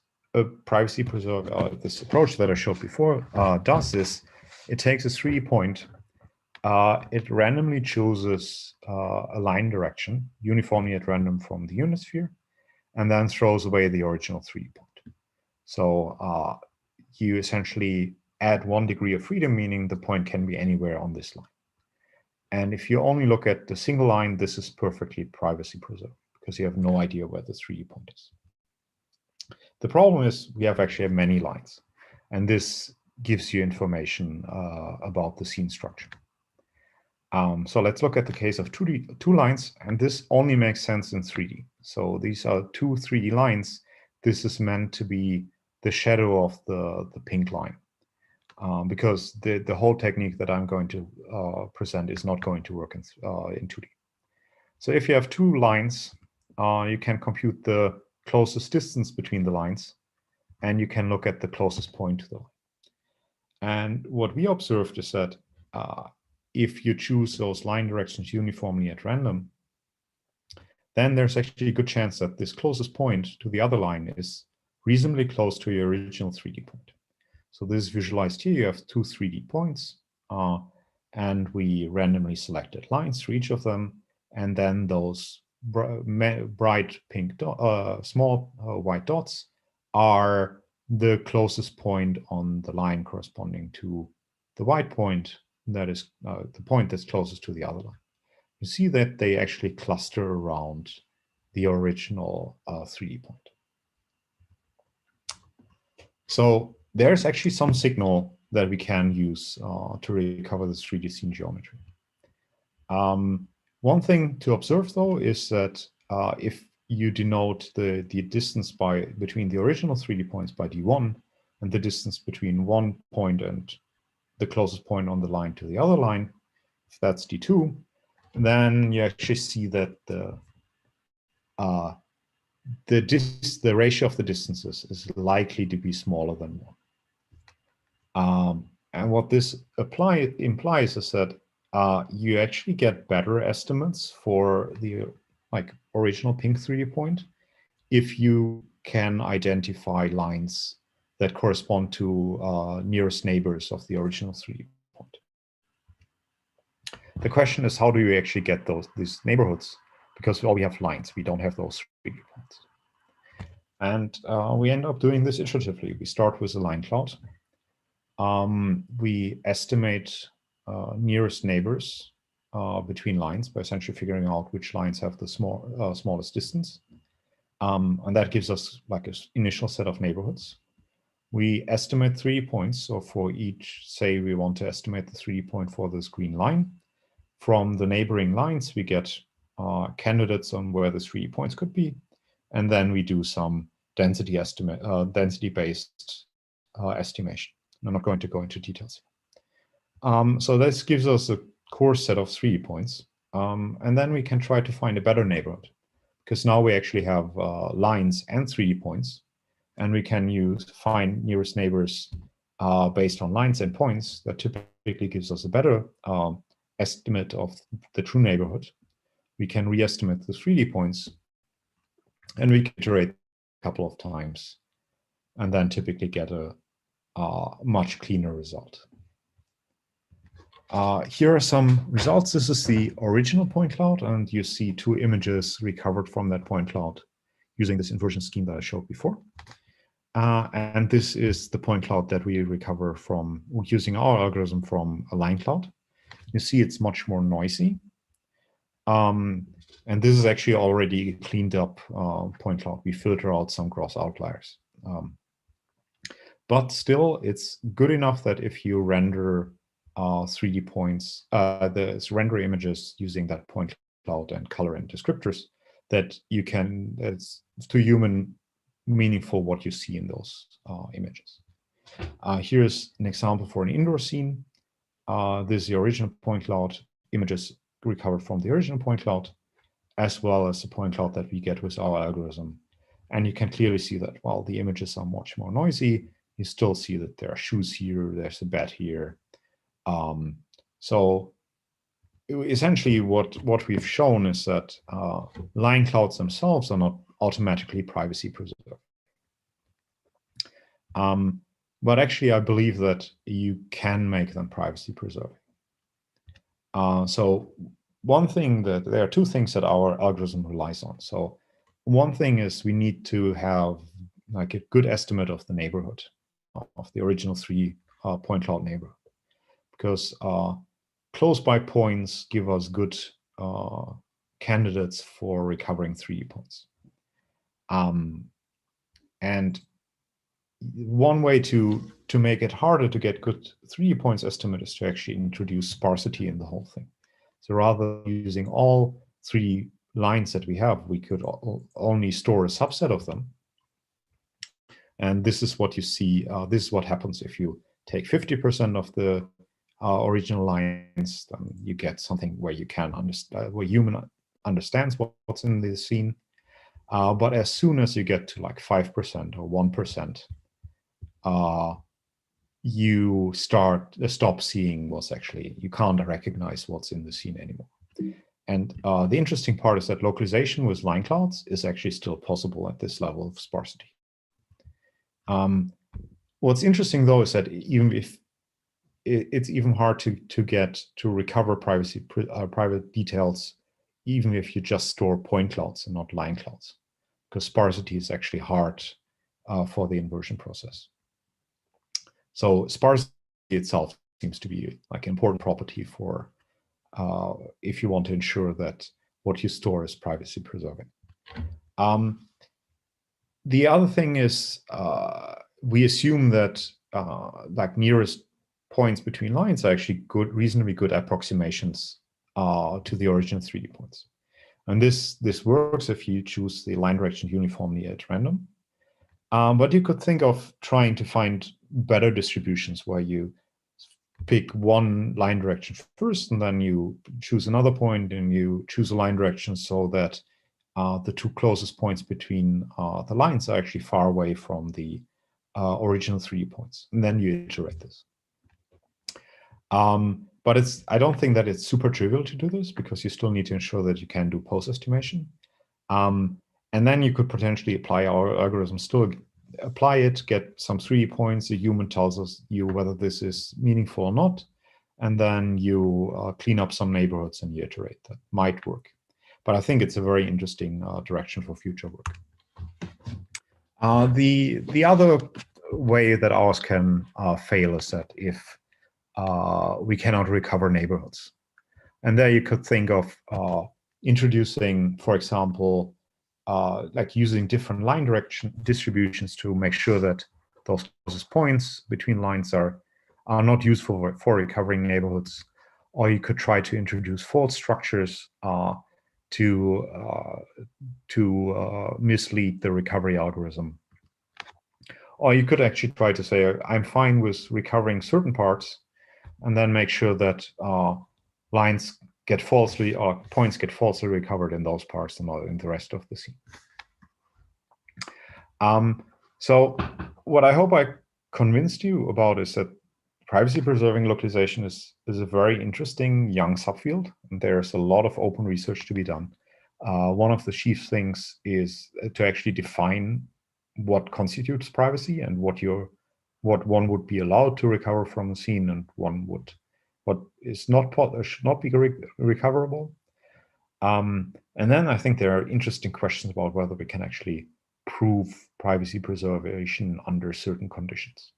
privacy preserve, this approach that I showed before does is it takes a 3D point, it randomly chooses a line direction, uniformly at random from the unit sphere, and then throws away the original 3D point. So you essentially add 1 degree of freedom, meaning the point can be anywhere on this line. And if you only look at the single line, this is perfectly privacy preserved because you have no idea where the 3D point is. The problem is we have actually many lines, and this gives you information about the scene structure. So let's look at the case of two lines, and this only makes sense in 3D. So these are two 3D lines. This is meant to be the shadow of the pink line, because the whole technique that I'm going to present is not going to work in 2D. So if you have two lines, you can compute the closest distance between the lines, and you can look at the closest point to the line. And what we observed is that if you choose those line directions uniformly at random, then there's actually a good chance that this closest point to the other line is reasonably close to your original 3D point. So this is visualized here. You have two 3D points, and we randomly selected lines for each of them, and then those bright pink small white dots are the closest point on the line corresponding to the white point, that is the point that's closest to the other line. You see that they actually cluster around the original 3D point. So there's actually some signal that we can use to recover the 3D scene geometry. One thing to observe, though, is that if you denote the distance between the original 3D points by d1, and the distance between one point and the closest point on the line to the other line, if that's d2, then you actually see that the ratio of the distances is likely to be smaller than 1. And what this implies is that you actually get better estimates for the original pink 3D point if you can identify lines that correspond to nearest neighbors of the original 3D point. The question is, how do you actually get these neighborhoods? Because we have lines, we don't have those 3D points. And we end up doing this iteratively. We start with a line cloud. We estimate nearest neighbors between lines by essentially figuring out which lines have the smallest distance. And that gives us an initial set of neighborhoods. We estimate 3D points. So for each, say we want to estimate the 3D point for this green line. From the neighboring lines, we get candidates on where the 3D points could be. And then we do some density-based estimation. I'm not going to go into details. So this gives us a core set of 3D points. And then we can try to find a better neighborhood, because now we actually have lines and 3D points, and we can find nearest neighbors based on lines and points. That typically gives us a better estimate of the true neighborhood. We can re-estimate the 3D points, and we can iterate a couple of times, and then typically get a much cleaner result. Here are some results. This is the original point cloud, and you see two images recovered from that point cloud using this inversion scheme that I showed before. And this is the point cloud that we recover from using our algorithm from a line cloud. You see it's much more noisy. And this is actually already cleaned up point cloud. We filter out some gross outliers. But still, it's good enough that if you render 3D points, the render images using that point cloud and color and descriptors, that you can, it's to human meaningful what you see in those images. Here's an example for an indoor scene. This is the original point cloud, images recovered from the original point cloud, as well as the point cloud that we get with our algorithm. And you can clearly see that while the images are much more noisy, you still see that there are shoes here, there's a bed here. So essentially what we've shown is that line clouds themselves are not automatically privacy preserved. But actually, I believe that you can make them privacy preserving. So one thing that there are two things that our algorithm relies on. So one thing is we need to have like a good estimate of the neighborhood of the original 3 point cloud neighborhood, because close by points give us good candidates for recovering 3D points. And one way to make it harder to get good 3D points estimate is to actually introduce sparsity in the whole thing. So rather than using all 3 lines that we have, we could only store a subset of them. And this is what you see. This is what happens if you take 50% of the original lines. Then you get something where you can understand, where human understands what's in the scene. But as soon as you get to like 5% or 1%, you stop seeing what's actually, you can't recognize what's in the scene anymore. And the interesting part is that localization with line clouds is actually still possible at this level of sparsity. What's interesting though is that even if it's even hard to recover private details, even if you just store point clouds and not line clouds, because sparsity is actually hard for the inversion process. So sparsity itself seems to be like an important property for if you want to ensure that what you store is privacy preserving. The other thing is we assume that like nearest points between lines are actually reasonably good approximations to the origin 3D points. And this works if you choose the line direction uniformly at random. But you could think of trying to find better distributions where you pick one line direction first, and then you choose another point, and you choose a line direction so that the 2 closest points between the lines are actually far away from the original 3D points. And then you iterate this. But I don't think that it's super trivial to do this, because you still need to ensure that you can do post-estimation. And then you could potentially apply our algorithm, still apply it, get some 3D points. The human tells you whether this is meaningful or not. And then you clean up some neighborhoods and you iterate. That might work. But I think it's a very interesting direction for future work. The other way that ours can fail is that if we cannot recover neighborhoods. And there you could think of introducing, for example, like using different line direction distributions to make sure that those closest points between lines are not useful for recovering neighborhoods. Or you could try to introduce fault structures to mislead the recovery algorithm. Or you could actually try to say, I'm fine with recovering certain parts, and then make sure that lines get falsely, or points get falsely recovered in those parts and not in the rest of the scene. So what I hope I convinced you about is that privacy-preserving localization is a very interesting young subfield, and there's a lot of open research to be done. One of the chief things is to actually define what constitutes privacy and what one would be allowed to recover from a scene, and what is not should not be recoverable. And then I think there are interesting questions about whether we can actually prove privacy preservation under certain conditions.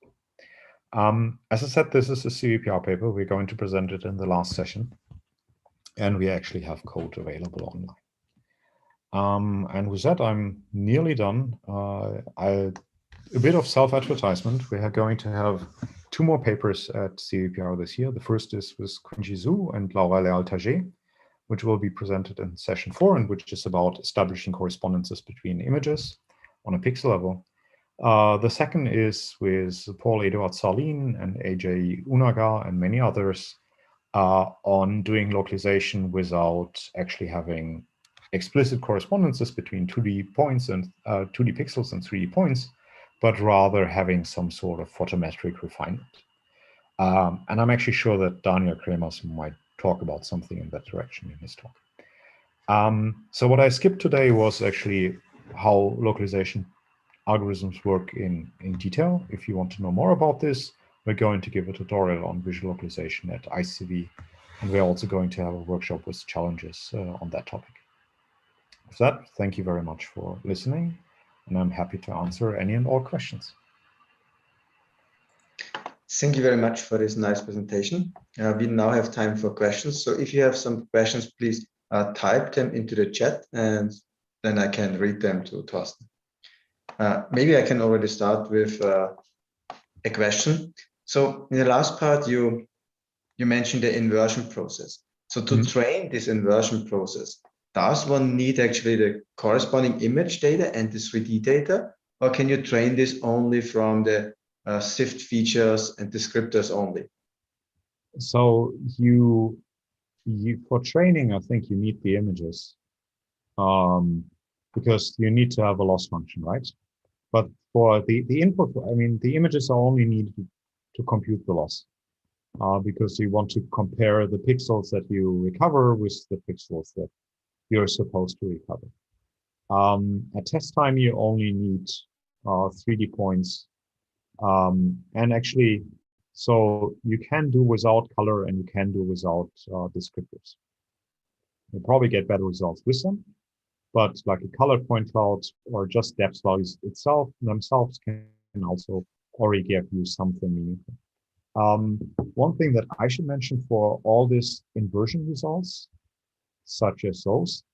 As I said, this is a CVPR paper. We're going to present it in the last session, and we actually have code available online. And with that, I'm nearly done. A bit of self-advertisement. We are going to have 2 more papers at CVPR this year. The first is with Quincy Zhu and Laura Leal-Taget, which will be presented in session 4, and which is about establishing correspondences between images on a pixel level. The second is with Paul Eduard Sarlin and AJ Unaga and many others on doing localization without actually having explicit correspondences between 2D points and 2D pixels and 3D points, but rather having some sort of photometric refinement. And I'm actually sure that Daniel Kremers might talk about something in that direction in his talk. So what I skipped today was actually how localization algorithms work in detail. If you want to know more about this, we're going to give a tutorial on visual localization at ICV, and we're also going to have a workshop with challenges on that topic. With that, thank you very much for listening, and I'm happy to answer any and all questions. Thank you very much for this nice presentation. We now have time for questions. So if you have some questions, please type them into the chat, and then I can read them to Thorsten. Maybe I can already start with a question. So in the last part, you mentioned the inversion process. So to train this inversion process, does one need actually the corresponding image data and the 3D data, or can you train this only from the SIFT features and descriptors only? So you for training, I think you need the images, because you need to have a loss function, right? But for the input, I mean, the images are only needed to compute the loss, because you want to compare the pixels that you recover with the pixels that you're supposed to recover. At test time, you only need 3D points, and actually, so you can do without color and you can do without descriptors. You'll probably get better results with them, but like a color point cloud or just depth values themselves can also already give you something meaningful. One thing that I should mention for all these inversion results, such as those,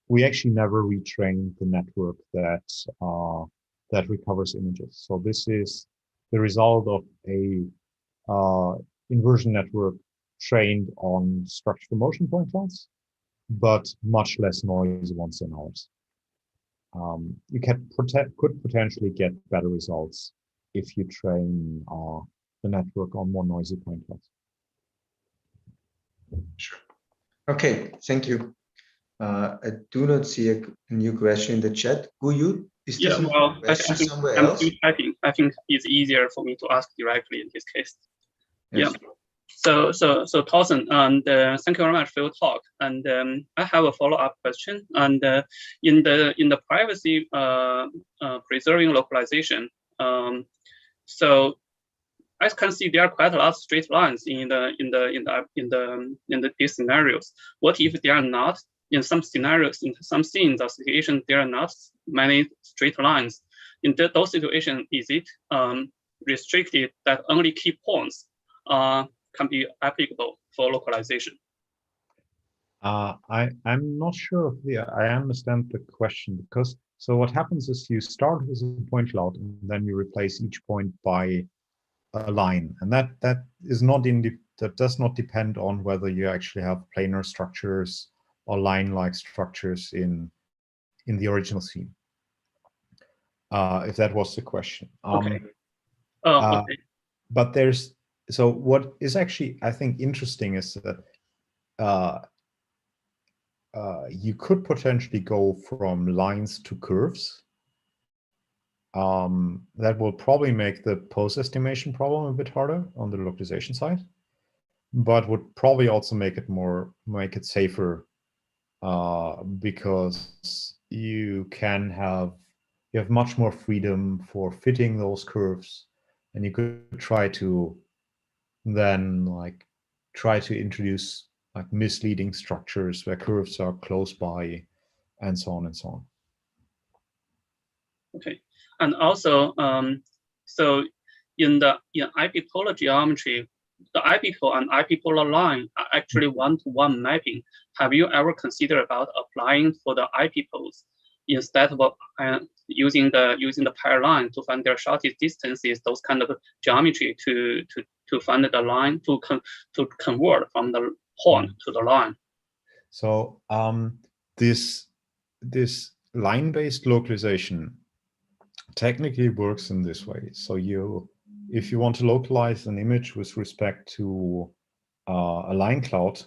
we actually never retrain the network that recovers images. So this is the result of a inversion network trained on structural motion point clouds, but much less noisy ones than ours. You could potentially get better results if you train the network on more noisy point clouds. Sure. Okay, thank you. I do not see a new question in the chat. Is this well, question somewhere I'm else? still typing. I think it's easier for me to ask directly in this case. Yes. Yeah. So Thorsten, and thank you very much for your talk. And I have a follow-up question. And in the privacy preserving localization, so I can see there are quite a lot of straight lines in these scenarios. What if they are not? In some scenarios, in some scenes or situations, there are not many straight lines. In those situations, is it restricted that only key points can be applicable for localization? I'm not sure if I understand the question, because so what happens is you start with a point cloud and then you replace each point by a line, and that is not that does not depend on whether you actually have planar structures or line-like structures in the original scene. If that was the question. Okay. Okay. But so what is actually, I think, interesting is that you could potentially go from lines to curves. That will probably make the pose estimation problem a bit harder on the localization side, but would probably also make it safer, because you have much more freedom for fitting those curves, and you could try to introduce like misleading structures where curves are close by, and so on and so on. Okay, and also, so in epipolar geometry, the epipolar and epipolar line are actually one-to-one mapping. Have you ever considered about applying for the epipoles instead of using the pair line to find their shortest distances, those kind of geometry to find the line to convert from the point to the line? So this line-based localization technically works in this way. So if you want to localize an image with respect to a line cloud,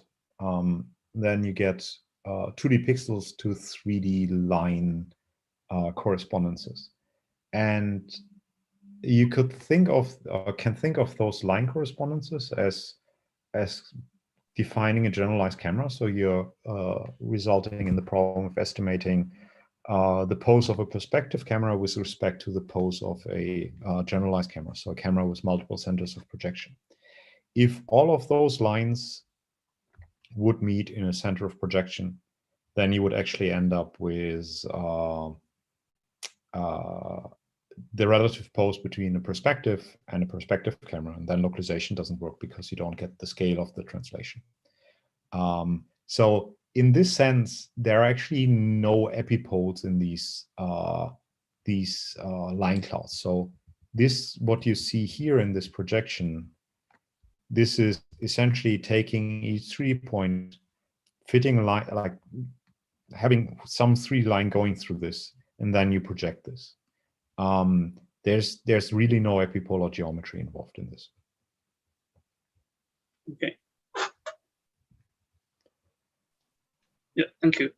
then you get 2D pixels to 3D line correspondences. And you could think of those line correspondences as defining a generalized camera. So you're resulting in the problem of estimating the pose of a perspective camera with respect to the pose of a generalized camera, so a camera with multiple centers of projection. If all of those lines would meet in a center of projection, then you would actually end up with the relative pose between a perspective and a perspective camera, and then localization doesn't work because you don't get the scale of the translation. So in this sense, there are actually no epipodes in these line clouds. So this, what you see here in this projection, this is essentially taking each 3 point, fitting a line, like having some 3 line going through this, and then you project this. There's really no epipolar geometry involved in this. Okay. Yeah, thank you.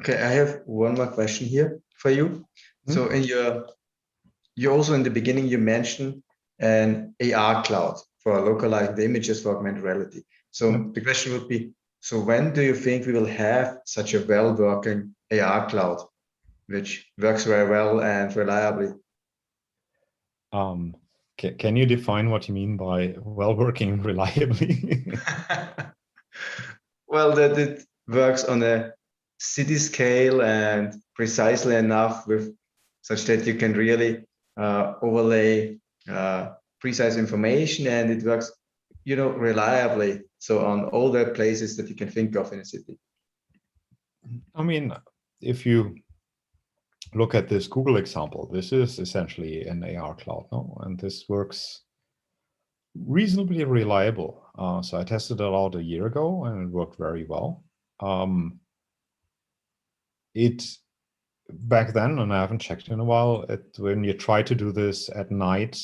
Okay, I have one more question here for you. So in you also in the beginning, you mentioned an AR cloud for localizing the images for augmented reality. So the question would be, so when do you think we will have such a well-working AR cloud, which works very well and reliably? Can you define what you mean by well-working reliably? Well, that it works on a city scale and precisely enough with such that you can really overlay precise information, and it works, you know, reliably. So on all the places that you can think of in a city. I mean, if you look at this Google example, this is essentially an AR cloud, no? And this works reasonably reliable. So I tested it out a year ago and it worked very well. Back then, and I haven't checked in a while, when you try to do this at night,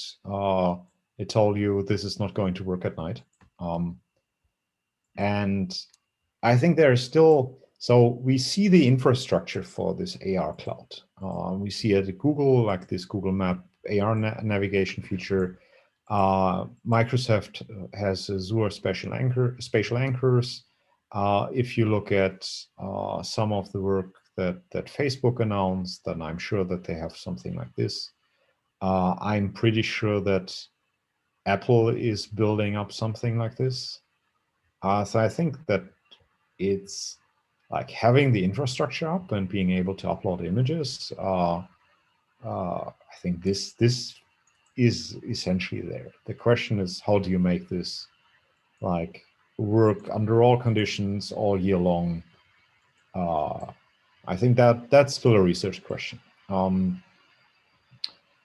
it told you this is not going to work at night. And I think there is still, so we see the infrastructure for this AR cloud. We see at Google, like this Google Map AR navigation feature. Microsoft has Azure spatial anchors. If you look at some of the work that Facebook announced, then I'm sure that they have something like this. I'm pretty sure that Apple is building up something like this. So I think that it's like having the infrastructure up and being able to upload images. I think this is essentially there. The question is, how do you make this like work under all conditions all year long? I think that's still a research question. How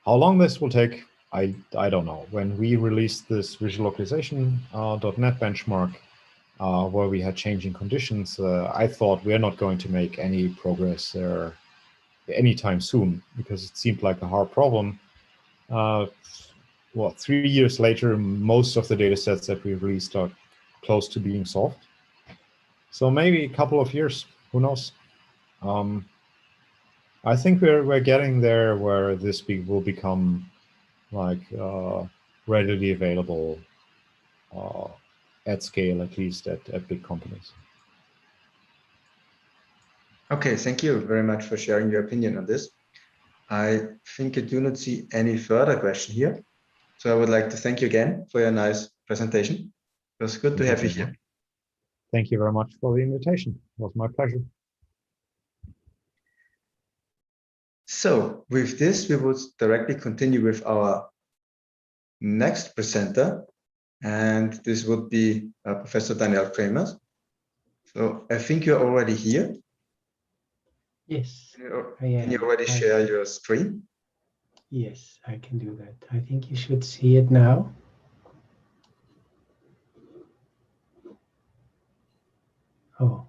long this will take, I don't know. When we released this visual localization.net benchmark, where we had changing conditions, I thought we're not going to make any progress there anytime soon, because it seemed like a hard problem. 3 years later, most of the data sets that we released are close to being solved. So maybe a couple of years, who knows? I think we're getting there where this will become like readily available at scale, at least at big companies. Okay, thank you very much for sharing your opinion on this. I think I do not see any further question here. So I would like to thank you again for your nice presentation. It was good to have you here. Thank you very much for the invitation. It was my pleasure. So with this, we would directly continue with our next presenter. And this would be Professor Daniel Kremers. So I think you're already here. Yes, Can you already share your screen? Yes, I can do that. I think you should see it now. Oh,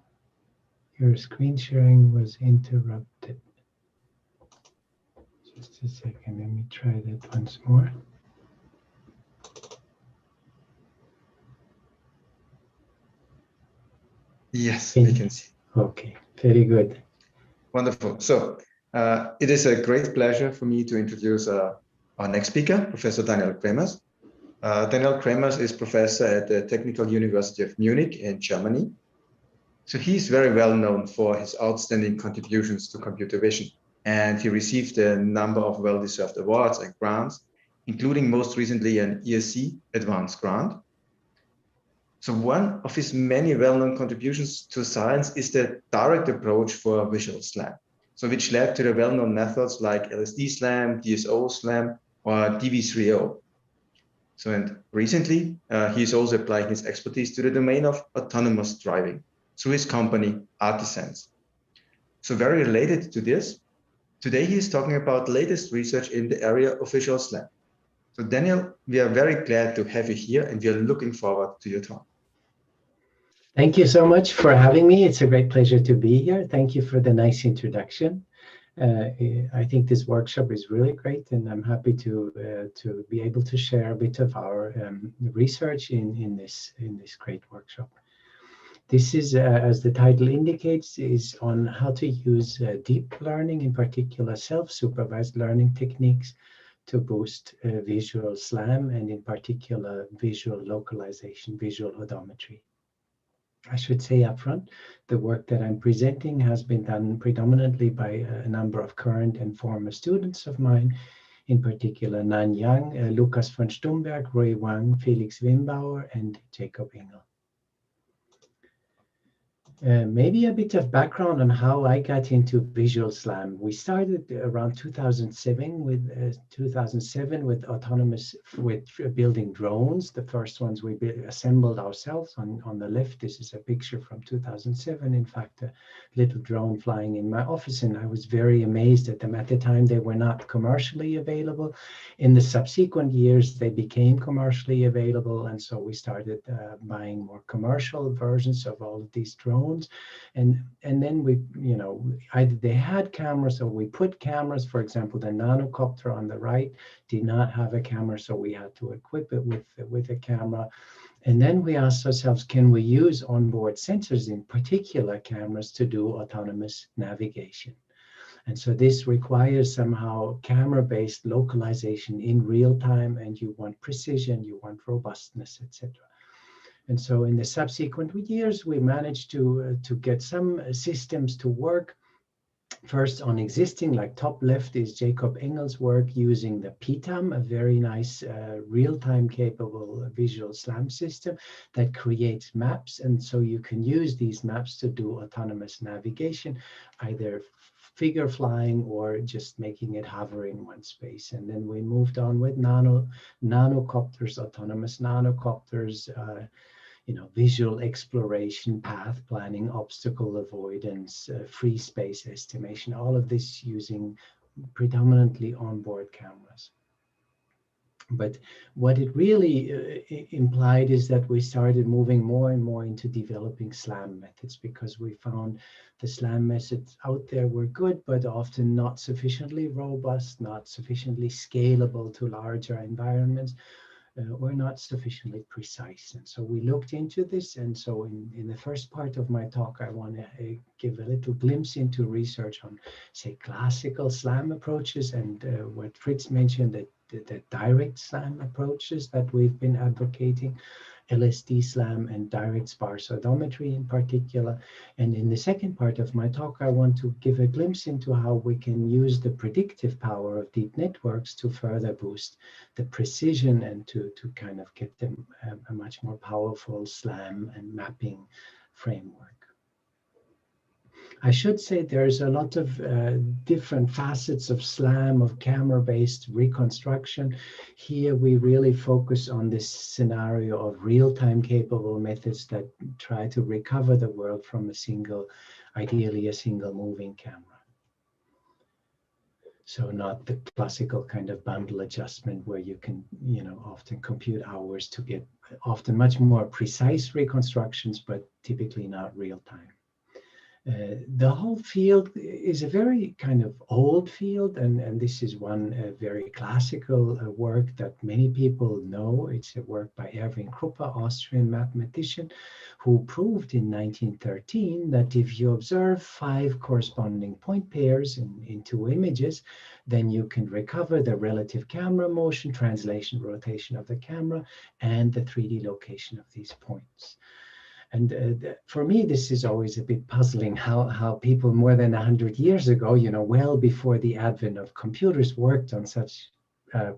your screen sharing was interrupted. Just a second, let me try that once more. Yes, we can see. Okay, very good. Wonderful. So it is a great pleasure for me to introduce our next speaker, Professor Daniel Kremers. Daniel Kremers is professor at the Technical University of Munich in Germany. So he's very well known for his outstanding contributions to computer vision, and he received a number of well-deserved awards and grants, including most recently an ESC Advanced Grant. So one of his many well-known contributions to science is the direct approach for visual SLAM, so which led to the well-known methods like LSD SLAM, DSO SLAM, or DV3O. So, and recently, he is also applying his expertise to the domain of autonomous driving through his company, Artisans. So very related to this, today he is talking about latest research in the area of visual SLAM. So Daniel, we are very glad to have you here and we are looking forward to your talk. Thank you so much for having me. It's a great pleasure to be here. Thank you for the nice introduction. I think this workshop is really great, and I'm happy to be able to share a bit of our research in this great workshop. This is, as the title indicates, is on how to use deep learning, in particular self-supervised learning techniques, to boost visual SLAM and in particular visual localization, visual odometry. I should say upfront, the work that I'm presenting has been done predominantly by a number of current and former students of mine, in particular Nan Yang, Lukas von Stumberg, Roy Wang, Felix Wimbauer, and Jacob Engel. Maybe a bit of background on how I got into visual SLAM. We started around 2007 with autonomous, with building drones. The first ones we assembled ourselves. On the left, this is a picture from 2007. In fact, a little drone flying in my office, and I was very amazed at them. At the time, they were not commercially available. In the subsequent years, they became commercially available, and so we started buying more commercial versions of all of these drones. And then we, either they had cameras or we put cameras. For example, the nanocopter on the right did not have a camera, so we had to equip it with a camera. And then we asked ourselves, can we use onboard sensors, in particular cameras, to do autonomous navigation? And so this requires somehow camera-based localization in real time, and you want precision, you want robustness, etc. And so in the subsequent years, we managed to get some systems to work. First on existing, like top left is Jacob Engel's work using the PTAM, a very nice real-time capable visual SLAM system that creates maps. And so you can use these maps to do autonomous navigation, either figure flying or just making it hover in one space. And then we moved on with nanocopters, autonomous nanocopters, visual exploration, path planning, obstacle avoidance, free space estimation, all of this using predominantly onboard cameras. But what it really implied is that we started moving more and more into developing SLAM methods, because we found the SLAM methods out there were good, but often not sufficiently robust, not sufficiently scalable to larger environments, or not sufficiently precise. And so we looked into this. And so in the first part of my talk, I want to give a little glimpse into research on, say, classical SLAM approaches and what Fritz mentioned, that the direct SLAM approaches that we've been advocating, LSD SLAM and direct sparse odometry in particular. And in the second part of my talk, I want to give a glimpse into how we can use the predictive power of deep networks to further boost the precision and to kind of get them a much more powerful SLAM and mapping framework. I should say there's a lot of different facets of SLAM, of camera-based reconstruction. Here we really focus on this scenario of real-time capable methods that try to recover the world from a single, ideally a single moving camera. So not the classical kind of bundle adjustment where you can, often compute hours to get often much more precise reconstructions, but typically not real-time. The whole field is a very kind of old field, and this is one very classical work that many people know. It's a work by Erwin Kruppa, Austrian mathematician, who proved in 1913 that if you observe 5 corresponding point pairs in 2 images, then you can recover the relative camera motion, translation, rotation of the camera, and the 3D location of these points. And for me, this is always a bit puzzling how people more than 100 years ago, well before the advent of computers, worked on such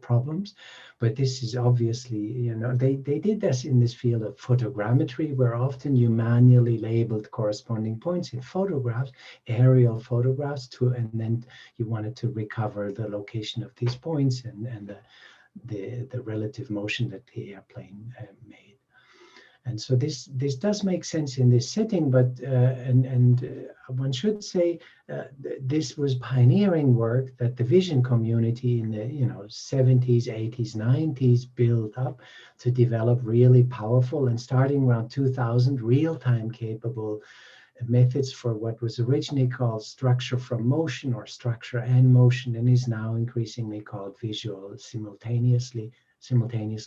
problems. But this is obviously, they did this in this field of photogrammetry, where often you manually labeled corresponding points in photographs, aerial photographs, and then you wanted to recover the location of these points and the relative motion that the airplane made. And so this does make sense in this setting, but one should say this was pioneering work that the vision community in the 70s, 80s, 90s built up to develop really powerful, and starting around 2000, real-time capable methods for what was originally called structure from motion or structure and motion, and is now increasingly called visual simultaneous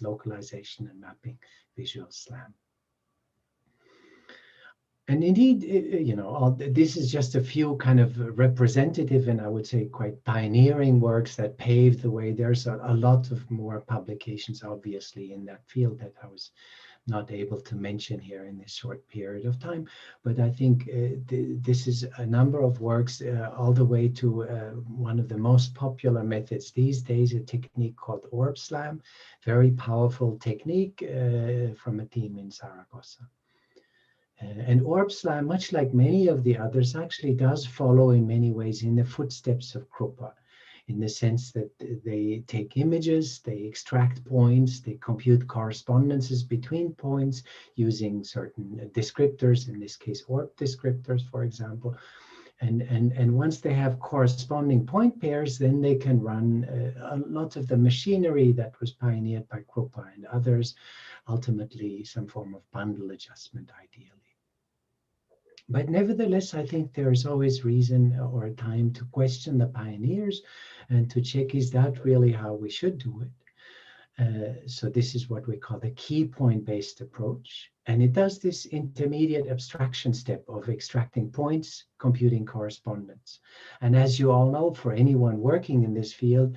localization and mapping, visual SLAM. And indeed, this is just a few kind of representative and I would say quite pioneering works that paved the way. There's a lot of more publications, obviously, in that field that I was not able to mention here in this short period of time. But I think this is a number of works all the way to one of the most popular methods these days, a technique called orb SLAM, very powerful technique from a team in Zaragoza. And orb SLAM, much like many of the others, actually does follow in many ways in the footsteps of Krupa, in the sense that they take images, they extract points, they compute correspondences between points using certain descriptors, in this case orb descriptors, for example. And once they have corresponding point pairs, then they can run a lot of the machinery that was pioneered by Krupa and others, ultimately some form of bundle adjustment ideally. But nevertheless, I think there is always reason or time to question the pioneers and to check, is that really how we should do it? So this is what we call the key point based approach. And it does this intermediate abstraction step of extracting points, computing correspondence. And as you all know, for anyone working in this field,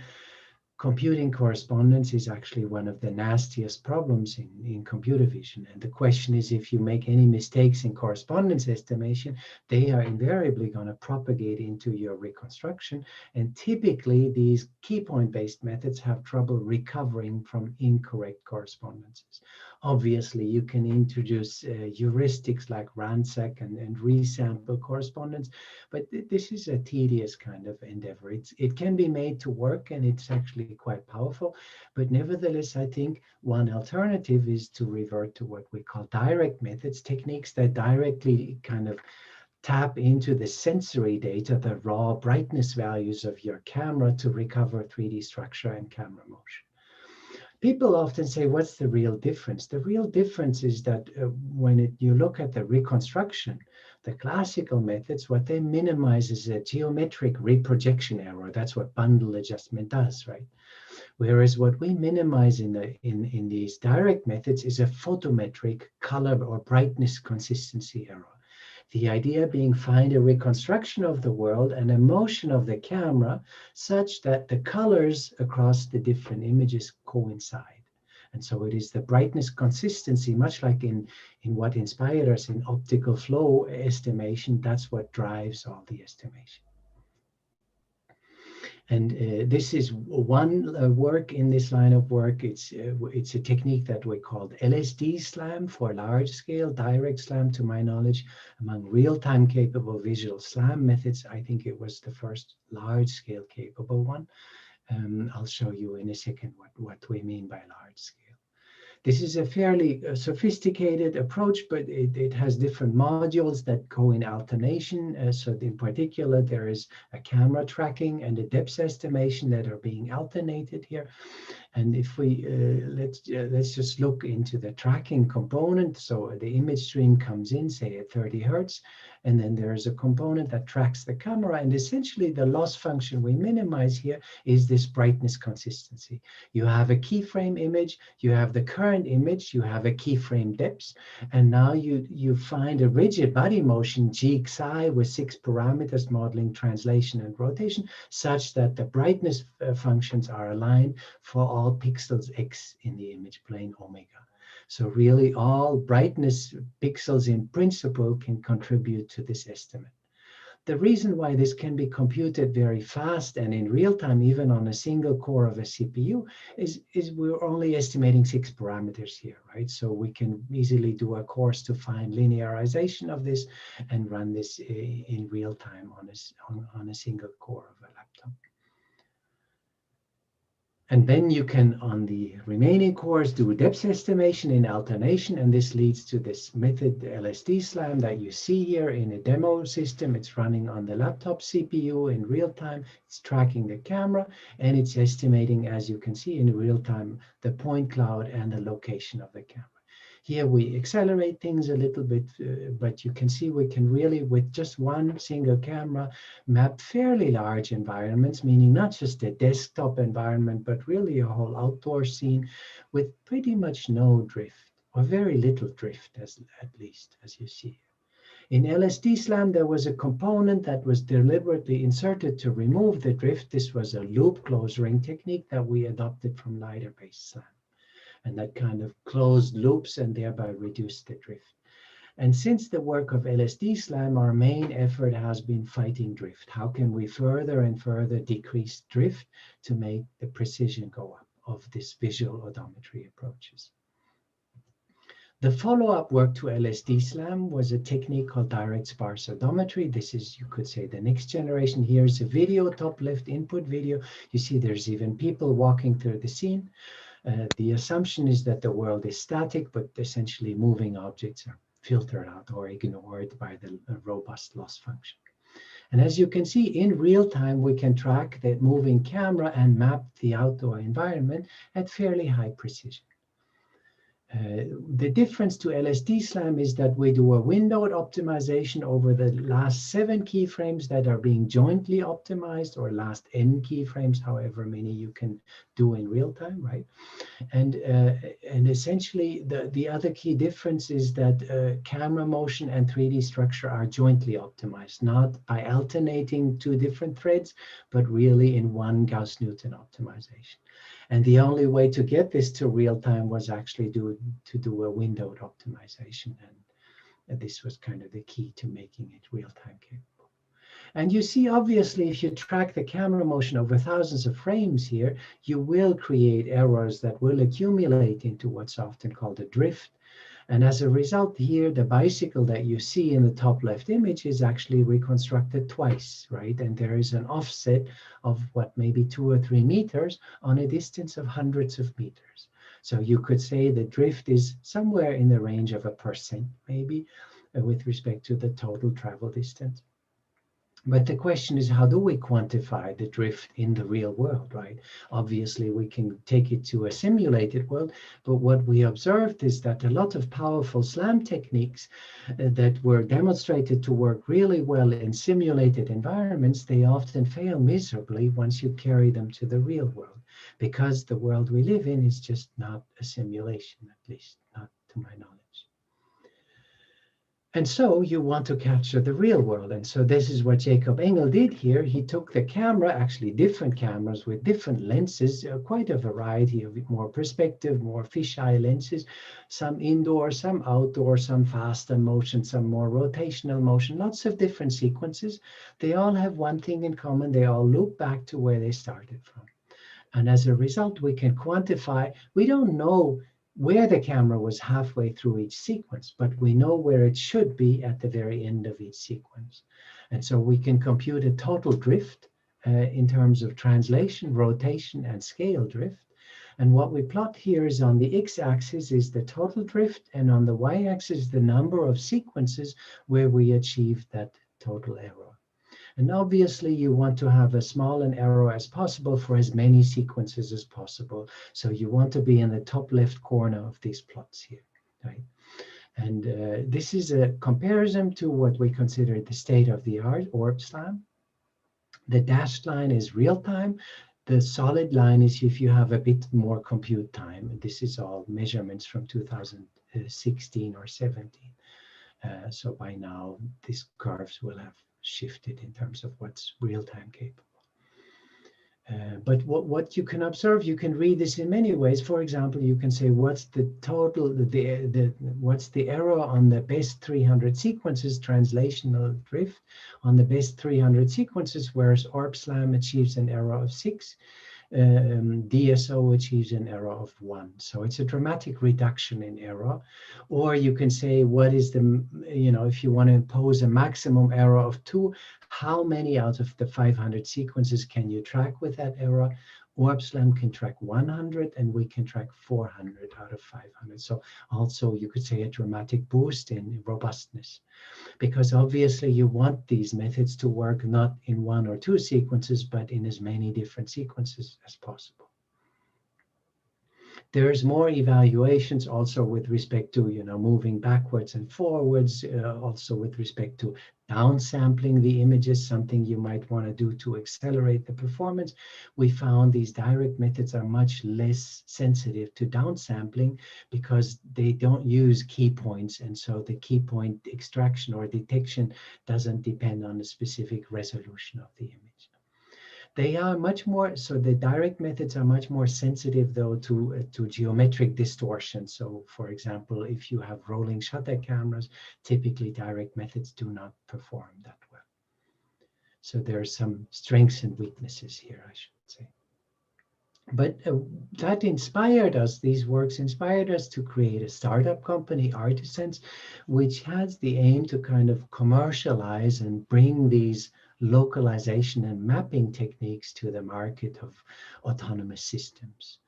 computing correspondence is actually one of the nastiest problems in computer vision. And the question is, if you make any mistakes in correspondence estimation, they are invariably going to propagate into your reconstruction. And typically, these key point based methods have trouble recovering from incorrect correspondences. Obviously, you can introduce heuristics like ransack and resample correspondence, but this is a tedious kind of endeavor. It can be made to work, and it's actually quite powerful, but nevertheless, I think one alternative is to revert to what we call direct methods, techniques that directly kind of tap into the sensory data, the raw brightness values of your camera to recover 3D structure and camera motion. People often say, what's the real difference? The real difference is that when you look at the reconstruction, the classical methods, what they minimize is a geometric reprojection error. That's what bundle adjustment does, right? Whereas what we minimize in these direct methods is a photometric color or brightness consistency error. The idea being find a reconstruction of the world and a motion of the camera such that the colors across the different images coincide. And so it is the brightness consistency, much like in what inspired us in optical flow estimation, that's what drives all the estimation. And this is one work in this line of work. It's a technique that we called LSD SLAM for large scale, direct SLAM to my knowledge. Among real-time capable visual SLAM methods, I think it was the first large scale capable one. I'll show you in a second what we mean by large scale. This is a fairly sophisticated approach, but it has different modules that go in alternation. So in particular, there is a camera tracking and a depth estimation that are being alternated here. And if we, let's just look into the tracking component. So the image stream comes in, say at 30 Hertz, and then there's a component that tracks the camera. And essentially the loss function we minimize here is this brightness consistency. You have a keyframe image, you have the current image, you have a keyframe depth, and now you find a rigid body motion G psi with 6 parameters modeling translation and rotation such that the brightness functions are aligned for all pixels X in the image plane omega. So really all brightness pixels in principle can contribute to this estimate. The reason why this can be computed very fast and in real time, even on a single core of a CPU, is we're only estimating 6 parameters here, right? So we can easily do a course to find linearization of this and run this in real time on a single core of a laptop. And then you can, on the remaining cores, do depth estimation in alternation, and this leads to this method, the LSD SLAM, that you see here in a demo system. It's running on the laptop CPU in real time. It's tracking the camera, and it's estimating, as you can see in real time, the point cloud and the location of the camera. Here we accelerate things a little bit, but you can see we can really, with just one single camera, map fairly large environments, meaning not just a desktop environment, but really a whole outdoor scene with pretty much no drift, or very little drift, at least, as you see. In LSD SLAM, there was a component that was deliberately inserted to remove the drift. This was a loop close ring technique that we adopted from LiDAR-based SLAM. And that kind of closed loops and thereby reduced the drift. And since the work of LSD SLAM, our main effort has been fighting drift. How can we further and further decrease drift to make the precision go up of this visual odometry approaches? The follow-up work to LSD SLAM was a technique called direct sparse odometry. This is, you could say, the next generation. Here's a video, top left input video. You see there's even people walking through the scene. The assumption is that the world is static, but essentially moving objects are filtered out or ignored by the robust loss function. And as you can see, in real time, we can track the moving camera and map the outdoor environment at fairly high precision. The difference to LSD SLAM is that we do a windowed optimization over the last 7 keyframes that are being jointly optimized, or last n keyframes, however many you can do in real time, right? And essentially, the other key difference is that camera motion and 3D structure are jointly optimized, not by alternating 2 different threads, but really in one Gauss-Newton optimization. And the only way to get this to real time was actually to do a windowed optimization. And this was kind of the key to making it real time capable. And you see, obviously, if you track the camera motion over thousands of frames here, you will create errors that will accumulate into what's often called a drift. And as a result here, the bicycle that you see in the top left image is actually reconstructed twice, right? And there is an offset of what, maybe 2 or 3 meters on a distance of hundreds of meters. So you could say the drift is somewhere in the range of 1%, maybe, with respect to the total travel distance. But the question is, how do we quantify the drift in the real world, right? Obviously, we can take it to a simulated world, but what we observed is that a lot of powerful SLAM techniques that were demonstrated to work really well in simulated environments, they often fail miserably once you carry them to the real world, because the world we live in is just not a simulation, at least not to my knowledge. And so you want to capture the real world. And so this is what Jacob Engel did here. He took the camera, actually different cameras with different lenses, quite a variety of more perspective, more fisheye lenses, some indoor, some outdoor, some faster motion, some more rotational motion, lots of different sequences. They all have one thing in common. They all loop back to where they started from. And as a result, we can quantify, we don't know where the camera was halfway through each sequence, but we know where it should be at the very end of each sequence. And so we can compute a total drift in terms of translation, rotation, and scale drift. And what we plot here is on the x-axis is the total drift, and on the y-axis the number of sequences where we achieved that total error. And obviously you want to have as small an error as possible for as many sequences as possible. So you want to be in the top left corner of these plots here, right? And this is a comparison to what we consider the state-of-the-art ORB SLAM. The dashed line is real time. The solid line is if you have a bit more compute time. This is all measurements from 2016 or 17. So by now, these curves will have shifted in terms of what's real-time capable. But what you can observe, you can read this in many ways. For example, you can say, what's the total, what's the error on the best 300 sequences, translational drift on the best 300 sequences, whereas ORB SLAM achieves an error of 6. DSO achieves an error of 1. So it's a dramatic reduction in error. Or you can say, what is the, if you want to impose a maximum error of 2, how many out of the 500 sequences can you track with that error? Warp SLAM can track 100 and we can track 400 out of 500. So also you could say a dramatic boost in robustness, because obviously you want these methods to work not in 1 or 2 sequences, but in as many different sequences as possible. There's more evaluations also with respect to, moving backwards and forwards, also with respect to downsampling the images, something you might want to do to accelerate the performance. We found these direct methods are much less sensitive to downsampling because they don't use key points. And so the key point extraction or detection doesn't depend on the specific resolution of the image. They are much more, so the direct methods are much more sensitive though to geometric distortion. So for example, if you have rolling shutter cameras, typically direct methods do not perform that well. So there are some strengths and weaknesses here, I should say. But that inspired us, these works inspired us to create a startup company, Artisense, which has the aim to kind of commercialize and bring these localization and mapping techniques to the market of autonomous systems.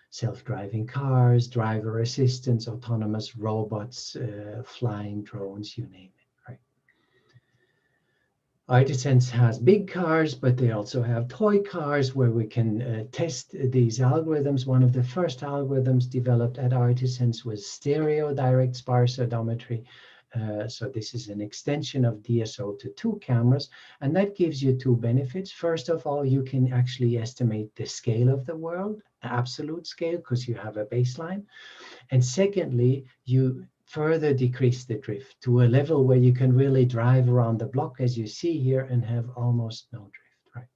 Self-driving cars, driver assistance, autonomous robots, flying drones, you name it, right? Artisense has big cars, but they also have toy cars where we can test these algorithms. One of the first algorithms developed at Artisense was stereo direct sparse odometry. So this is an extension of DSO to 2 cameras, and that gives you 2 benefits. First of all, you can actually estimate the scale of the world, absolute scale, because you have a baseline. And secondly, you further decrease the drift to a level where you can really drive around the block, as you see here, and have almost no drift, right?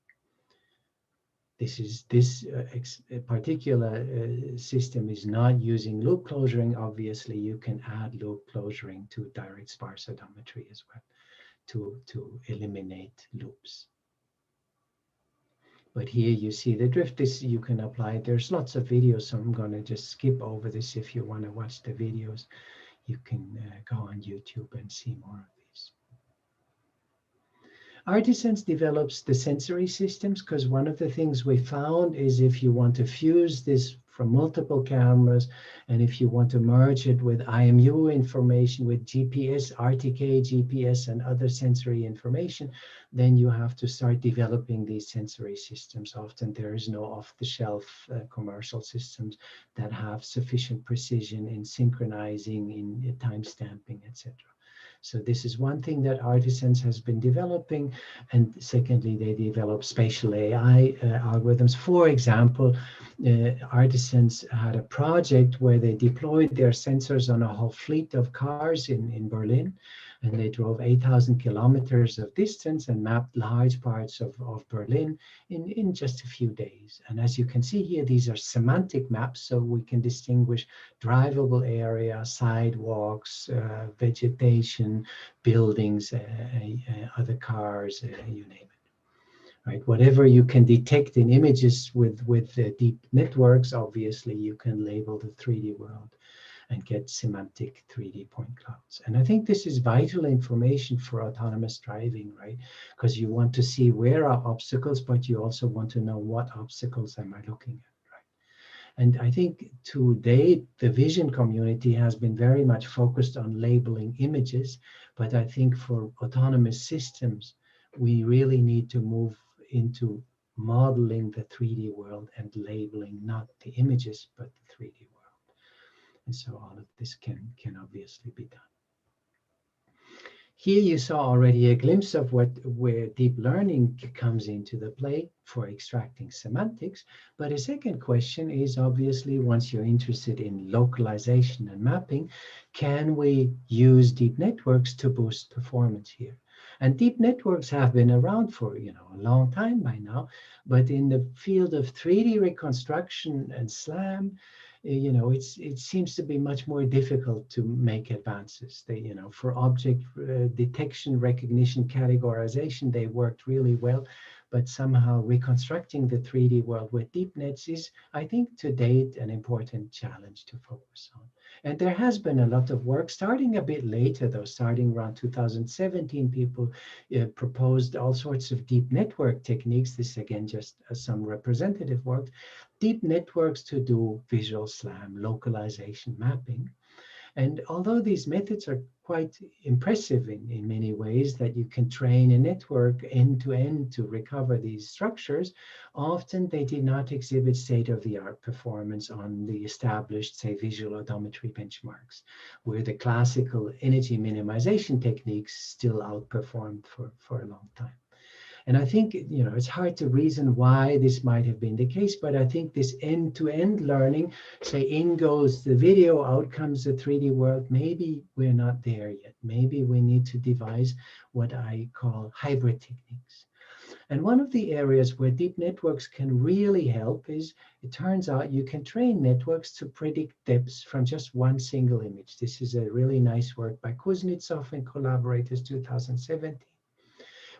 This particular system is not using loop closuring. Obviously, you can add loop closuring to direct sparse odometry as well to eliminate loops. But here you see the drift. This you can apply. There's lots of videos, so I'm going to just skip over this. If you want to watch the videos, you can go on YouTube and see more of these. Artisense develops the sensory systems because one of the things we found is if you want to fuse this from multiple cameras and if you want to merge it with IMU information, with GPS, RTK, GPS, and other sensory information, then you have to start developing these sensory systems. Often there is no off-the-shelf commercial systems that have sufficient precision in synchronizing, in time stamping, etc. So this is one thing that Artisense has been developing. And secondly, they develop spatial AI algorithms. For example, Artisense had a project where they deployed their sensors on a whole fleet of cars in Berlin. And they drove 8,000 kilometers of distance and mapped large parts of Berlin in just a few days. And as you can see here, these are semantic maps, so we can distinguish drivable area, sidewalks, vegetation, buildings, other cars, you name it. Right? Whatever you can detect in images with deep networks, obviously you can label the 3D world and get semantic 3D point clouds. And I think this is vital information for autonomous driving, right? Because you want to see where are obstacles, but you also want to know what obstacles am I looking at, right? And I think to date, the vision community has been very much focused on labeling images, but I think for autonomous systems, we really need to move into modeling the 3D world and labeling not the images, but the 3D world. And so all of this can obviously be done. Here you saw already a glimpse of where deep learning comes into the play for extracting semantics. But a second question is obviously, once you're interested in localization and mapping, can we use deep networks to boost performance here? And deep networks have been around for a long time by now, but in the field of 3D reconstruction and SLAM, it seems to be much more difficult to make advances. They, for object detection, recognition, categorization, they worked really well, but somehow reconstructing the 3D world with deep nets is, I think, to date, an important challenge to focus on. And there has been a lot of work starting a bit later, though, starting around 2017, people proposed all sorts of deep network techniques. This, again, just some representative work, deep networks to do visual SLAM, localization mapping. And although these methods are quite impressive in many ways, that you can train a network end to end to recover these structures, often they did not exhibit state-of-the-art performance on the established, say, visual odometry benchmarks, where the classical energy minimization techniques still outperformed for a long time. And I think, it's hard to reason why this might have been the case, but I think this end-to-end learning, say in goes the video, out comes the 3D world, maybe we're not there yet. Maybe we need to devise what I call hybrid techniques. And one of the areas where deep networks can really help is, it turns out you can train networks to predict depths from just one single image. This is a really nice work by Kuznetsov and collaborators, 2017.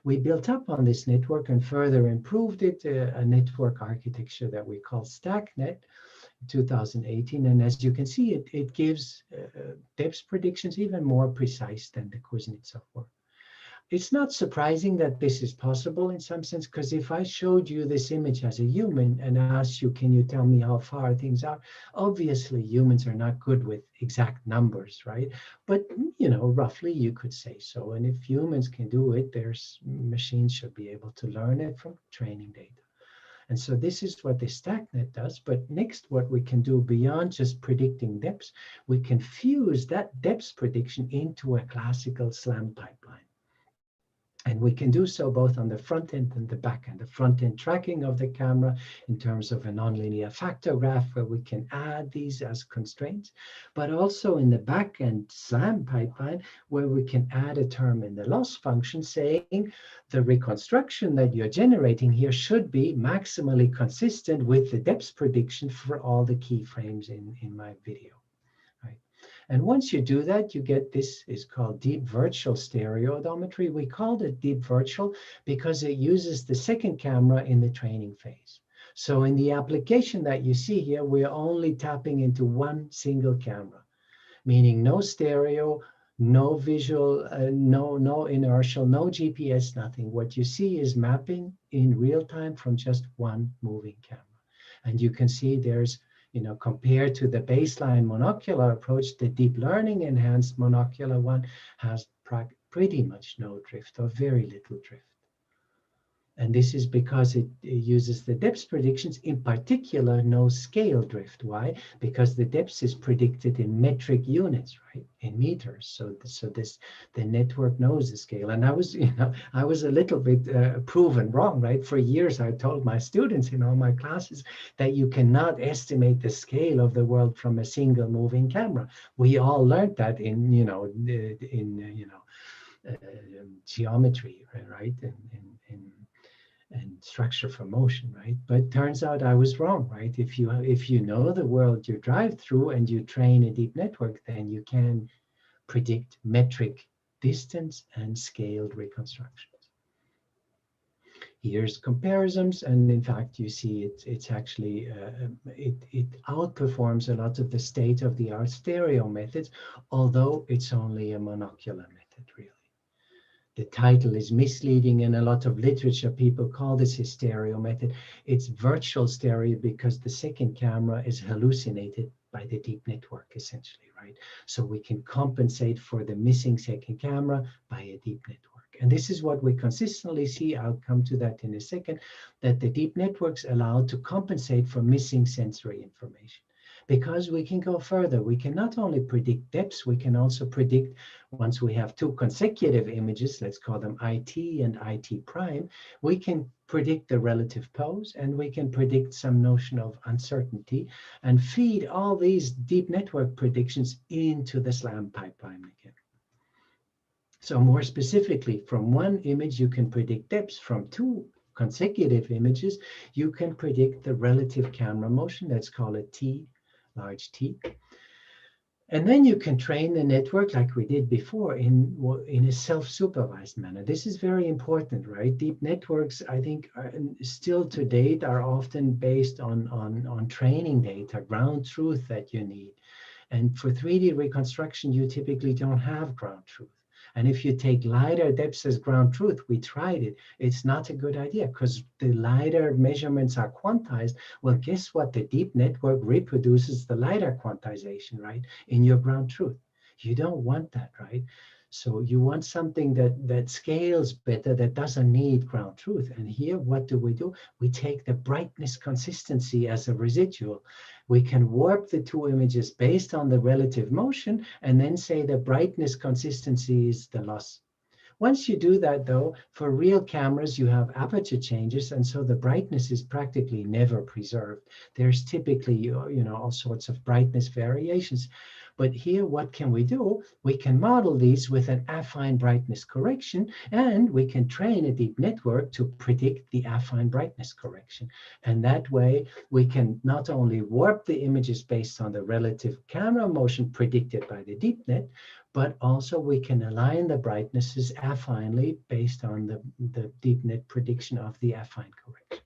We built up on this network and further improved it, a network architecture that we call StackNet, 2018. And as you can see, it gives depth predictions even more precise than the Kuznetsov work. It's not surprising that this is possible in some sense, because if I showed you this image as a human and asked you, can you tell me how far things are? Obviously, humans are not good with exact numbers, right? But, roughly you could say so. And if humans can do it, machines should be able to learn it from training data. And so this is what the StackNet does. But next, what we can do beyond just predicting depths, we can fuse that depth prediction into a classical SLAM pipeline. And we can do so both on the front end and the back end. The front end tracking of the camera in terms of a nonlinear factor graph where we can add these as constraints, but also in the back end SLAM pipeline where we can add a term in the loss function saying the reconstruction that you're generating here should be maximally consistent with the depth prediction for all the keyframes in my video. And once you do that, you get this is called deep virtual stereo odometry. We called it deep virtual because it uses the second camera in the training phase. So in the application that you see here, we're only tapping into one single camera, meaning no stereo, no visual, no inertial, no GPS, nothing. What you see is mapping in real time from just one moving camera. And you can see there's, compared to the baseline monocular approach, the deep learning enhanced monocular one has pretty much no drift or very little drift. And this is because it uses the depth predictions, in particular, no scale drift. Why? Because the depth is predicted in metric units, right? In meters. So the network knows the scale. And I was a little bit proven wrong, right? For years, I told my students in all my classes that you cannot estimate the scale of the world from a single moving camera. We all learned that in geometry, right? And structure for motion, right? But turns out I was wrong, right? If you know the world you drive through and you train a deep network, then you can predict metric distance and scaled reconstructions. Here's comparisons, and in fact, you see it's actually it outperforms a lot of the state-of-the-art stereo methods, although it's only a monocular method, really. The title is misleading. In a lot of literature, people call this a stereo method. It's virtual stereo because the second camera is hallucinated by the deep network, essentially, right? So we can compensate for the missing second camera by a deep network. And this is what we consistently see. I'll come to that in a second, that the deep networks allow to compensate for missing sensory information. Because we can go further. We can not only predict depths, we can also predict, once we have two consecutive images, let's call them IT and IT prime, we can predict the relative pose, and we can predict some notion of uncertainty and feed all these deep network predictions into the SLAM pipeline again. So more specifically, from one image, you can predict depths. From two consecutive images, you can predict the relative camera motion. Let's call it T, large T. And then you can train the network like we did before in a self-supervised manner. This is very important, right? Deep networks, I think, still to date are often based on training data, ground truth that you need. And for 3D reconstruction, you typically don't have ground truth. And if you take LiDAR depths as ground truth, we tried it. It's not a good idea because the LiDAR measurements are quantized. Well, guess what? The deep network reproduces the LiDAR quantization, right, in your ground truth. You don't want that, right? So you want something that scales better, that doesn't need ground truth. And here, what do? We take the brightness consistency as a residual. We can warp the two images based on the relative motion and then say the brightness consistency is the loss. Once you do that, though, for real cameras, you have aperture changes, and so the brightness is practically never preserved. There's typically, all sorts of brightness variations. But here, what can we do? We can model these with an affine brightness correction, and we can train a deep network to predict the affine brightness correction. And that way, we can not only warp the images based on the relative camera motion predicted by the deep net, but also we can align the brightnesses affinely based on the deep net prediction of the affine correction.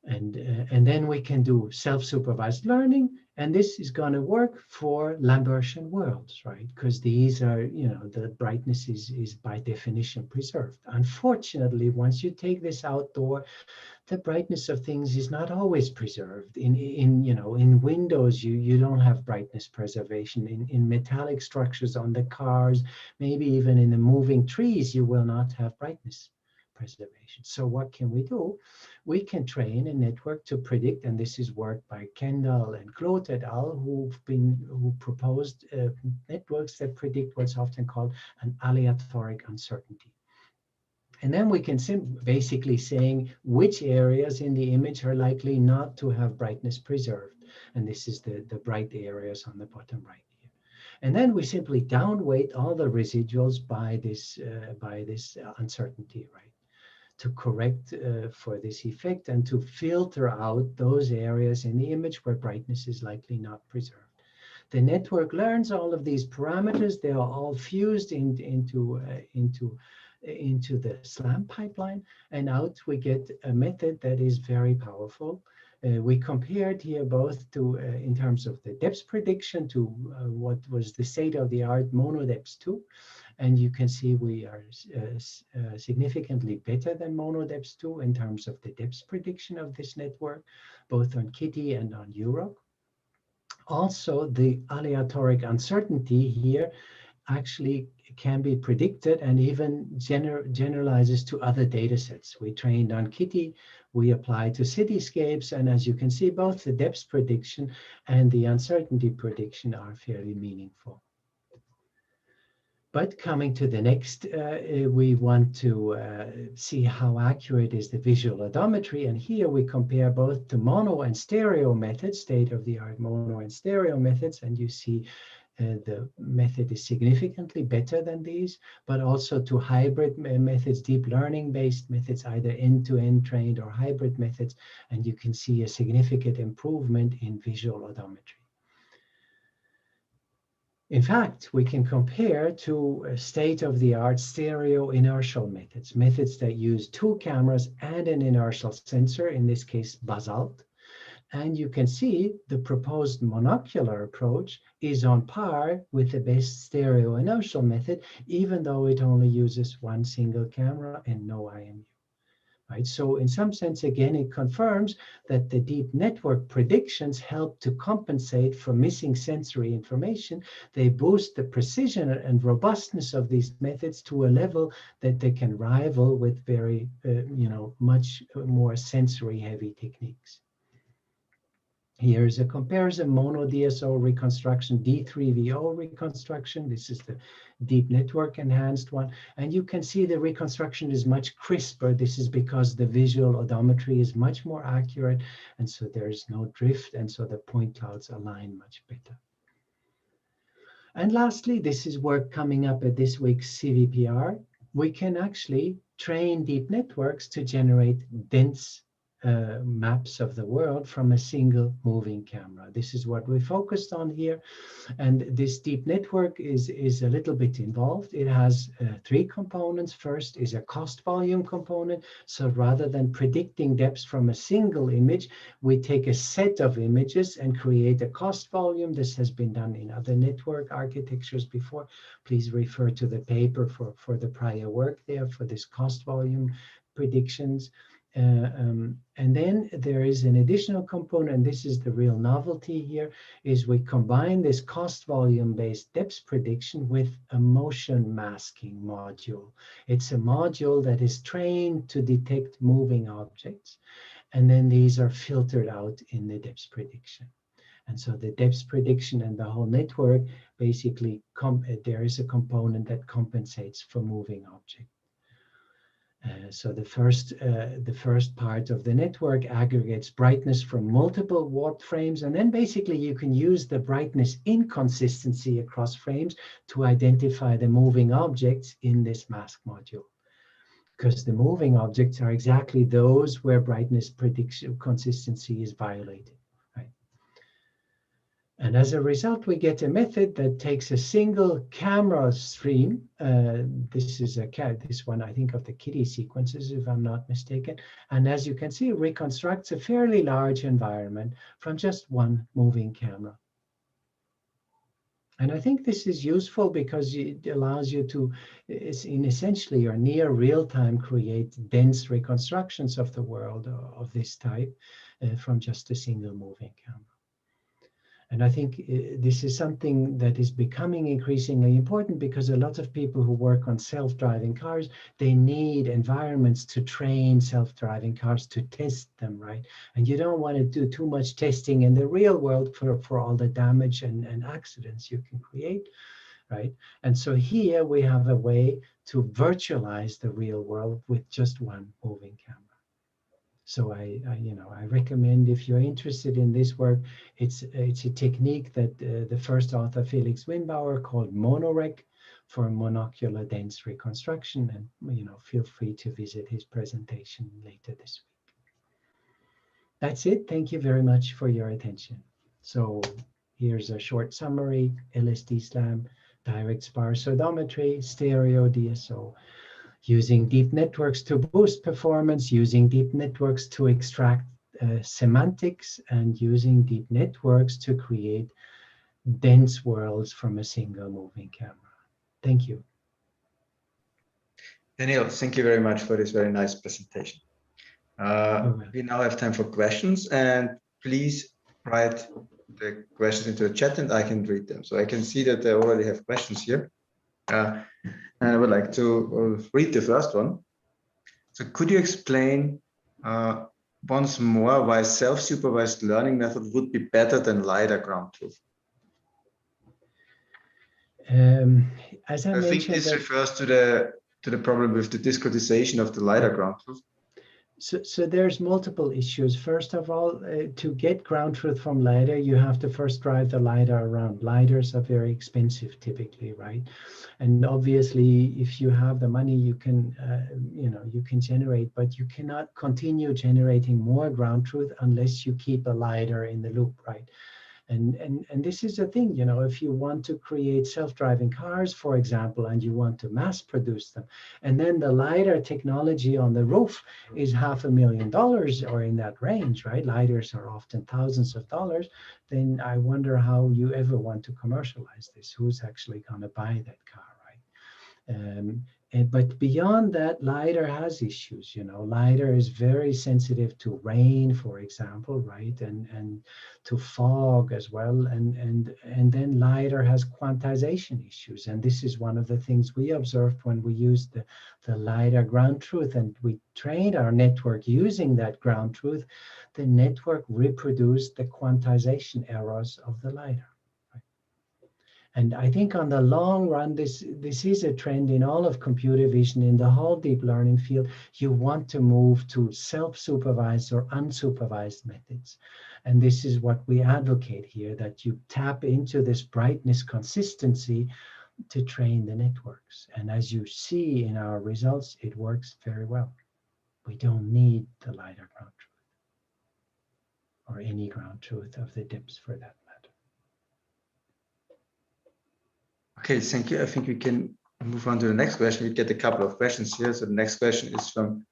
And then we can do self-supervised learning, and this is going to work for Lambertian worlds, right? Because these are, the brightness is by definition preserved. Unfortunately, once you take this outdoor, the brightness of things is not always preserved. In windows, you don't have brightness preservation. In metallic structures on the cars, maybe even in the moving trees, you will not have brightness preservation. So what can we do? We can train a network to predict, and this is work by Kendall and Claude et al., who proposed networks that predict what's often called an aleatoric uncertainty. And then we can basically saying which areas in the image are likely not to have brightness preserved. And this is the bright areas on the bottom right here. And then we simply downweight all the residuals by this uncertainty, right, to correct for this effect and to filter out those areas in the image where brightness is likely not preserved. The network learns all of these parameters. They are all fused into the SLAM pipeline, and out we get a method that is very powerful. We compared here both to, in terms of the depth prediction, to what was the state-of-the-art monodepth 2. And you can see we are significantly better than monodepth 2 in terms of the depth prediction of this network, both on Kitty and on Euro. Also, the aleatoric uncertainty here actually can be predicted and even generalizes to other data sets. We trained on Kitty, we applied to cityscapes, and as you can see, both the depth prediction and the uncertainty prediction are fairly meaningful. But coming to the next, we want to see how accurate is the visual odometry. And here we compare both to mono and stereo methods, state-of-the-art mono and stereo methods. And you see the method is significantly better than these, but also to hybrid methods, deep learning-based methods, either end-to-end trained or hybrid methods. And you can see a significant improvement in visual odometry. In fact, we can compare to state-of-the-art stereo inertial methods, methods that use two cameras and an inertial sensor, in this case, basalt. And you can see the proposed monocular approach is on par with the best stereo inertial method, even though it only uses one single camera and no IMU. Right? So in some sense, again, it confirms that the deep network predictions help to compensate for missing sensory information. They boost the precision and robustness of these methods to a level that they can rival with very, much more sensory heavy techniques. Here's a comparison, mono DSO reconstruction, D3VO reconstruction. This is the deep network enhanced one. And you can see the reconstruction is much crisper. This is because the visual odometry is much more accurate. And so there's no drift. And so the point clouds align much better. And lastly, this is work coming up at this week's CVPR. We can actually train deep networks to generate dense maps of the world from a single moving camera. This is what we focused on here. And this deep network is a little bit involved. It has 3 components. First is a cost volume component. So rather than predicting depths from a single image, we take a set of images and create a cost volume. This has been done in other network architectures before. Please refer to the paper for the prior work there for this cost volume predictions. And then there is an additional component, and this is the real novelty here, is we combine this cost volume based depth prediction with a motion masking module. It's a module that is trained to detect moving objects, and then these are filtered out in the depth prediction. And so the depth prediction and the whole network basically, there is a component that compensates for moving objects. So the first part of the network aggregates brightness from multiple watt frames, and then basically you can use the brightness inconsistency across frames to identify the moving objects in this mask module, because the moving objects are exactly those where brightness prediction consistency is violated. And as a result, we get a method that takes a single camera stream. This is this one, I think, of the kitty sequences, if I'm not mistaken. And as you can see, reconstructs a fairly large environment from just one moving camera. And I think this is useful because it allows you to, in essentially or near real time, create dense reconstructions of the world of this type from just a single moving camera. And I think this is something that is becoming increasingly important because a lot of people who work on self-driving cars, they need environments to train self-driving cars to test them, right? And you don't want to do too much testing in the real world for all the damage and accidents you can create, right? And so here we have a way to virtualize the real world with just one moving camera. So I recommend, if you're interested in this work, it's a technique that the first author, Felix Winbauer, called monorec for monocular dense reconstruction. And feel free to visit his presentation later this week. That's it. Thank you very much for your attention. So here's a short summary: LSD SLAM, direct sparse odometry, stereo DSO. Using deep networks to boost performance, using deep networks to extract semantics, and using deep networks to create dense worlds from a single moving camera. Thank you. Daniel, thank you very much for this very nice presentation. We now have time for questions, and please write the questions into the chat and I can read them. So I can see that I already have questions here. And I would like to read the first one. So could you explain once more why self-supervised learning method would be better than LiDAR ground truth? As I think mentioned, this refers to the problem with the discretization of the LiDAR ground truth. So there's multiple issues. First of all, to get ground truth from LiDAR, you have to first drive the LiDAR around. LiDARs are very expensive typically, right? And obviously, if you have the money, you can, you can generate, but you cannot continue generating more ground truth unless you keep a LiDAR in the loop, right? And this is the thing, if you want to create self-driving cars, for example, and you want to mass produce them, and then the LiDAR technology on the roof is $500,000 or in that range, right? LiDARs are often thousands of dollars. Then I wonder how you ever want to commercialize this. Who's actually going to buy that car, right? But beyond that, LiDAR has issues. LiDAR is very sensitive to rain, for example, right, and to fog as well. And then LiDAR has quantization issues, and this is one of the things we observed when we used the LiDAR ground truth, and we trained our network using that ground truth. The network reproduced the quantization errors of the LiDAR. And I think on the long run, this is a trend in all of computer vision, in the whole deep learning field. You want to move to self-supervised or unsupervised methods. And this is what we advocate here, that you tap into this brightness consistency to train the networks. And as you see in our results, it works very well. We don't need the LiDAR ground truth. or any ground truth of the dips for that matter. Okay, thank you. I think we can move on to the next question. We get a couple of questions here. So the next question is from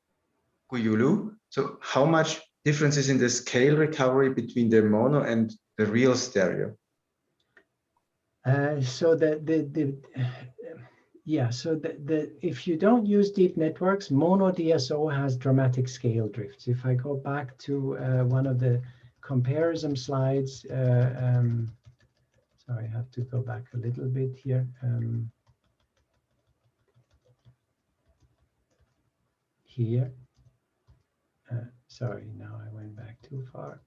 Guyulu. So how much difference is in the scale recovery between the mono and the real stereo? So if you don't use deep networks, mono DSO has dramatic scale drifts. If I go back to one of the comparison slides, sorry, I have to go back a little bit here. Here, sorry, now I went back too far.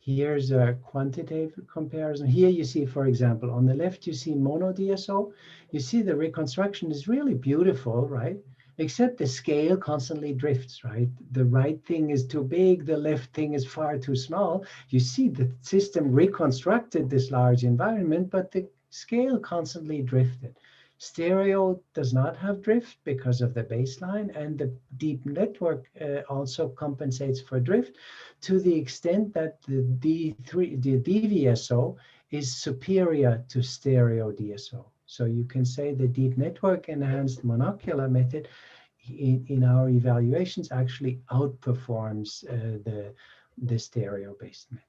Here's a quantitative comparison. Here you see, for example, on the left, you see mono DSO. You see the reconstruction is really beautiful, right? Except the scale constantly drifts, right? The right thing is too big, the left thing is far too small. You see the system reconstructed this large environment, but the scale constantly drifted. Stereo does not have drift because of the baseline, and the deep network also compensates for drift to the extent that the DVSO is superior to stereo DSO. So you can say the deep network enhanced monocular method in our evaluations actually outperforms the stereo based method.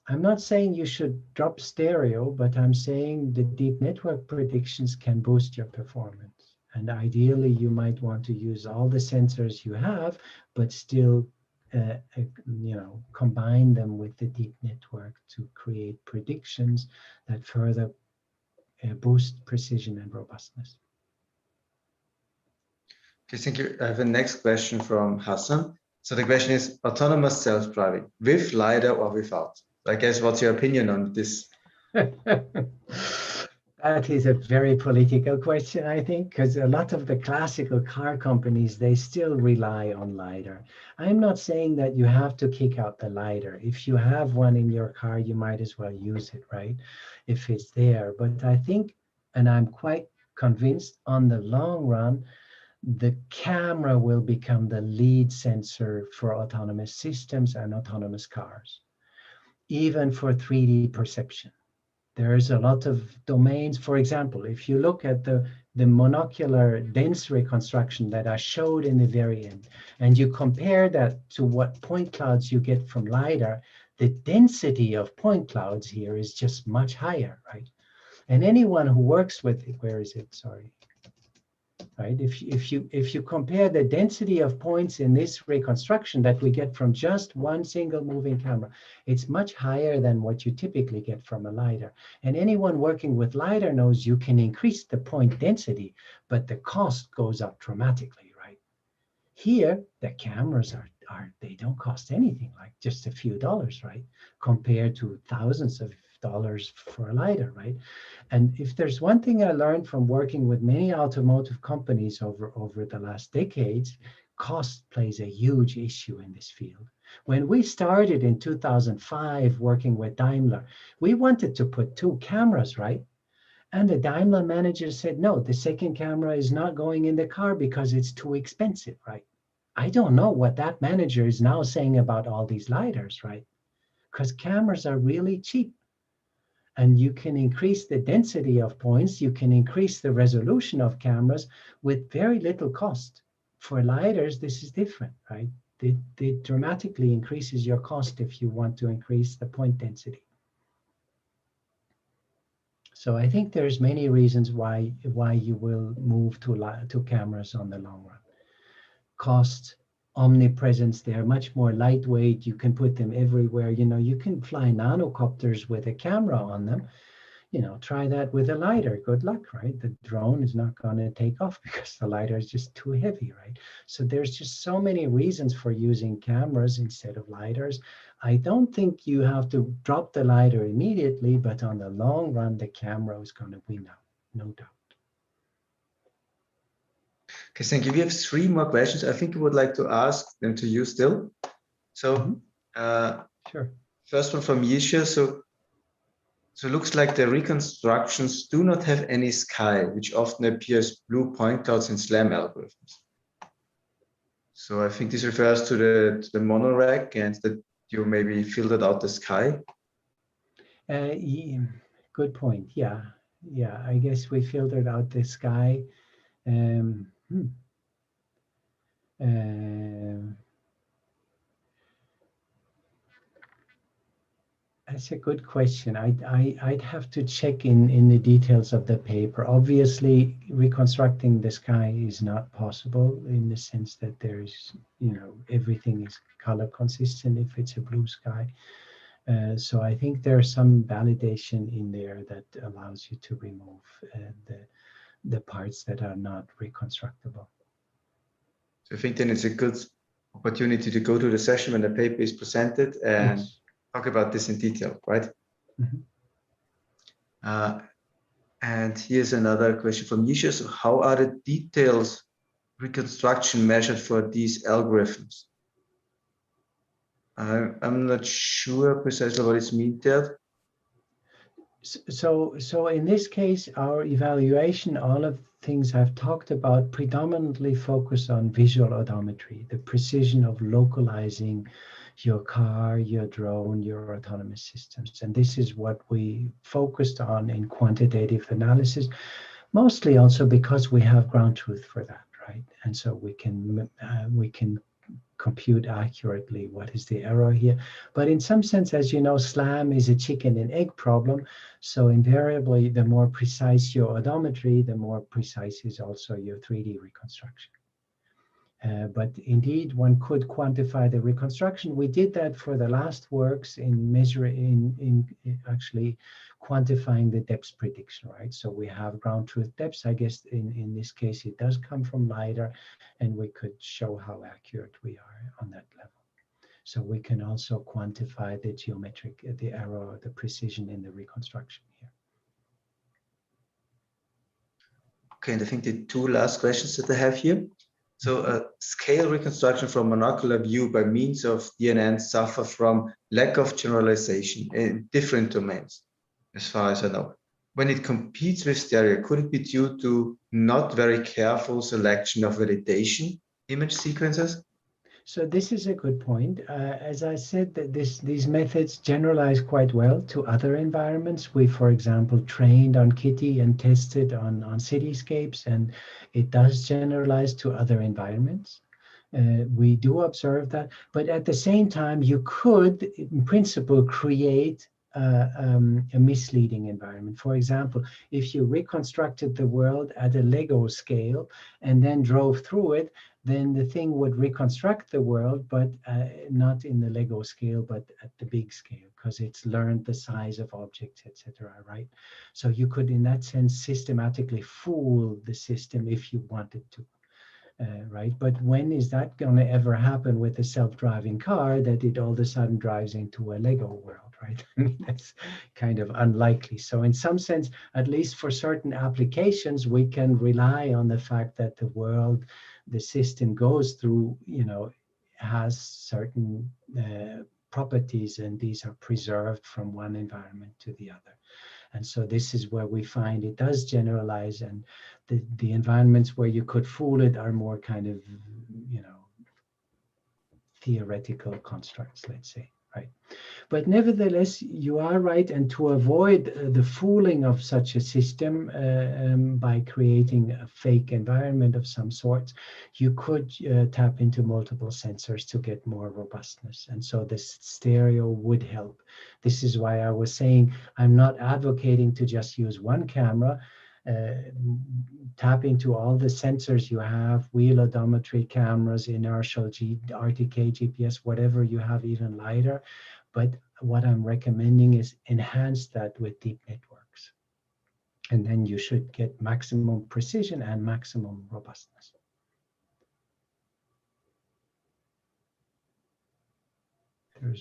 I'm not saying you should drop stereo, but I'm saying the deep network predictions can boost your performance. And ideally, you might want to use all the sensors you have, but still, combine them with the deep network to create predictions that further boost precision and robustness. Okay, thank you. I have a next question from Hassan. So the question is autonomous self-driving with LiDAR or without? I guess, what's your opinion on this? That is a very political question, I think, because a lot of the classical car companies, they still rely on LiDAR. I'm not saying that you have to kick out the LiDAR. If you have one in your car, you might as well use it, right? If it's there. But I think, and I'm quite convinced, on the long run, the camera will become the lead sensor for autonomous systems and autonomous cars, even for 3D perception. There's a lot of domains. For example, if you look at the monocular dense reconstruction that I showed in the very end, and you compare that to what point clouds you get from LiDAR, the density of point clouds here is just much higher, right? And anyone who works with, where is it? Sorry. Right? If you compare the density of points in this reconstruction that we get from just one single moving camera, it's much higher than what you typically get from a LiDAR. And anyone working with LiDAR knows you can increase the point density, but the cost goes up dramatically, right? Here, the cameras they don't cost anything, like just a few dollars, right? Compared to thousands of dollars for a LiDAR, right? And if there's one thing I learned from working with many automotive companies over the last decades, cost plays a huge issue in this field. When we started in 2005 working with Daimler, we wanted to put 2 cameras, right? And the Daimler manager said, no, the second camera is not going in the car because it's too expensive, right? I don't know what that manager is now saying about all these LiDARs, right? Because cameras are really cheap. And you can increase the density of points, you can increase the resolution of cameras with very little cost. For LiDARs, this is different, right? It dramatically increases your cost if you want to increase the point density. So I think there's many reasons why you will move to cameras on the long run. Cost, omnipresence, they're much more lightweight. You can put them everywhere. You can fly nanocopters with a camera on them. Try that with a LiDAR. Good luck, right? The drone is not going to take off because the LiDAR is just too heavy, right? So there's just so many reasons for using cameras instead of LiDARs. I don't think you have to drop the LiDAR immediately, but on the long run, the camera is going to win out, no doubt. Okay, thank you. We have 3 more questions. I think we would like to ask them to you still. So, sure. First one from Yisha. So it looks like the reconstructions do not have any sky, which often appears blue point clouds in SLAM algorithms. So I think this refers to the monorack and that you maybe filtered out the sky. Yeah, good point. Yeah, I guess we filtered out the sky. That's a good question. I'd have to check in the details of the paper. Obviously, reconstructing the sky is not possible in the sense that there's, everything is color consistent if it's a blue sky. So I think there's some validation in there that allows you to remove the parts that are not reconstructible. So I think then it's a good opportunity to go to the session when the paper is presented and Yes. talk about this in detail, right? Mm-hmm. And here's another question from Nisha. So how are the details reconstruction measured for these algorithms? I'm not sure precisely what is meant there. So in this case, our evaluation, all of the things I've talked about, predominantly focus on visual odometry, the precision of localizing your car, your drone, your autonomous systems. And this is what we focused on in quantitative analysis, mostly also because we have ground truth for that, right? And so we can compute accurately what is the error here. But in some sense, as you know, SLAM is a chicken and egg problem. So invariably, the more precise your odometry, the more precise is also your 3D reconstruction. But indeed, one could quantify the reconstruction. We did that for the last works in measuring, in actually quantifying the depth prediction, right? So we have ground truth depths. I guess in this case, it does come from LiDAR, and we could show how accurate we are on that level. So we can also quantify the geometric, the error, the precision in the reconstruction here. Okay, and I think the two last questions that I have here. So scale reconstruction from monocular view by means of DNN suffer from lack of generalization in different domains, as far as I know. When it competes with stereo, could it be due to not very careful selection of validation image sequences? So this is a good point. As I said, that these methods generalize quite well to other environments. We, for example, trained on Kitty and tested on cityscapes, and it does generalize to other environments. We do observe that, but at the same time, you could, in principle, create a misleading environment. For example, if you reconstructed the world at a Lego scale and then drove through it, then the thing would reconstruct the world, but not in the Lego scale, but at the big scale, because it's learned the size of objects, etc. Right? So you could, in that sense, systematically fool the system if you wanted to. Right? But when is that going to ever happen with a self-driving car that it all of a sudden drives into a Lego world, right? I mean, that's kind of unlikely. So in some sense, at least for certain applications, we can rely on the fact that the world, the system goes through, has certain properties, and these are preserved from one environment to the other. And so this is where we find it does generalize, and the environments where you could fool it are more kind of, theoretical constructs, let's say, right? But nevertheless, you are right, and to avoid the fooling of such a system by creating a fake environment of some sort, you could tap into multiple sensors to get more robustness. And so this stereo would help. This is why I was saying I'm not advocating to just use one camera. Tap into all the sensors you have, wheel odometry cameras, inertial RTK, GPS, whatever you have, even LiDAR. But what I'm recommending is enhance that with deep networks. And then you should get maximum precision and maximum robustness.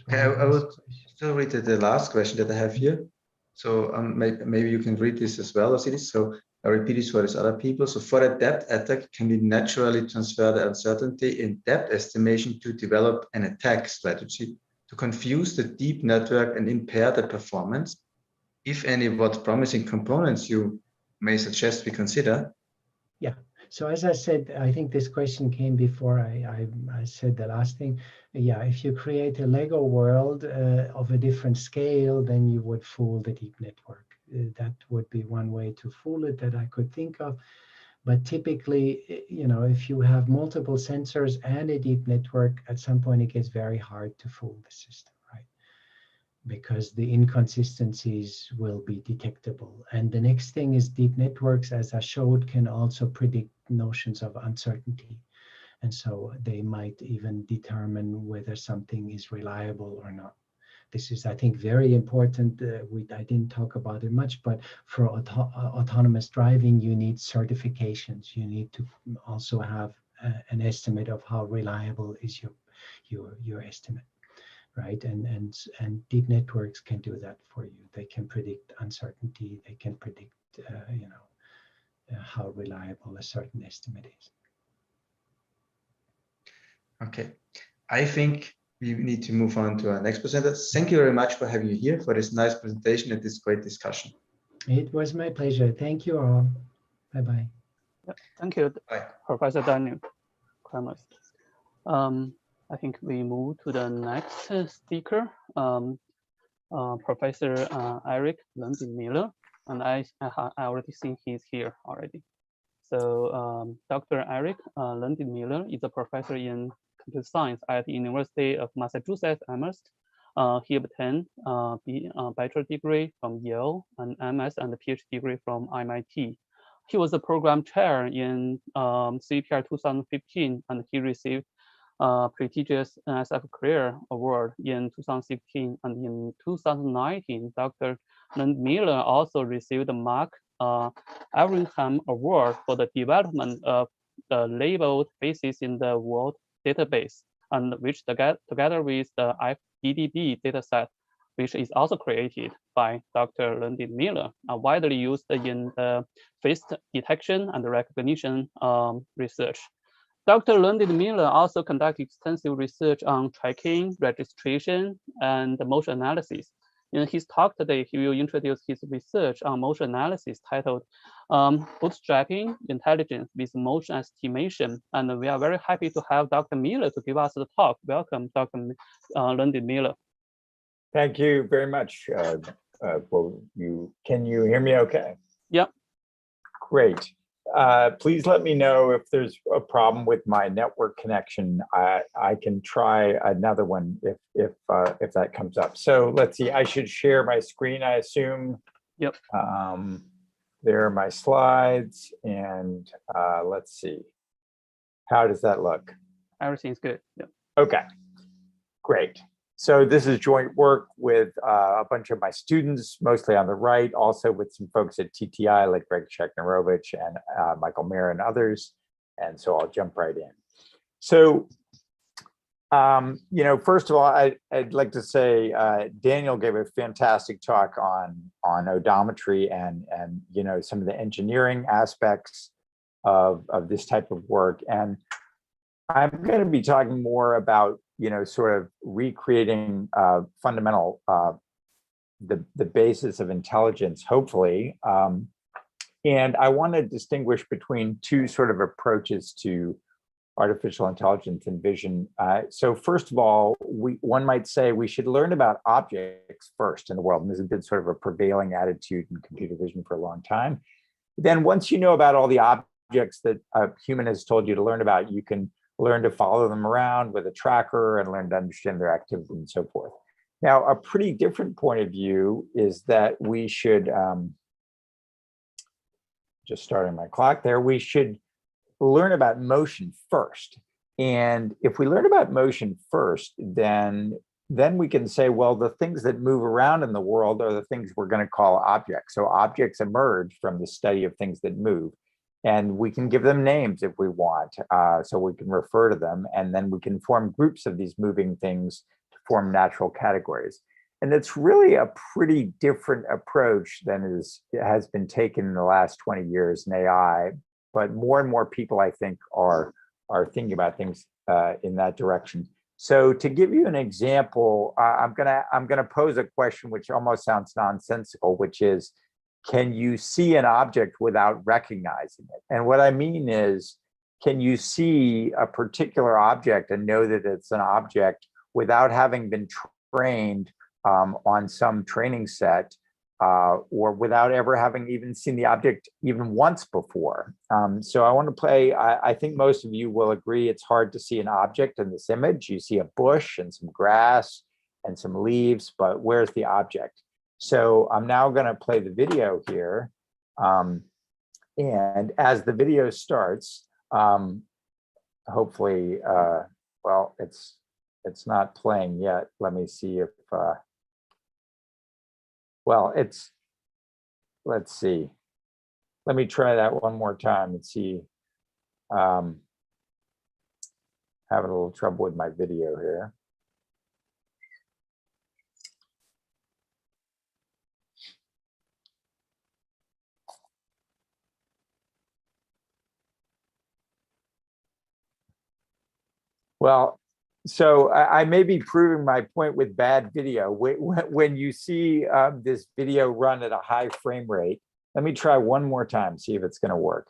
Okay, I would still read the last question that I have here. So maybe you can read this as well, Osiris. So I repeat this for these other people. So for a depth attack, can we naturally transfer the uncertainty in depth estimation to develop an attack strategy to confuse the deep network and impair the performance? If any, what promising components you may suggest we consider? Yeah. So as I said, I think this question came before I said the last thing. Yeah, if you create a Lego world of a different scale, then you would fool the deep network. That would be one way to fool it that I could think of. But typically, you know, if you have multiple sensors and a deep network, at some point it gets very hard to fool the system, right? Because the inconsistencies will be detectable. And the next thing is deep networks, as I showed, can also predict notions of uncertainty. And so they might even determine whether something is reliable or not. This is, I think, very important. I didn't talk about it much, but for autonomous driving, you need certifications. You need to also have an estimate of how reliable is your estimate, right? And deep networks can do that for you. They can predict uncertainty. They can predict, you know, how reliable a certain estimate is. Okay, I think we need to move on to our next presenter. Thank you very much for having you here for this nice presentation and this great discussion. It was my pleasure. Thank you all. Bye-bye. Yeah, thank you, Bye. Professor Daniel Kremers. I think we move to the next speaker, Professor Eric Lundin-Miller, and I already think he's here already. So Dr. Eric Lundin-Miller is a professor in computer science at the University of Massachusetts Amherst. He obtained a bachelor degree from Yale and MS and a PhD degree from MIT. He was a program chair in CVPR 2015, and he received prestigious NSF Career Award in 2016, and in 2019, Dr. Lundin-Miller also received the Mark Everingham Award for the development of the labeled basis in the world database, and which together with the FDDB dataset, which is also created by Dr. Lundin-Miller, are widely used in the face detection and recognition research. Dr. Lundin-Miller also conducted extensive research on tracking, registration, and motion analysis. In his talk today, he will introduce his research on motion analysis titled Bootstrapping Intelligence with Motion Estimation. And we are very happy to have Dr. Miller to give us the talk. Welcome, Dr. Lundin-Miller. Thank you very much. Can you hear me okay? Yep. Great. Please let me know if there's a problem with my network connection. I can try another one if that comes up. So let's see. I should share my screen, I assume. Yep. There are my slides, and let's see. How does that look? Everything's good. Yep. Okay. Great. So this is joint work with a bunch of my students, mostly on the right, also with some folks at TTI like Greg Sheknarovich and Michael Mayer and others. And so I'll jump right in. So, you know, first of all, I'd like to say Daniel gave a fantastic talk on odometry and you know, some of the engineering aspects of this type of work. And I'm going to be talking more about, you know, sort of recreating fundamental, the basis of intelligence, hopefully. And I want to distinguish between two sort of approaches to artificial intelligence and vision. So first of all, one might say we should learn about objects first in the world. And this has been sort of a prevailing attitude in computer vision for a long time. Then once you know about all the objects that a human has told you to learn about, you can learn to follow them around with a tracker and learn to understand their activity and so forth. Now, a pretty different point of view is that we should, just starting my clock there, we should learn about motion first. And if we learn about motion first, then we can say, well, the things that move around in the world are the things we're going to call objects. So objects emerge from the study of things that move. And we can give them names if we want, so we can refer to them, and then we can form groups of these moving things to form natural categories. And it's really a pretty different approach than has been taken in the last 20 years in AI, but more and more people, I think, are thinking about things in that direction. So to give you an example, I'm gonna pose a question which almost sounds nonsensical, which is, can you see an object without recognizing it? And what I mean is, can you see a particular object and know that it's an object without having been trained on some training set, or without ever having even seen the object even once before? So I want to play, I think most of you will agree it's hard to see an object in this image. You see a bush and some grass and some leaves, but where's the object? So I'm now going to play the video here. And as the video starts, hopefully, well, it's not playing yet. Let me see if, well, let's see. Let me try that one more time and see. Having a little trouble with my video here. Well, so I may be proving my point with bad video. When you see this video run at a high frame rate, let me try one more time, see if it's going to work.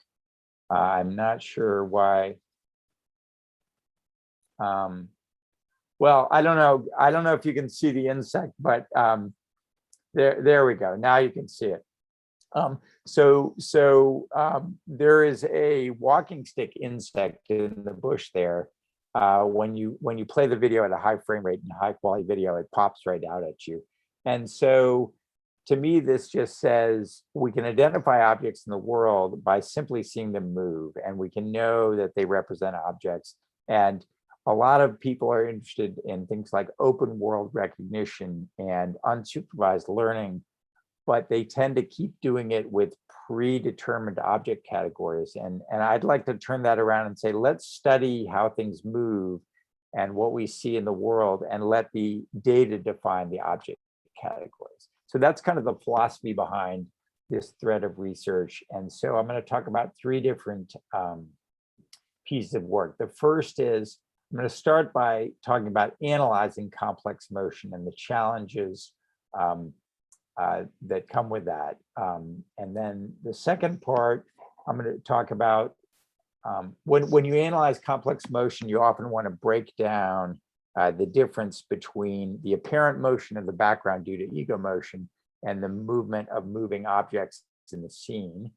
I'm not sure why. Well, I don't know. I don't know if you can see the insect, but there we go. Now you can see it. There is a walking stick insect in the bush there. When you play the video at a high frame rate and high quality video, it pops right out at you. And so to me, this just says we can identify objects in the world by simply seeing them move, and we can know that they represent objects. And a lot of people are interested in things like open world recognition and unsupervised learning, but they tend to keep doing it with predetermined object categories. And I'd like to turn that around and say, let's study how things move and what we see in the world, and let the data define the object categories. So that's kind of the philosophy behind this thread of research. And so I'm going to talk about three different pieces of work. The first is, I'm going to start by talking about analyzing complex motion and the challenges that come with that. And then the second part, I'm going to talk about when you analyze complex motion, you often want to break down the difference between the apparent motion of the background due to ego motion and the movement of moving objects in the scene.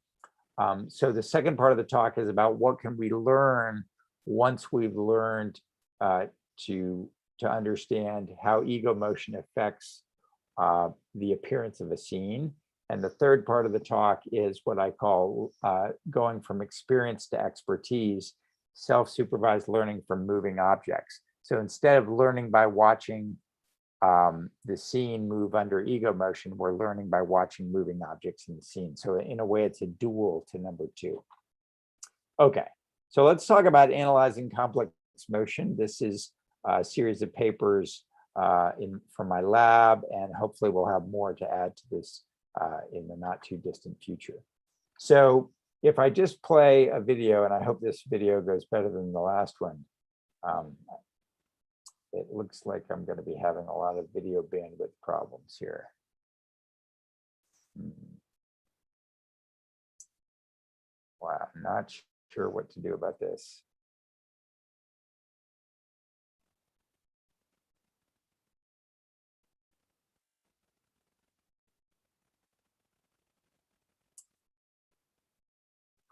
So the second part of the talk is about what can we learn once we've learned to understand how ego motion affects the appearance of a scene. And the third part of the talk is what I call going from experience to expertise, self-supervised learning from moving objects. So instead of learning by watching the scene move under ego motion, we're learning by watching moving objects in the scene. So in a way, it's a dual to number two. Okay, so let's talk about analyzing complex motion. This is a series of papers from my lab, and hopefully we'll have more to add to this in the not too distant future. So if I just play a video, and I hope this video goes better than the last one, it looks like I'm going to be having a lot of video bandwidth problems here. Wow, I'm not sure what to do about this.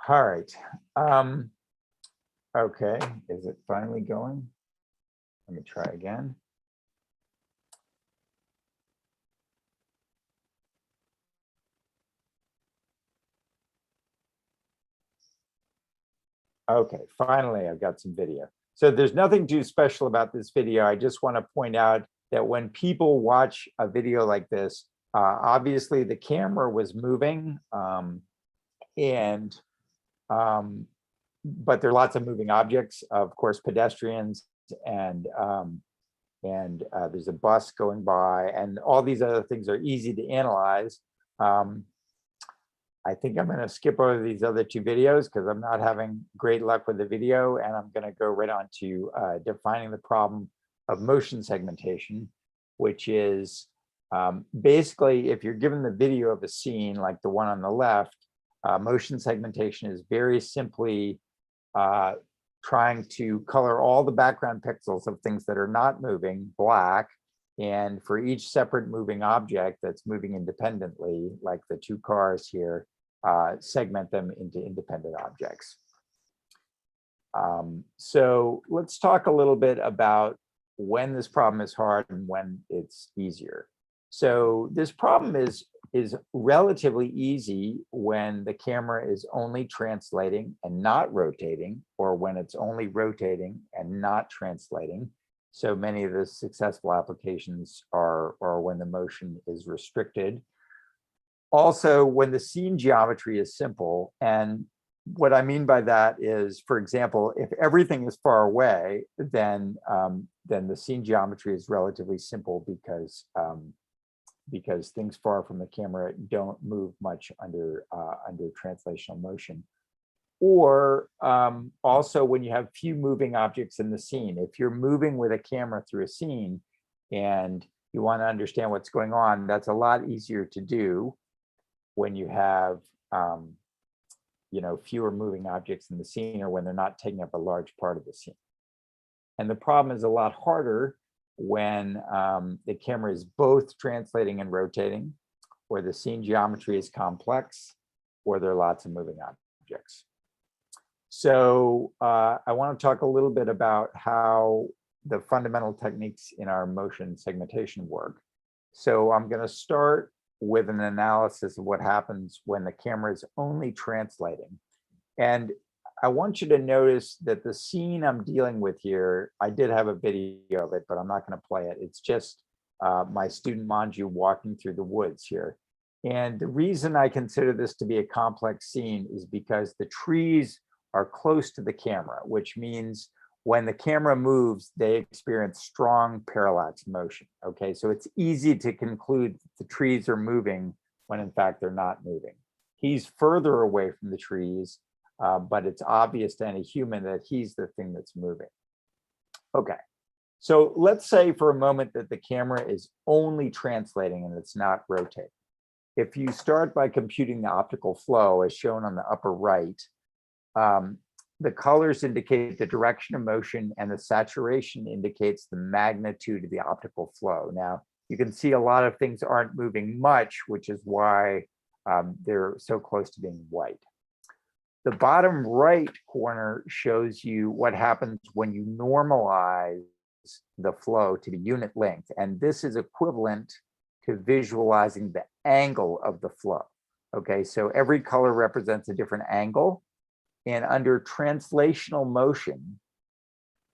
All right. Okay, is it finally going? Let me try again. Okay, finally, I've got some video. So there's nothing too special about this video. I just want to point out that when people watch a video like this, obviously the camera was moving, but there are lots of moving objects, of course, pedestrians, and there's a bus going by, and all these other things are easy to analyze. I think I'm going to skip over these other two videos because I'm not having great luck with the video, and I'm going to go right on to defining the problem of motion segmentation, which is Basically, if you're given the video of a scene like the one on the left, motion segmentation is very simply trying to color all the background pixels of things that are not moving black. And for each separate moving object that's moving independently, like the two cars here, segment them into independent objects. So let's talk a little bit about when this problem is hard and when it's easier. So this problem is relatively easy when the camera is only translating and not rotating, or when it's only rotating and not translating. So many of the successful applications are when the motion is restricted. Also, when the scene geometry is simple. And what I mean by that is, for example, if everything is far away, then the scene geometry is relatively simple because things far from the camera don't move much under translational motion. Or also when you have few moving objects in the scene, if you're moving with a camera through a scene and you want to understand what's going on, that's a lot easier to do when you have fewer moving objects in the scene, or when they're not taking up a large part of the scene. And the problem is a lot harder when the camera is both translating and rotating, or the scene geometry is complex, or there are lots of moving objects. So I want to talk a little bit about how the fundamental techniques in our motion segmentation work. So I'm going to start with an analysis of what happens when the camera is only translating. And I want you to notice that the scene I'm dealing with here, I did have a video of it, but I'm not going to play it. It's just my student Manju walking through the woods here. And the reason I consider this to be a complex scene is because the trees are close to the camera, which means when the camera moves, they experience strong parallax motion. Okay, so it's easy to conclude that the trees are moving when in fact they're not moving. He's further away from the trees, but it's obvious to any human that he's the thing that's moving. Okay, so let's say for a moment that the camera is only translating and it's not rotating. If you start by computing the optical flow as shown on the upper right, the colors indicate the direction of motion and the saturation indicates the magnitude of the optical flow. Now, you can see a lot of things aren't moving much, which is why they're so close to being white. The bottom right corner shows you what happens when you normalize the flow to the unit length. And this is equivalent to visualizing the angle of the flow. Okay, so every color represents a different angle. And under translational motion,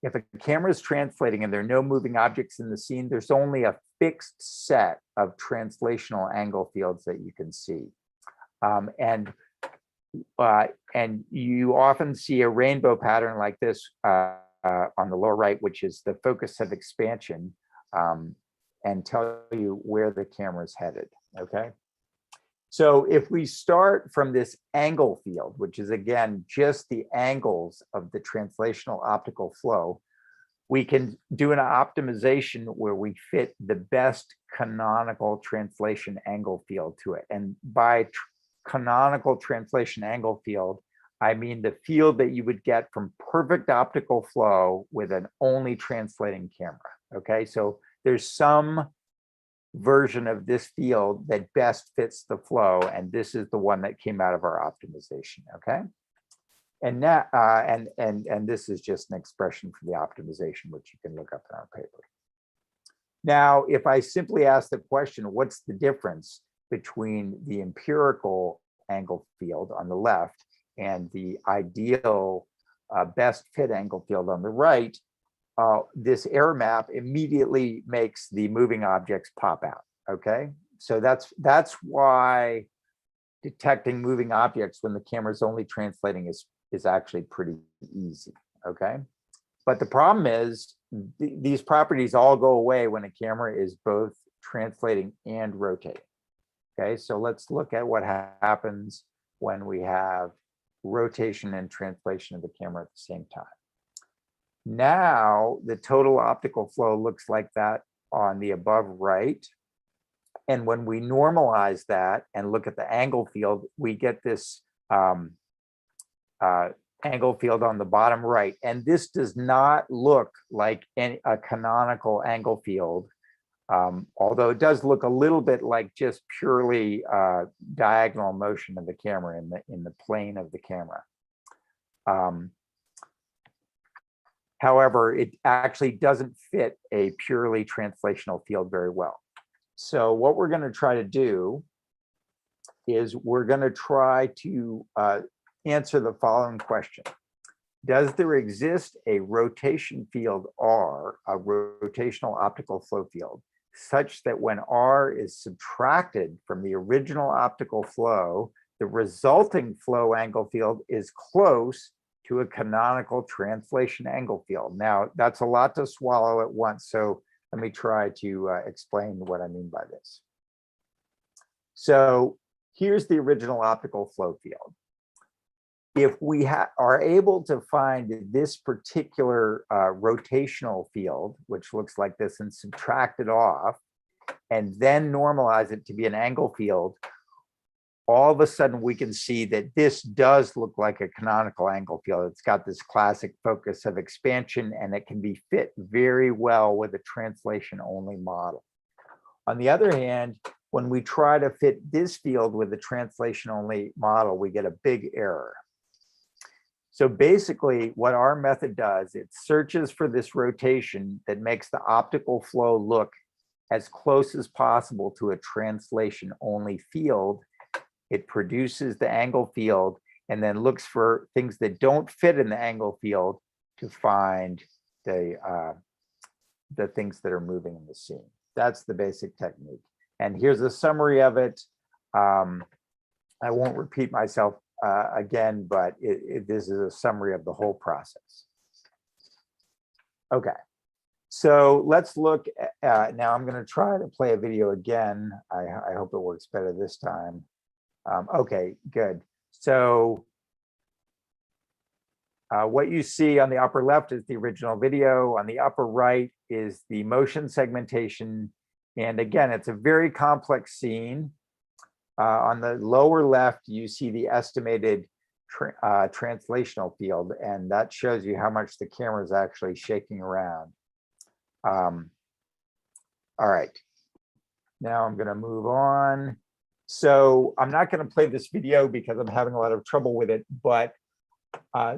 if a camera is translating and there are no moving objects in the scene, there's only a fixed set of translational angle fields that you can see. And you often see a rainbow pattern like this on the lower right, which is the focus of expansion, and tell you where the camera is headed, okay? So if we start from this angle field, which is again, just the angles of the translational optical flow, we can do an optimization where we fit the best canonical translation angle field to it. And by canonical translation angle field, I mean the field that you would get from perfect optical flow with an only translating camera, okay? So there's some version of this field that best fits the flow, and this is the one that came out of our optimization, okay? And now, and this is just an expression for the optimization, which you can look up in our paper. Now, if I simply ask the question, what's the difference between the empirical angle field on the left and the ideal best fit angle field on the right, this error map immediately makes the moving objects pop out, okay? So that's why detecting moving objects when the camera is only translating is actually pretty easy, okay? But the problem is these properties all go away when a camera is both translating and rotating, okay? So let's look at what happens when we have rotation and translation of the camera at the same time. Now, the total optical flow looks like that on the above right. And when we normalize that and look at the angle field, we get this angle field on the bottom right. And this does not look like a canonical angle field, although it does look a little bit like just purely diagonal motion of the camera in the plane of the camera. However, it actually doesn't fit a purely translational field very well. So what we're going to try to do is we're going to try to answer the following question. Does there exist a rotation field R, a rotational optical flow field, such that when R is subtracted from the original optical flow, the resulting flow angle field is close to a canonical translation angle field? Now, that's a lot to swallow at once, so let me try to explain what I mean by this. So here's the original optical flow field. If we are able to find this particular rotational field, which looks like this, and subtract it off, and then normalize it to be an angle field, all of a sudden we can see that this does look like a canonical angle field. It's got this classic focus of expansion, and it can be fit very well with a translation only model. On the other hand, when we try to fit this field with a translation only model, we get a big error. So basically what our method does, it searches for this rotation that makes the optical flow look as close as possible to a translation only field. It produces the angle field and then looks for things that don't fit in the angle field to find the things that are moving in the scene. That's the basic technique. And here's a summary of it. I won't repeat myself again, but this is a summary of the whole process. Okay, so let's look at, now I'm going to try to play a video again. I hope it works better this time. Okay, good. So what you see on the upper left is the original video. On the upper right is the motion segmentation. And again, it's a very complex scene. On the lower left, you see the estimated translational field, and that shows you how much the camera is actually shaking around. All right, now I'm going to move on. So I'm not going to play this video because I'm having a lot of trouble with it, but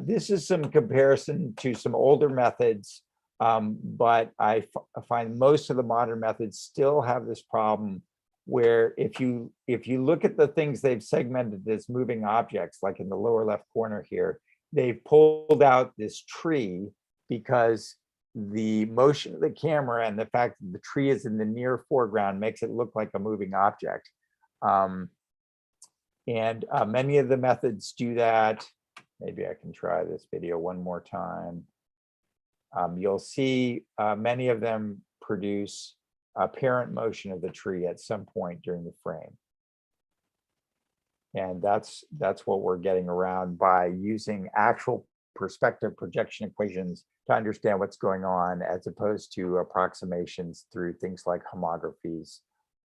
this is some comparison to some older methods, but I find most of the modern methods still have this problem where if you look at the things they've segmented as moving objects, like in the lower left corner here, they've pulled out this tree because the motion of the camera and the fact that the tree is in the near foreground makes it look like a moving object. Many of the methods do that. Maybe I can try this video one more time. You'll see many of them produce apparent motion of the tree at some point during the frame. And that's what we're getting around by using actual perspective projection equations to understand what's going on, as opposed to approximations through things like homographies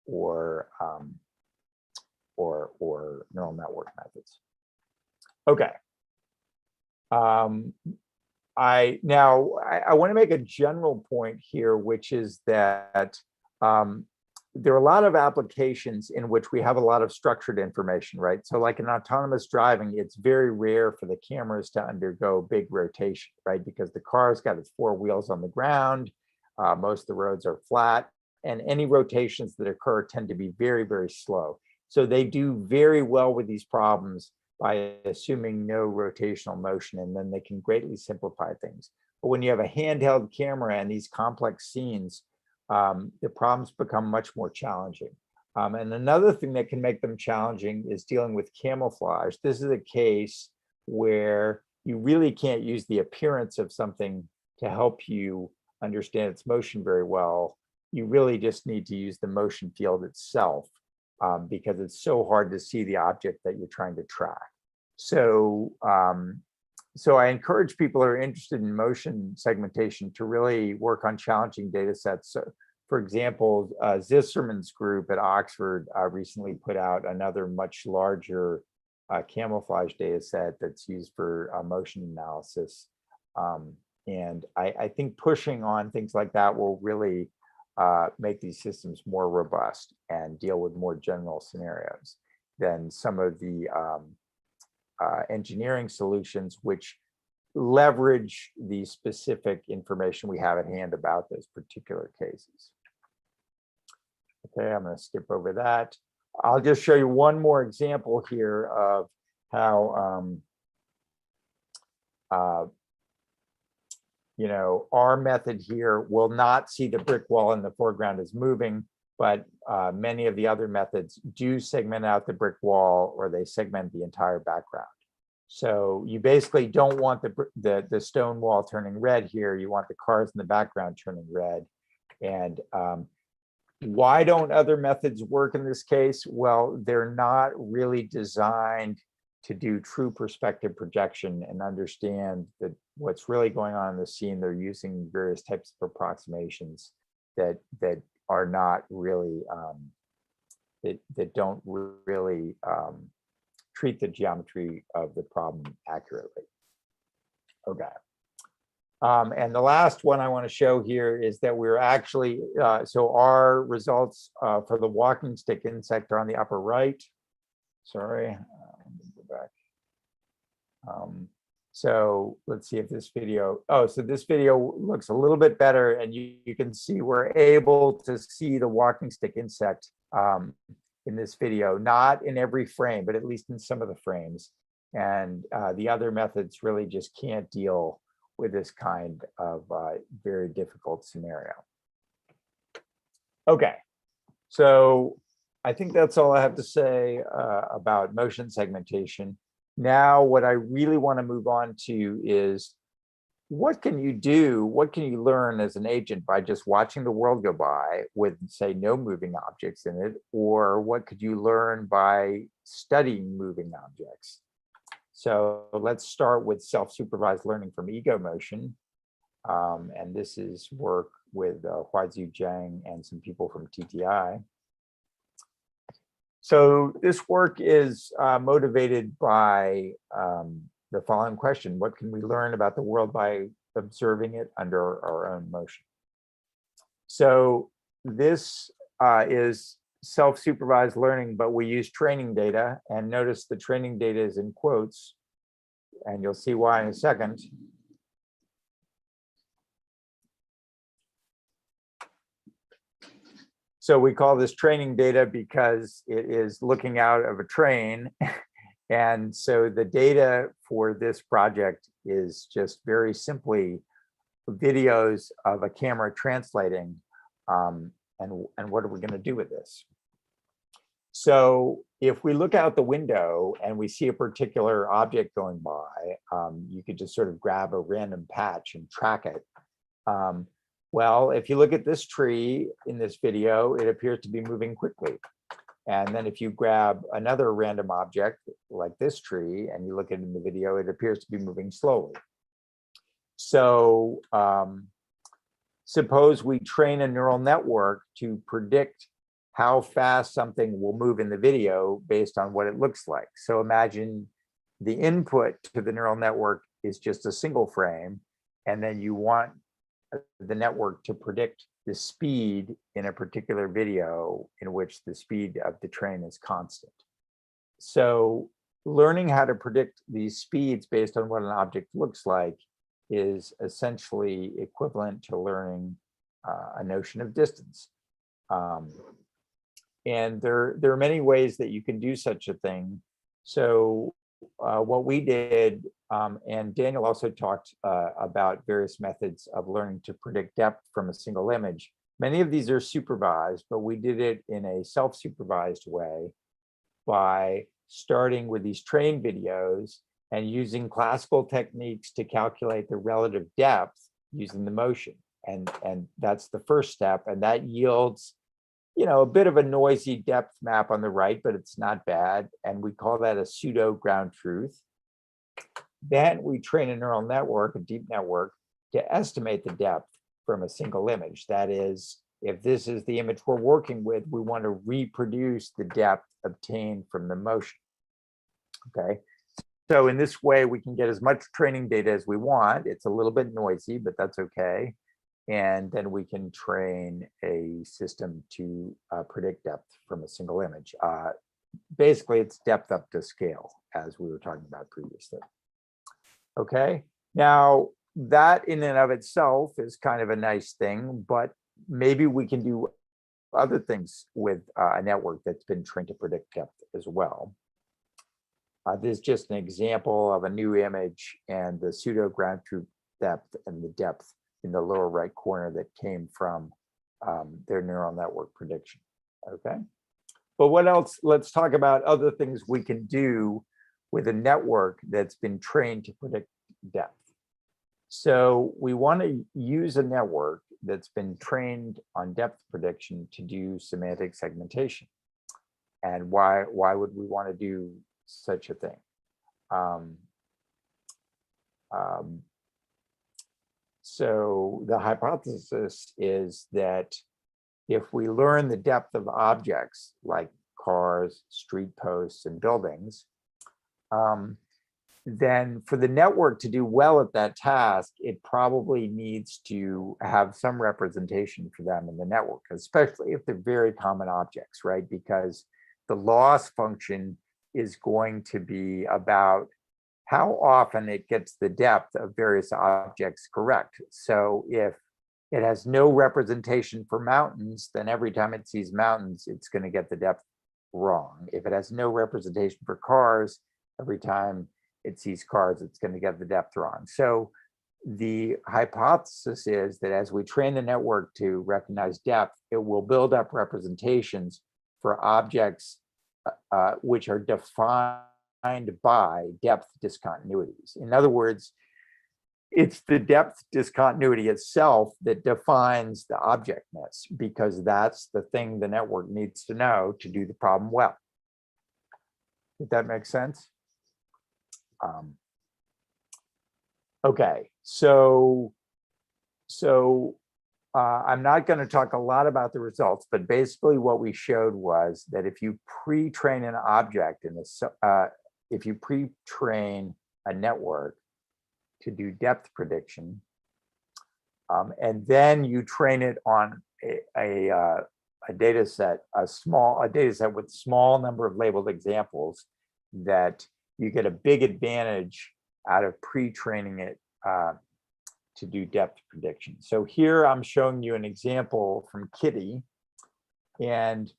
or neural network methods. Okay. I want to make a general point here, which is that there are a lot of applications in which we have a lot of structured information, right? So like in autonomous driving, it's very rare for the cameras to undergo big rotation, right? Because the car's got its four wheels on the ground, most of the roads are flat, and any rotations that occur tend to be very, very slow. So they do very well with these problems by assuming no rotational motion, and then they can greatly simplify things. But when you have a handheld camera and these complex scenes, the problems become much more challenging. And another thing that can make them challenging is dealing with camouflage. This is a case where you really can't use the appearance of something to help you understand its motion very well. You really just need to use the motion field itself, because it's so hard to see the object that you're trying to track. So, so I encourage people who are interested in motion segmentation to really work on challenging data sets. For example, Zisserman's group at Oxford recently put out another much larger camouflage data set that's used for motion analysis. And I think pushing on things like that will really make these systems more robust and deal with more general scenarios than some of the engineering solutions, which leverage the specific information we have at hand about those particular cases. Okay, I'm going to skip over that. I'll just show you one more example here of how you know, our method here will not see the brick wall in the foreground as moving, but many of the other methods do segment out the brick wall, or they segment the entire background. So you basically don't want the stone wall turning red here. You want the cars in the background turning red. And why don't other methods work in this case? Well, they're not really designed to do true perspective projection and understand that what's really going on in the scene. They're using various types of approximations that are not really that don't really treat the geometry of the problem accurately. Okay. And the last one I want to show here is that we're actually, so our results for the walking stick insect are on the upper right. Sorry, let me go back. So let's see if this video, so this video looks a little bit better, and you can see we're able to see the walking stick insect in this video, not in every frame, but at least in some of the frames. And the other methods really just can't deal with this kind of very difficult scenario. Okay, so I think that's all I have to say about motion segmentation. Now, what I really want to move on to is, what can you do? What can you learn as an agent by just watching the world go by with, say, no moving objects in it? Or what could you learn by studying moving objects? So let's start with self-supervised learning from ego motion. And this is work with Huazhu Zhang and some people from TTI. So this work is motivated by the following question: what can we learn about the world by observing it under our own motion? So this is self-supervised learning, but we use training data, and notice the training data is in quotes, and you'll see why in a second. So we call this training data because it is looking out of a train. And so the data for this project is just very simply videos of a camera translating. And what are we going to do with this? So if we look out the window and we see a particular object going by, you could just sort of grab a random patch and track it. Well, if you look at this tree in this video, it appears to be moving quickly. And then if you grab another random object like this tree and you look at it in the video, it appears to be moving slowly. So suppose we train a neural network to predict how fast something will move in the video based on what it looks like. So imagine the input to the neural network is just a single frame, and then you want the network to predict the speed in a particular video in which the speed of the train is constant. So learning how to predict these speeds based on what an object looks like is essentially equivalent to learning a notion of distance. And there are many ways that you can do such a thing. So what we did, and Daniel also talked about various methods of learning to predict depth from a single image. Many of these are supervised, but we did it in a self-supervised way by starting with these train videos and using classical techniques to calculate the relative depth using the motion. And that's the first step, and that yields, you know, a bit of a noisy depth map on the right, but it's not bad. And we call that a pseudo ground truth. Then we train a neural network, a deep network, to estimate the depth from a single image. That is, If this is the image we're working with, we want to reproduce the depth obtained from the motion. Okay, so in this way, we can get as much training data as we want. It's a little bit noisy, but that's okay. And then we can train a system to predict depth from a single image. Basically, it's depth up to scale, as we were talking about previously. Okay, now that in and of itself is kind of a nice thing, but maybe we can do other things with a network that's been trained to predict depth as well. This is just an example of a new image and the pseudo ground truth depth and the depth in the lower right corner that came from their neural network prediction. Okay, but what else? Let's talk about other things we can do with a network that's been trained to predict depth. So we want to use a network that's been trained on depth prediction to do semantic segmentation. And why would we want to do such a thing? So the hypothesis is that if we learn the depth of objects like cars, street posts, and buildings, then for the network to do well at that task, it probably needs to have some representation for them in the network, especially if they're very common objects, right? Because the loss function is going to be about how often it gets the depth of various objects correct. So if it has no representation for mountains, then every time it sees mountains, it's going to get the depth wrong. If it has no representation for cars, every time it sees cars, it's going to get the depth wrong. So the hypothesis is that as we train the network to recognize depth, it will build up representations for objects which are defined by depth discontinuities. In other words, it's the depth discontinuity itself that defines the objectness, because that's the thing the network needs to know to do the problem well. Did that make sense? Okay, so I'm not going to talk a lot about the results, but basically what we showed was that if you pre-train an object in this, if you pre-train a network to do depth prediction, and then you train it on a data set, a data set with small number of labeled examples, that you get a big advantage out of pre-training it to do depth prediction. So here I'm showing you an example from Kitty, and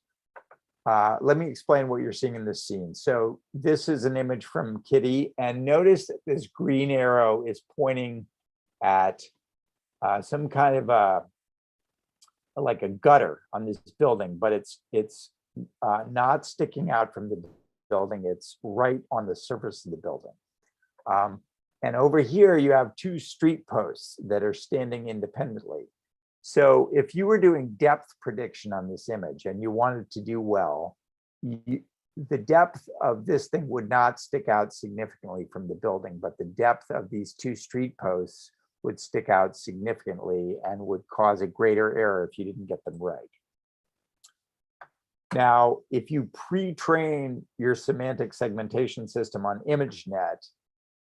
let me explain what you're seeing in this scene. So this is an image from Kitty, and notice that this green arrow is pointing at some kind of like a gutter on this building, but it's not sticking out from the building. It's right on the surface of the building. And over here, you have two street posts that are standing independently. So if you were doing depth prediction on this image and you wanted to do well, the depth of this thing would not stick out significantly from the building, but the depth of these two street posts would stick out significantly and would cause a greater error if you didn't get them right. Now, if you pre-train your semantic segmentation system on ImageNet,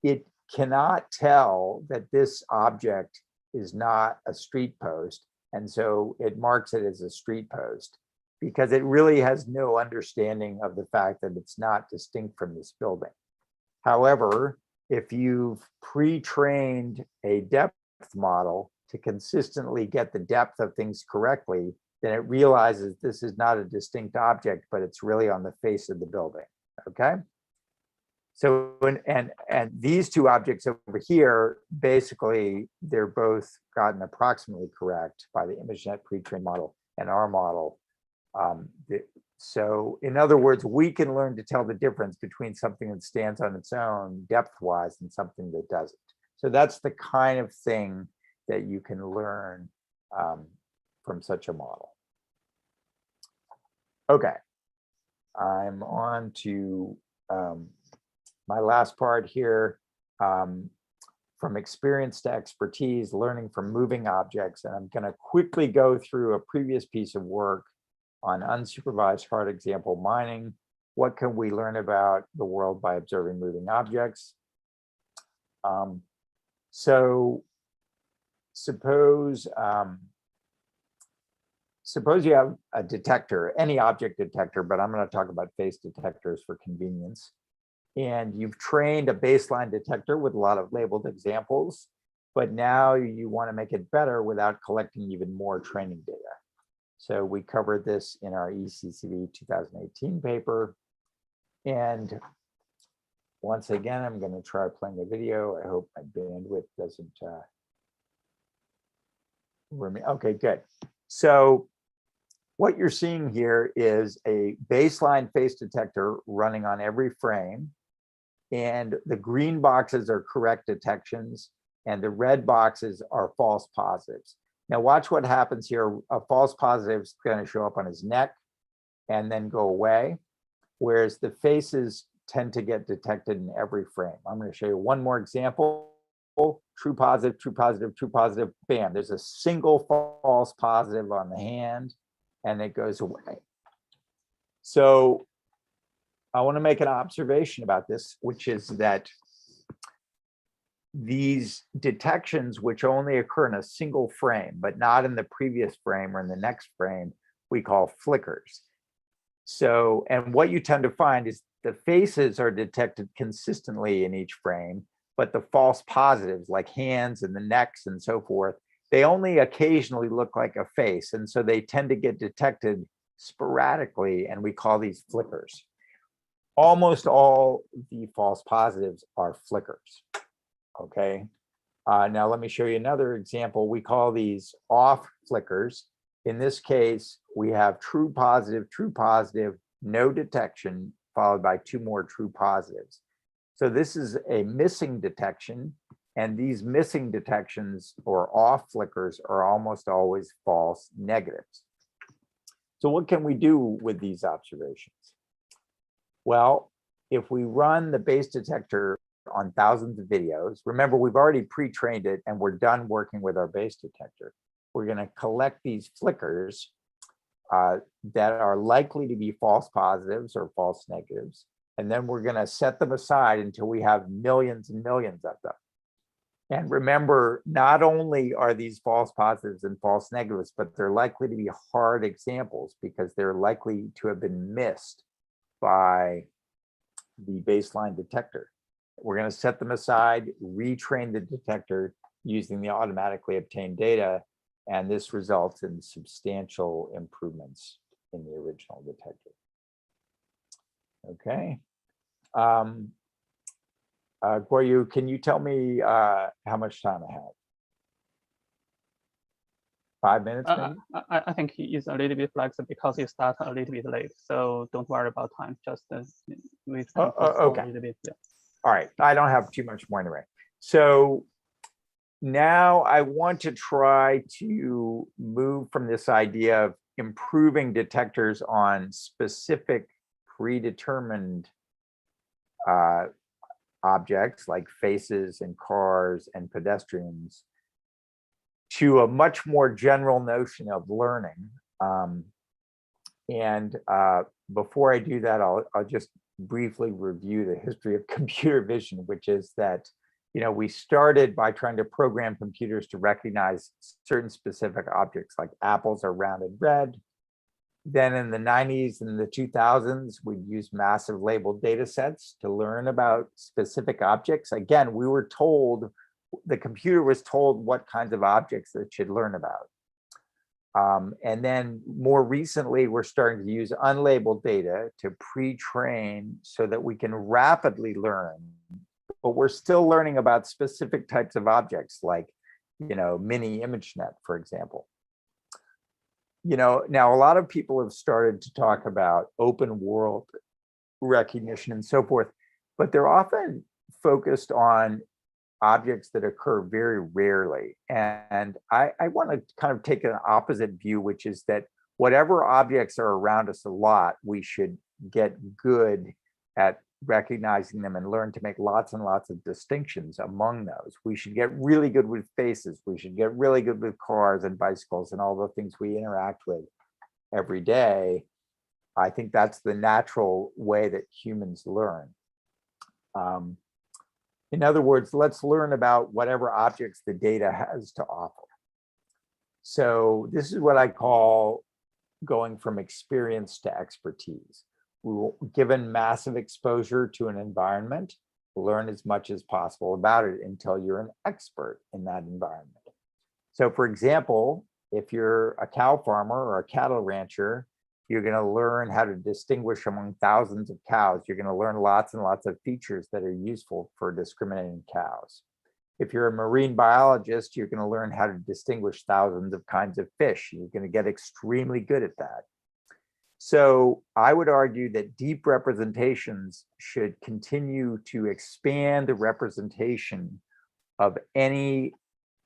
it cannot tell that this object is not a street post, and so it marks it as a street post because it really has no understanding of the fact that it's not distinct from this building. However, if you've pre-trained a depth model to consistently get the depth of things correctly, then it realizes this is not a distinct object, but it's really on the face of the building, okay? So, and these two objects over here, basically, they're both gotten approximately correct by the ImageNet pre-trained model and our model. So in other words, we can learn to tell the difference between something that stands on its own depth-wise and something that doesn't. So that's the kind of thing that you can learn from such a model. Okay, I'm on to my last part here. From from experience to expertise, learning from moving objects. And I'm going to quickly go through a previous piece of work on unsupervised hard example mining. What can we learn about the world by observing moving objects? So suppose you have a detector, any object detector, but I'm going to talk about face detectors for convenience. And you've trained a baseline detector with a lot of labeled examples, but now you want to make it better without collecting even more training data. So we covered this in our ECCV 2018 paper. And once again, I'm going to try playing a video. I hope my bandwidth doesn't okay, good. So what you're seeing here is a baseline face detector running on every frame. And the green boxes are correct detections and the red boxes are false positives. Now watch what happens here. A false positive is going to show up on his neck and then go away, whereas the faces tend to get detected in every frame. I'm going to show you one more example. True positive, true positive, true positive, bam. There's a single false positive on the hand and it goes away. So I want to make an observation about this, which is that these detections, which only occur in a single frame, but not in the previous frame or in the next frame, we call flickers. So, and what you tend to find is the faces are detected consistently in each frame, but the false positives like hands and the necks and so forth, they only occasionally look like a face. And so they tend to get detected sporadically, and we call these flickers. Almost all the false positives are flickers, okay? Now let me show you another example. We call these off flickers. In this case, we have true positive, no detection, followed by two more true positives. So this is a missing detection, and these missing detections or off flickers are almost always false negatives. So what can we do with these observations? Well, if we run the base detector on thousands of videos, remember we've already pre-trained it and we're done working with our base detector. We're going to collect these flickers that are likely to be false positives or false negatives. And then we're going to set them aside until we have millions and millions of them. And remember, not only are these false positives and false negatives, but they're likely to be hard examples because they're likely to have been missed by the baseline detector. We're going to set them aside, retrain the detector using the automatically obtained data, and this results in substantial improvements in the original detector. Okay. Guoyu, can you tell me how much time I have? 5 minutes, maybe? I think he is a little bit flexible because you start a little bit late. So don't worry about time. Just wait okay. a little bit. Yeah. All right. I don't have too much more anyway. So now I want to try to move from this idea of improving detectors on specific predetermined objects like faces and cars and pedestrians to a much more general notion of learning. Before I do that, I'll just briefly review the history of computer vision, which is that, you know, we started by trying to program computers to recognize certain specific objects like apples are round and red. Then in the 90s and the 2000s, we used massive labeled data sets to learn about specific objects. Again, we were told, the computer was told what kinds of objects it should learn about. And then more recently, we're starting to use unlabeled data to pre-train so that we can rapidly learn, but we're still learning about specific types of objects like, you know, mini ImageNet, for example. You know, now a lot of people have started to talk about open world recognition and so forth, but they're often focused on objects that occur very rarely. And I want to kind of take an opposite view, which is that whatever objects are around us a lot, we should get good at recognizing them and learn to make lots and lots of distinctions among those. We should get really good with faces. We should get really good with cars and bicycles and all the things we interact with every day. I think that's the natural way that humans learn. In other words, let's learn about whatever objects the data has to offer. So this is what I call going from experience to expertise. Given massive exposure to an environment, learn as much as possible about it until you're an expert in that environment. So for example, if you're a cow farmer or a cattle rancher, you're going to learn how to distinguish among thousands of cows. You're going to learn lots and lots of features that are useful for discriminating cows. If you're a marine biologist, you're going to learn how to distinguish thousands of kinds of fish. You're going to get extremely good at that. So I would argue that deep representations should continue to expand the representation of any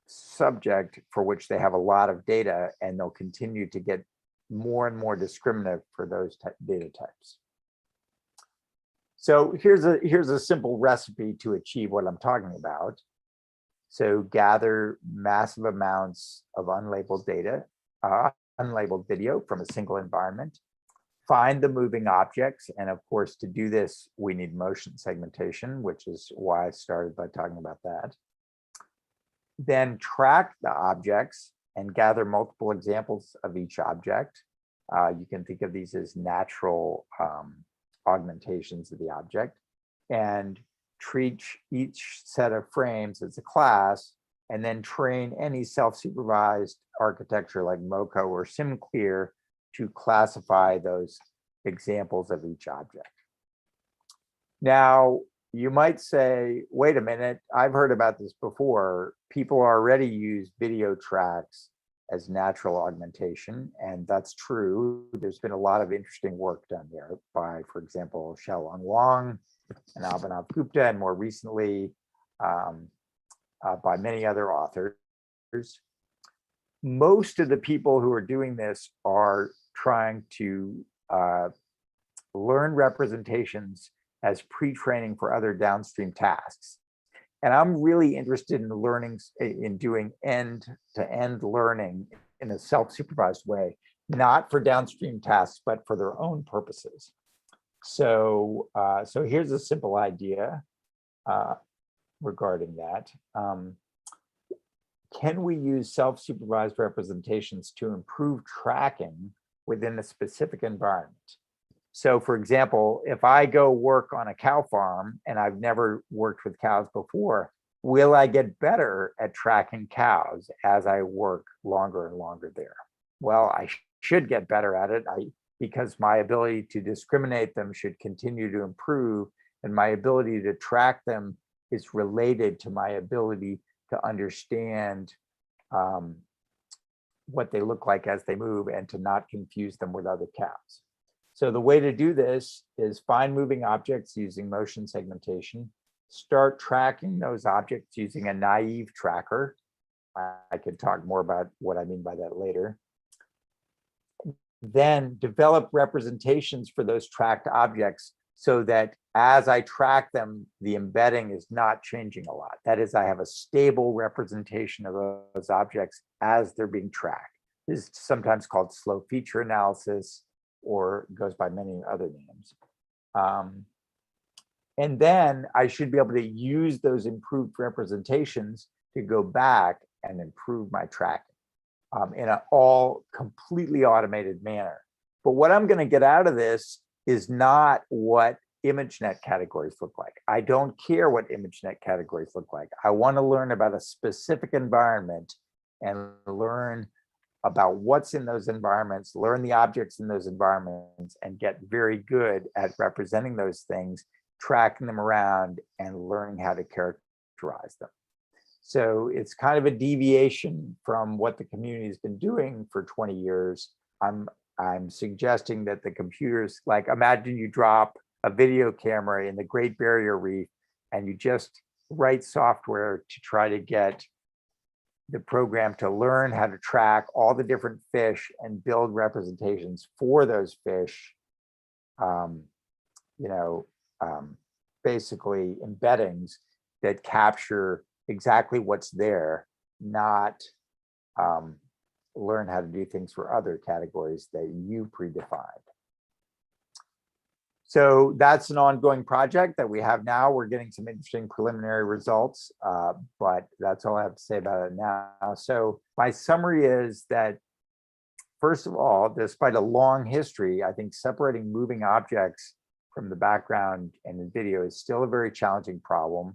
subject for which they have a lot of data, and they'll continue to get more and more discriminative for those data types. So here's a simple recipe to achieve what I'm talking about. So gather massive amounts of unlabeled data, unlabeled video from a single environment. Find the moving objects. And of course, to do this, we need motion segmentation, which is why I started by talking about that. Then track the objects and gather multiple examples of each object. You can think of these as natural augmentations of the object, and treat each set of frames as a class, and then train any self-supervised architecture like MoCo or SimClear to classify those examples of each object. Now, you might say, wait a minute, I've heard about this before. People already use video tracks as natural augmentation, and that's true. There's been a lot of interesting work done there by, for example, Xiaolong Wang and Abhinav Gupta, and more recently by many other authors. Most of the people who are doing this are trying to learn representations as pre-training for other downstream tasks. And I'm really interested in learning, in doing end-to-end learning in a self-supervised way, not for downstream tasks, but for their own purposes. So, so here's a simple idea regarding that. Can we use self-supervised representations to improve tracking within a specific environment? So for example, if I go work on a cow farm and I've never worked with cows before, will I get better at tracking cows as I work longer and longer there? Well, I should get better at it because my ability to discriminate them should continue to improve, and my ability to track them is related to my ability to understand what they look like as they move and to not confuse them with other cows. So the way to do this is find moving objects using motion segmentation, start tracking those objects using a naive tracker. I could talk more about what I mean by that later. Then develop representations for those tracked objects so that as I track them, the embedding is not changing a lot. That is, I have a stable representation of those objects as they're being tracked. This is sometimes called slow feature analysis, or goes by many other names. And then I should be able to use those improved representations to go back and improve my tracking in an all completely automated manner. But what I'm going to get out of this is not what ImageNet categories look like. I don't care what ImageNet categories look like. I want to learn about a specific environment and learn about what's in those environments, learn the objects in those environments, and get very good at representing those things, tracking them around, and learning how to characterize them. So it's kind of a deviation from what the community has been doing for 20 years. I'm suggesting that the computers, like imagine you drop a video camera in the Great Barrier Reef and you just write software to try to get the program to learn how to track all the different fish and build representations for those fish, basically embeddings that capture exactly what's there, not learn how to do things for other categories that you predefined. So that's an ongoing project that we have now. We're getting some interesting preliminary results, but that's all I have to say about it now. So my summary is that, first of all, despite a long history, I think separating moving objects from the background and the video is still a very challenging problem.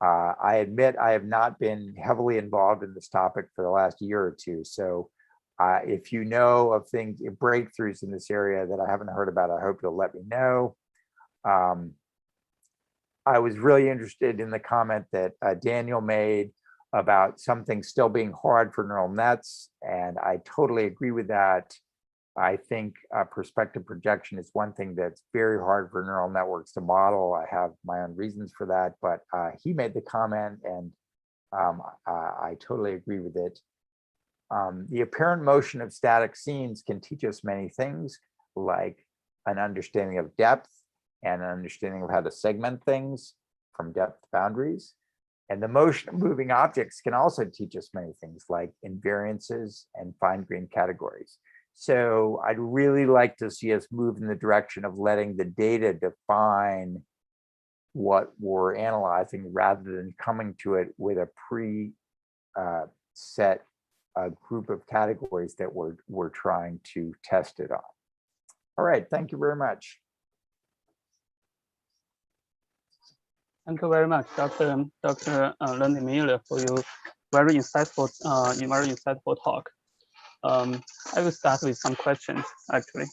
I admit I have not been heavily involved in this topic for the last year or two. So if you know of things, breakthroughs in this area that I haven't heard about, I hope you'll let me know. I was really interested in the comment that Daniel made about something still being hard for neural nets, and I totally agree with that. I think perspective projection is one thing that's very hard for neural networks to model. I have my own reasons for that, but he made the comment, and I totally agree with it. The apparent motion of static scenes can teach us many things, like an understanding of depth and an understanding of how to segment things from depth boundaries. And the motion of moving objects can also teach us many things, like invariances and fine-grained categories. So I'd really like to see us move in the direction of letting the data define what we're analyzing rather than coming to it with a pre-set group of categories that we're trying to test it on. All right, thank you very much. Thank you very much, Dr. Randy Miller, for your very insightful talk. I will start with some questions, actually.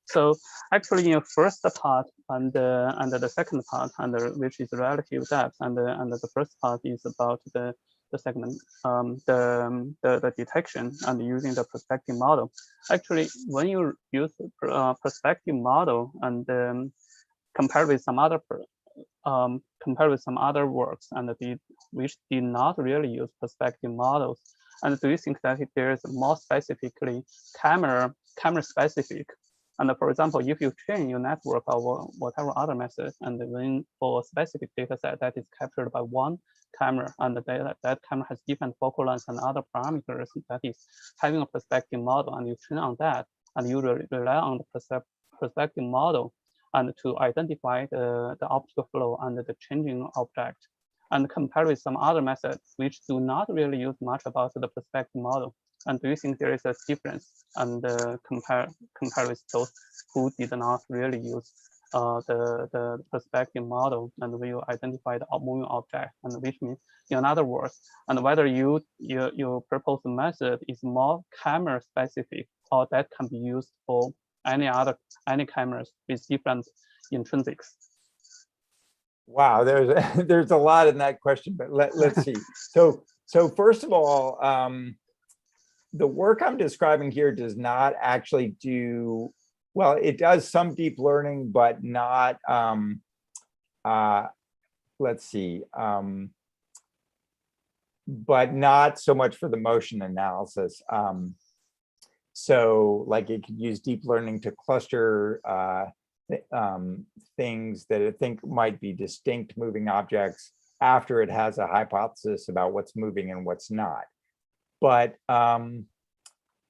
So actually, in your first part and the second part, which is relative depth, and the first part is about the segment, the detection and using the perspective model. Actually, when you use perspective model and compared with some other works and which did not really use perspective models, and do you think that there is more specifically camera specific? And for example, if you train your network or whatever other method, and when for a specific data set that is captured by one camera, and that camera has different focal length and other parameters, that is having a perspective model, and you train on that, and you rely on the perspective model and to identify the optical flow and the changing object, and compare with some other methods which do not really use much about the perspective model. And do you think there is a difference, and compare with those who did not really use the perspective model, and will identify the moving object, and which means, in other words, and whether your proposed method is more camera specific, or that can be used for any cameras with different intrinsics? Wow, there's a lot in that question, but let's see. So first of all, the work I'm describing here does not actually do, well, it does some deep learning, but not, let's see, but not so much for the motion analysis. So like it could use deep learning to cluster things that I think might be distinct moving objects after it has a hypothesis about what's moving and what's not. But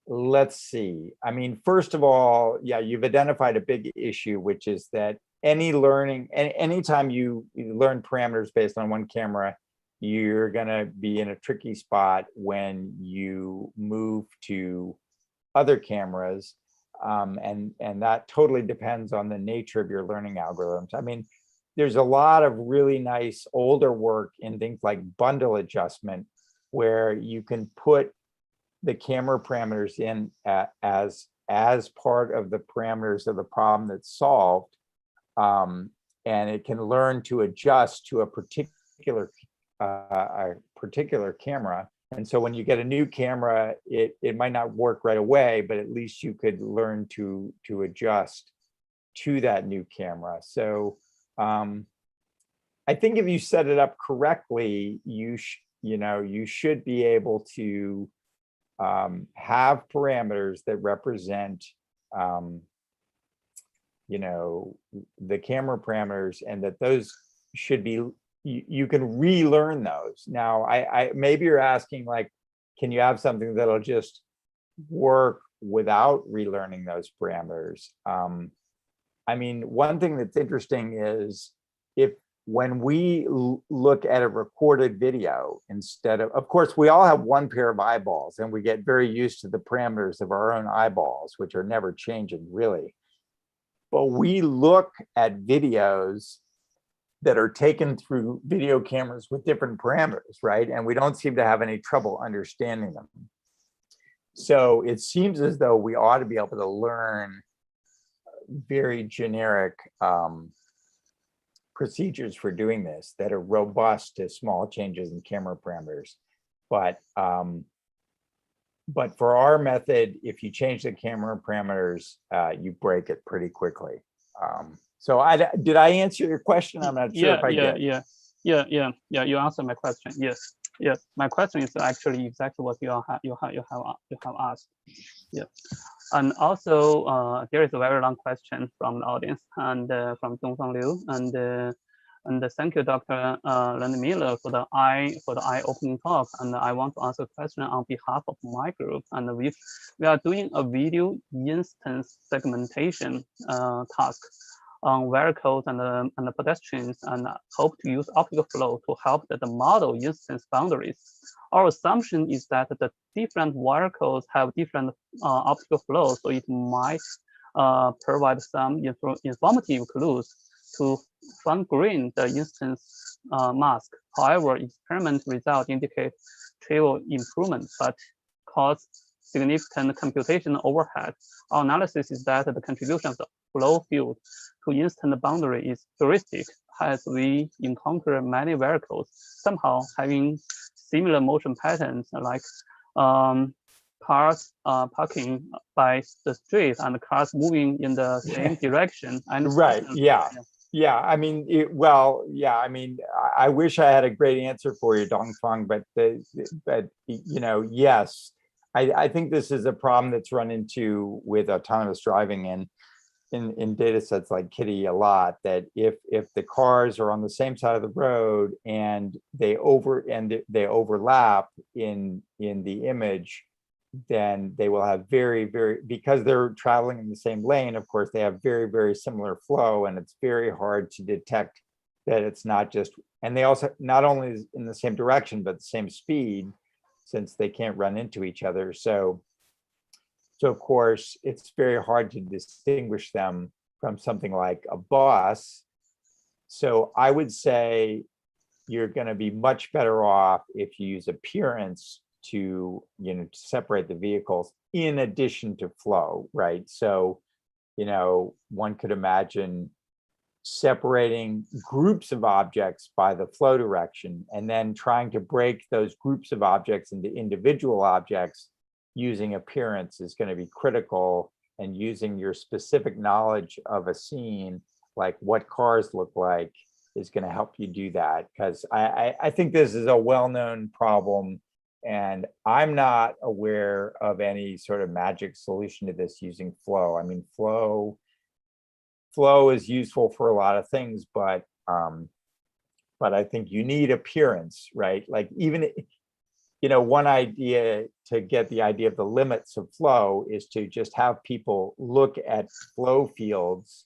let's see. I mean, first of all, yeah, you've identified a big issue, which is that anytime you learn parameters based on one camera, you're gonna be in a tricky spot when you move to other cameras. And that totally depends on the nature of your learning algorithms. I mean, there's a lot of really nice older work in things like bundle adjustment, where you can put the camera parameters in as part of the parameters of the problem that's solved, and it can learn to adjust to a particular camera. And so when you get a new camera, it might not work right away, but at least you could learn to adjust to that new camera. So I think if you set it up correctly, you should be able to have parameters that represent the camera parameters, and that those should be, you can relearn those. Now, I maybe you're asking like, can you have something that'll just work without relearning those parameters? I mean, one thing that's interesting is when we look at a recorded video, instead of course, we all have one pair of eyeballs and we get very used to the parameters of our own eyeballs, which are never changing really. But we look at videos that are taken through video cameras with different parameters, right? And we don't seem to have any trouble understanding them. So it seems as though we ought to be able to learn very generic procedures for doing this that are robust to small changes in camera parameters. But for our method, if you change the camera parameters, you break it pretty quickly. So did I answer your question? I'm not sure if I did. Yeah. You answered my question. Yes. My question is actually exactly what you have asked. Yeah. And also, there is a very long question from the audience and from Dongfang Liu, and thank you, Dr. Randy Miller, for the eye-opening talk. And I want to ask a question on behalf of my group. And we are doing a video instance segmentation task on vehicles and the pedestrians, and hope to use optical flow to help the model instance boundaries. Our assumption is that the different vehicles have different optical flow, so it might provide some informative clues to fine-grain the instance mask. However, experiment results indicate trivial improvement, but cause significant computational overhead. Our analysis is that the contribution of the flow field to instant boundary is heuristic, as we encounter many vehicles somehow having similar motion patterns, like cars parking by the street and cars moving in the same direction. And right, yeah. I mean, I mean, I wish I had a great answer for you, Dongfang, but you know, yes, I think this is a problem that's run into with autonomous driving and in data sets like Kitty a lot, that if the cars are on the same side of the road and they overlap in the image, then they will have very, because they're traveling in the same lane, of course, they have very, very similar flow, and it's very hard to detect that it's not just, and they also not only in the same direction, but the same speed, since they can't run into each other. So of course, it's very hard to distinguish them from something like a bus. So I would say you're going to be much better off if you use appearance to, to separate the vehicles in addition to flow, right? So, one could imagine separating groups of objects by the flow direction and then trying to break those groups of objects into individual objects using appearance is going to be critical, and using your specific knowledge of a scene, like what cars look like, is going to help you do that. Because I think this is a well-known problem, and I'm not aware of any sort of magic solution to this using flow. I mean, flow is useful for a lot of things, but I think you need appearance, right? Like even, one idea to get the idea of the limits of flow is to just have people look at flow fields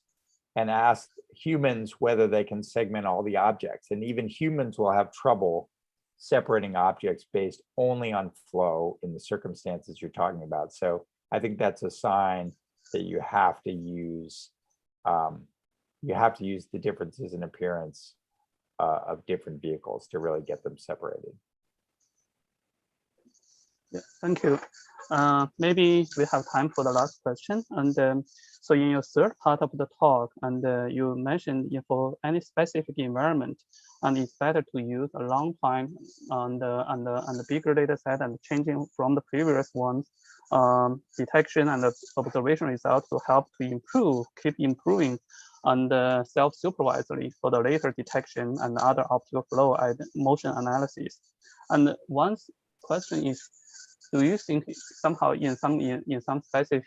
and ask humans whether they can segment all the objects. And even humans will have trouble separating objects based only on flow in the circumstances you're talking about. So I think that's a sign that you have to use the differences in appearance of different vehicles to really get them separated. Yeah, thank you. Maybe we have time for the last question. And so in your third part of the talk, and you mentioned for any specific environment, and it's better to use a long time and the bigger data set and changing from the previous ones, detection and the observation results to help to keep improving and self-supervisory for the later detection and other optical flow and motion analysis. And one question is, do you think somehow in some specific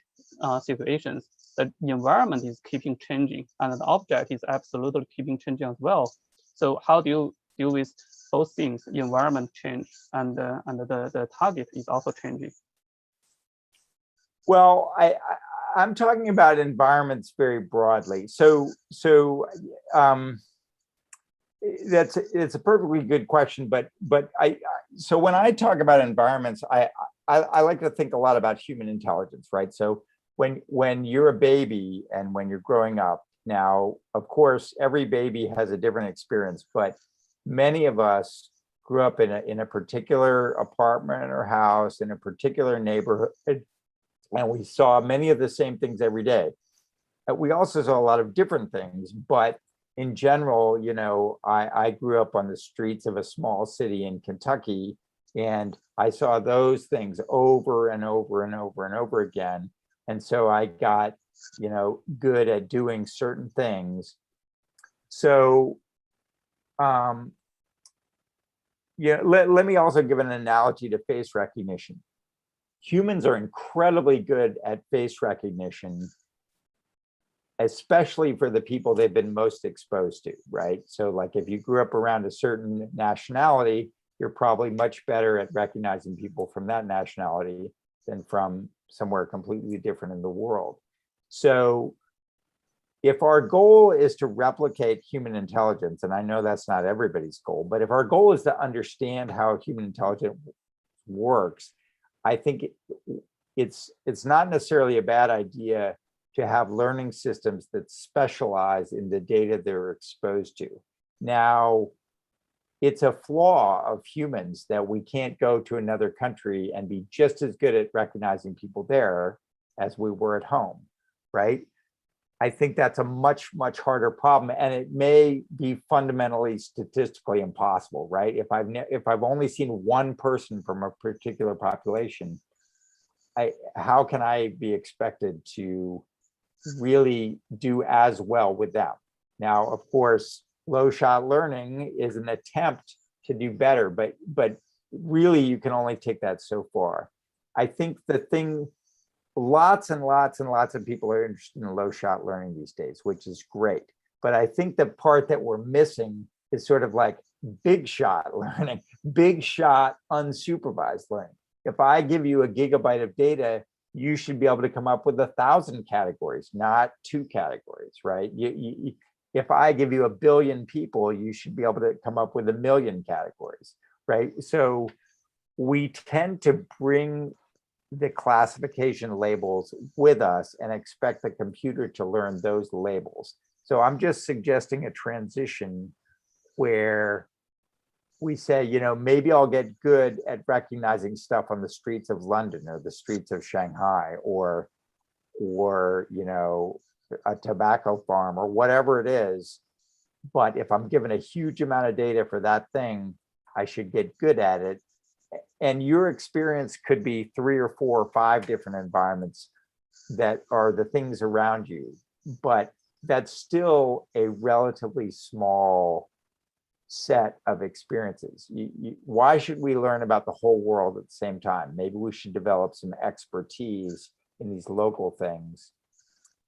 situations, the environment is keeping changing and the object is absolutely keeping changing as well? So how do you deal with both things, environment change and the target is also changing? Well, I'm talking about environments very broadly. So it's a perfectly good question, but so when I talk about environments, I like to think a lot about human intelligence, right? So when you're a baby and when you're growing up, now, of course, every baby has a different experience, but many of us grew up in a particular apartment or house in a particular neighborhood, and we saw many of the same things every day. We also saw a lot of different things, but in general, you know, I grew up on the streets of a small city in Kentucky, and I saw those things over and over and over and over again. And so I got, you know, good at doing certain things. So, yeah, let me also give an analogy to face recognition. Humans are incredibly good at face recognition, especially for the people they've been most exposed to, right? So like if you grew up around a certain nationality, you're probably much better at recognizing people from that nationality than from somewhere completely different in the world. So if our goal is to replicate human intelligence, and I know that's not everybody's goal, but if our goal is to understand how human intelligence works, I think it's not necessarily a bad idea to have learning systems that specialize in the data they're exposed to. Now, it's a flaw of humans that we can't go to another country and be just as good at recognizing people there as we were at home, right? I think that's a much, much harder problem, and it may be fundamentally statistically impossible, right? If I've only seen one person from a particular population, how can I be expected to really do as well with them? Now, of course, low shot learning is an attempt to do better, but really you can only take that so far. I think the thing, lots and lots and lots of people are interested in low shot learning these days, which is great. But I think the part that we're missing is sort of like big shot learning, big shot unsupervised learning. If I give you a gigabyte of data, you should be able to come up with 1,000 categories, not 2 categories, right? If I give you 1 billion people, you should be able to come up with 1 million categories, right? So we tend to bring the classification labels with us and expect the computer to learn those labels. So I'm just suggesting a transition where we say, you know, maybe I'll get good at recognizing stuff on the streets of London or the streets of Shanghai or you know, a tobacco farm or whatever it is. But if I'm given a huge amount of data for that thing, I should get good at it. And your experience could be 3 or 4 or 5 different environments that are the things around you, but that's still a relatively small set of experiences. Why should we learn about the whole world at the same time? Maybe we should develop some expertise in these local things.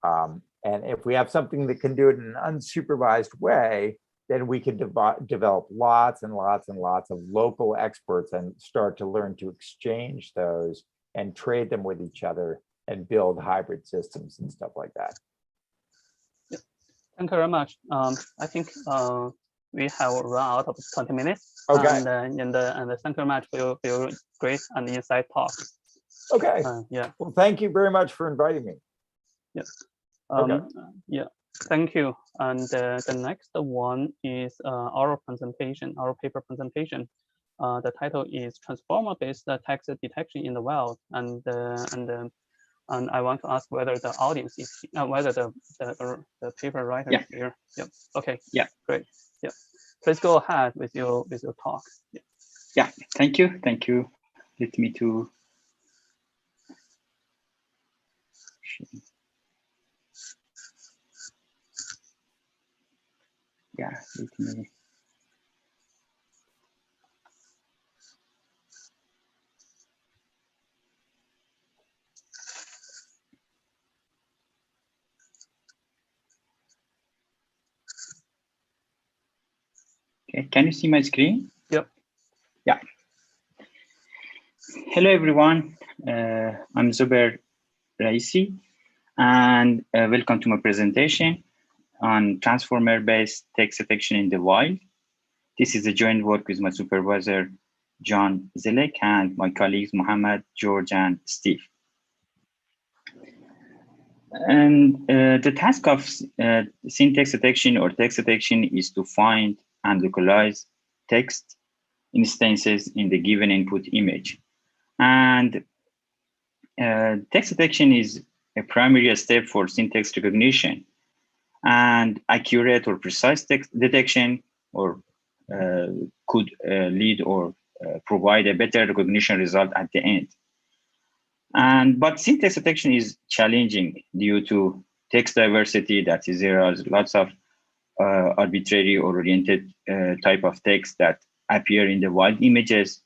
And if we have something that can do it in an unsupervised way, then we could develop lots and lots and lots of local experts and start to learn to exchange those and trade them with each other and build hybrid systems and stuff like that. Yeah. Thank you very much. I think we have run out of 20 minutes. Okay. And thank you very much for your great and insight talk. Okay. Yeah. Well, thank you very much for inviting me. Yes. Okay. Yeah. Thank you. And the next one is our presentation, our paper presentation. The title is Transformer-based Text Detection in the Wild. And I want to ask whether the audience is whether the paper writer is here. Yeah. Okay. Yeah. Great. Yeah. Please go ahead with your talk. Yeah. Yeah. Thank you. Thank you. Let me to. Yeah, let me. Okay, can you see my screen? Yep. Yeah. Hello, everyone. I'm Zubair Raisi, and welcome to my presentation on transformer-based text detection in the wild. This is a joint work with my supervisor, John Zelek, and my colleagues, Mohammed, George, and Steve. And the task of scene text detection or text detection is to find and localize text instances in the given input image. And text detection is a primary step for syntax recognition, and accurate or precise text detection or could lead or provide a better recognition result at the end. But syntax detection is challenging due to text diversity. That is, there are lots of arbitrary or oriented type of text that appear in the wild images,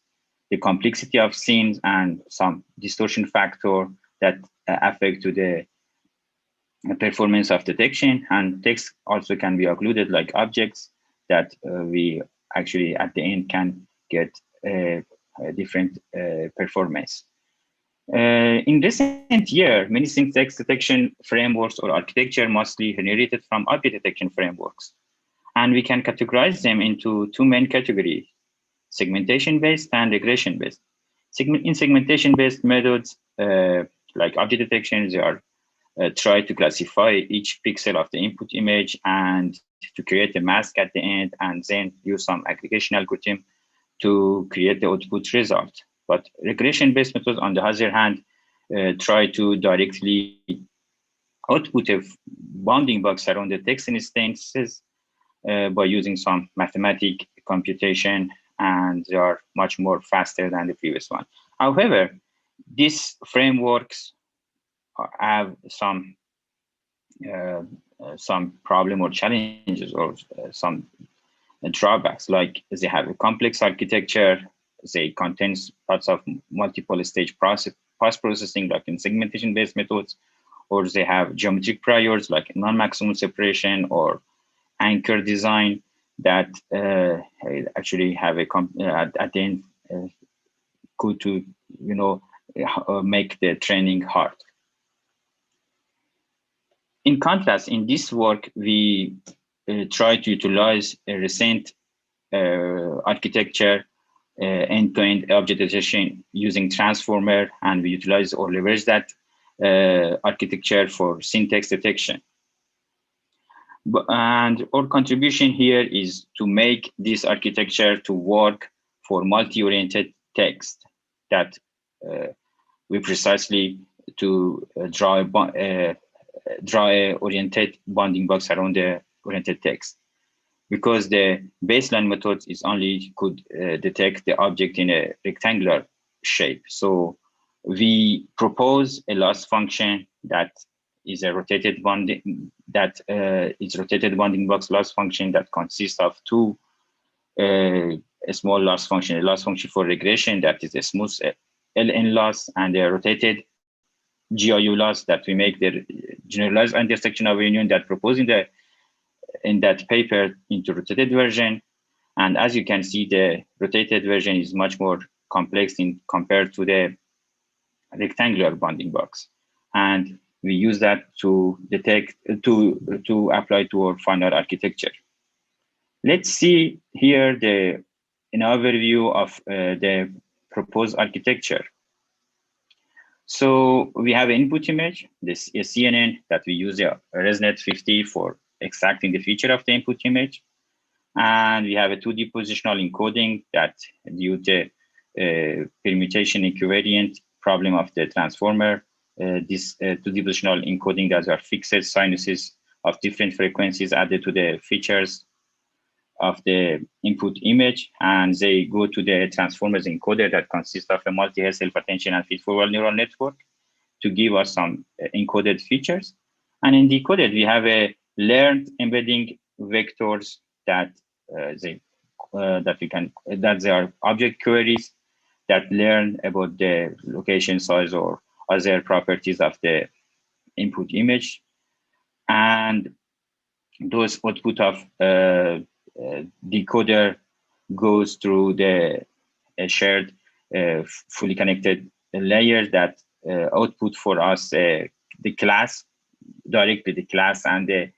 the complexity of scenes, and some distortion factor that affect to the performance of detection. And text also can be occluded like objects that we actually at the end can get a different performance. In recent years, many syntax detection frameworks or architecture mostly inherited from object detection frameworks. And we can categorize them into two main categories: segmentation-based and regression-based. In segmentation-based methods, like object detection, they are try to classify each pixel of the input image and to create a mask at the end, and then use some aggregation algorithm to create the output result. But regression-based methods, on the other hand, try to directly output a bounding box around the text instances by using some mathematical computation, and they are much more faster than the previous one. However, these frameworks have some problem or challenges or some drawbacks, like they have a complex architecture, they contain lots of multiple stage post-processing like in segmentation-based methods, or they have geometric priors like non-maximum separation or anchor design that actually have a at the end could to make the training hard. In contrast, in this work, we try to utilize a recent architecture, end-to-end object detection using transformer, and we utilize or leverage that architecture for syntax detection. And our contribution here is to make this architecture to work for multi-oriented text that we precisely to draw a oriented bounding box around the oriented text, because the baseline method is only could detect the object in a rectangular shape. So we propose a loss function that is a rotated bounding rotated bounding box loss function that consists of two a small loss function, a loss function for regression that is a smooth LN loss, and a rotated GIU loss that we make the generalized intersection of union that proposed in that paper into rotated version. And as you can see, the rotated version is much more complex compared to the rectangular bounding box. And we use that to detect, to apply to our final architecture. Let's see here an overview of the proposed architecture. So we have an input image, this is CNN that we use a ResNet 50 for extracting the feature of the input image. And we have a 2D positional encoding that due to permutation equivariant problem of the transformer, this 2D positional encoding that are fixed sinuses of different frequencies added to the features of the input image, and they go to the transformers encoder that consists of a multi-head self-attention and feed-forward neural network to give us some encoded features. And in decoded, we have a learned embedding vectors that they are object queries that learn about the location size or other properties of the input image. And those output of decoder goes through the shared fully connected layer that output for us the class, directly the class and the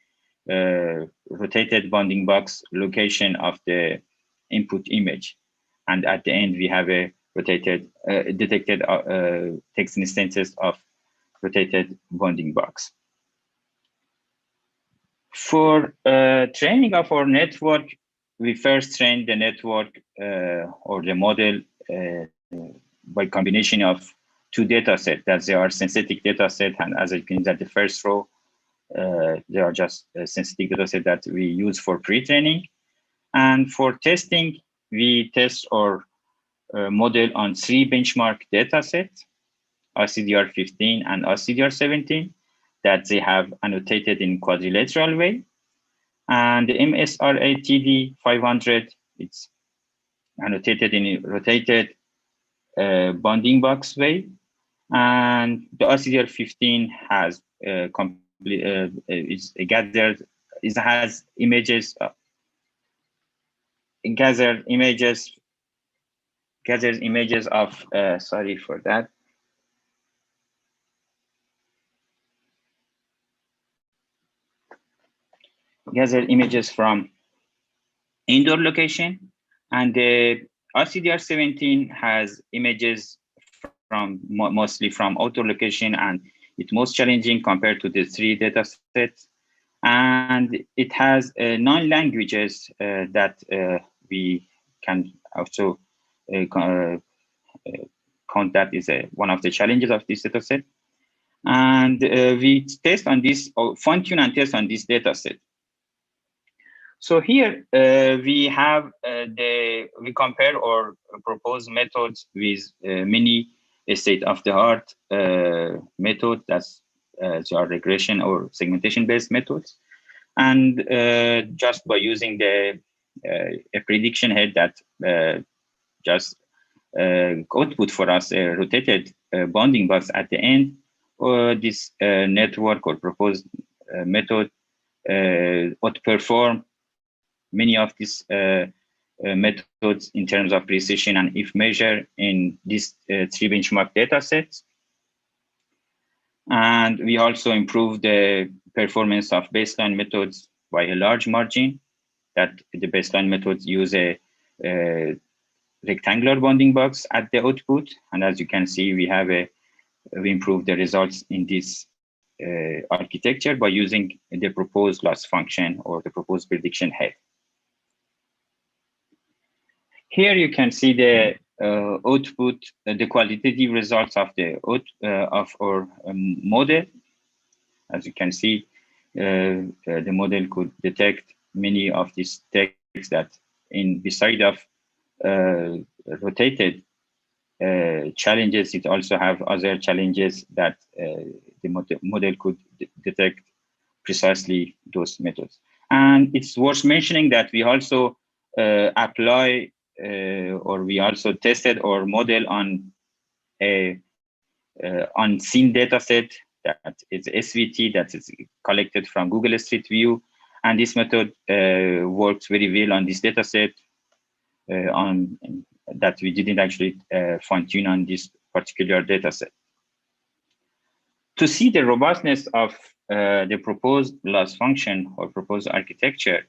rotated bounding box location of the input image. And at the end, we have a rotated detected text instances of rotated bounding box. For training of our network, we first trained the network or the model by combination of two data sets, that they are synthetic data set, and as you can see at the first row, they are just a synthetic data set that we use for pre-training. And for testing, we test our model on 3 benchmark data sets, RCDR15 and RCDR17, that they have annotated in quadrilateral way. And the MSRA-TD 500, it's annotated in a rotated bounding box way. And the RCDR15 has is gathered, it has images, gathers images of, sorry for that. Gather images from indoor location, and the RCDR17 has images from mostly from outdoor location, and it's most challenging compared to the 3 data sets. And it has 9 languages that we can also count that is one of the challenges of this data set. And we test on this, or fine-tune and test on this data set. So here we have we compare or propose methods with many state-of-the-art methods, that's are regression or segmentation-based methods, and just by using a prediction head that just output for us a rotated bounding box at the end, or this network or proposed method outperform many of these methods in terms of precision and if measure in these 3 benchmark data sets. And we also improve the performance of baseline methods by a large margin, that the baseline methods use a rectangular bounding box at the output. And as you can see, we improve the results in this architecture by using the proposed loss function or the proposed prediction head. Here you can see the output, the qualitative results of the of our model. As you can see, the model could detect many of these texts that, beside of rotated challenges, it also have other challenges that the model could detect precisely those methods. And it's worth mentioning that we also apply or we also tested our model on a unseen data set that is SVT, that is collected from Google Street View. And this method works very well on this data set that we didn't actually fine tune on this particular data set. To see the robustness of the proposed loss function or proposed architecture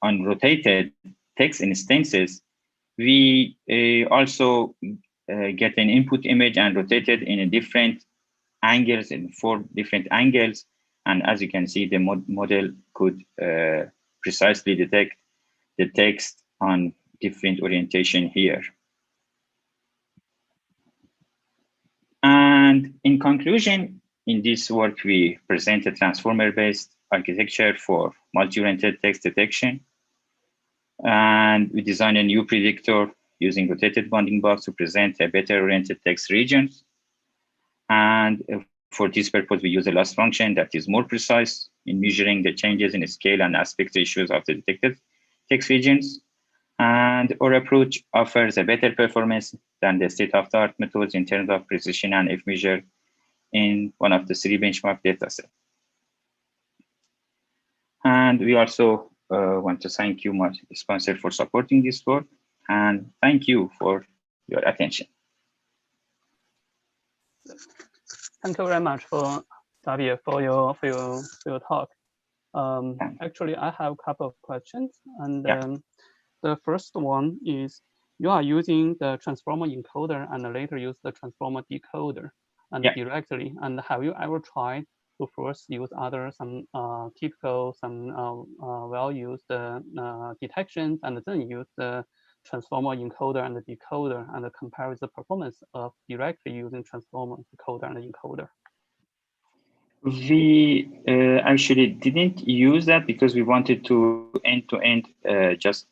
on rotated text instances, we also get an input image and rotated in different angles, in 4 different angles. And as you can see, the model could precisely detect the text on different orientation here. And in conclusion, in this work, we present a transformer-based architecture for multi-oriented text detection. And we design a new predictor using rotated bounding box to present a better oriented text regions. And for this purpose, we use a loss function that is more precise in measuring the changes in scale and aspect ratios of the detected text regions. And our approach offers a better performance than the state-of-the-art methods in terms of precision and if measured in one of the 3 benchmark datasets. And we also want to thank you, my sponsor, for supporting this work. And thank you for your attention. Thank you very much for Xavier for your talk. Actually, I have a couple of questions, and the first one is you are using the transformer encoder and later use the transformer decoder and directly. And have you ever tried to first use some typical, well-used detections, and then use the transformer encoder and the decoder and compare with the performance of directly using transformer decoder and encoder? We actually didn't use that because we wanted to end-to-end just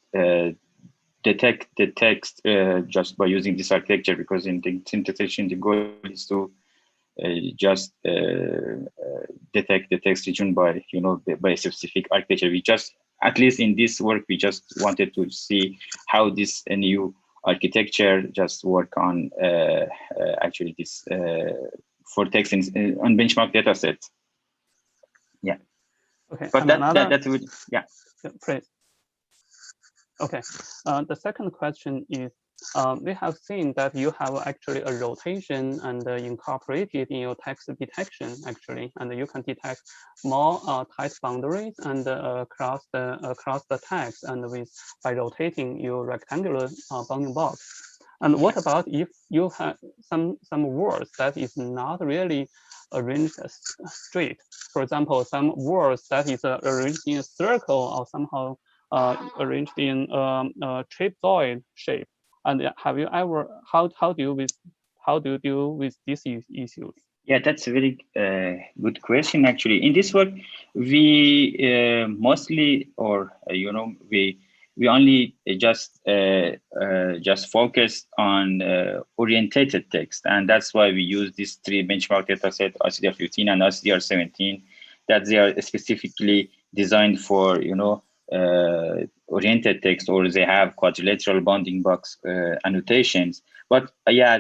detect the text just by using this architecture, because in the synthesization, the goal is to just detect the text region by, by a specific architecture. We just, at least in this work, we just wanted to see how this new architecture just work on actually this for text on benchmark data sets. Yeah. Okay. But that would, yeah. Please. Okay. The second question is, we have seen that you have actually a rotation and incorporated in your text detection actually, and you can detect more tight boundaries and across the text, and by rotating your rectangular bounding box. And what about if you have some words that is not really arranged straight? For example, some words that is arranged in a circle or somehow arranged in a trapezoid shape. And have you ever, how do you deal with these issues? Yeah, that's a very good question. Actually, in this work, we mostly, or we only just focus on orientated text, and that's why we use these three benchmark dataset, RCDR15 and RCDR17, that they are specifically designed for oriented text, or they have quadrilateral bounding box annotations. But yeah,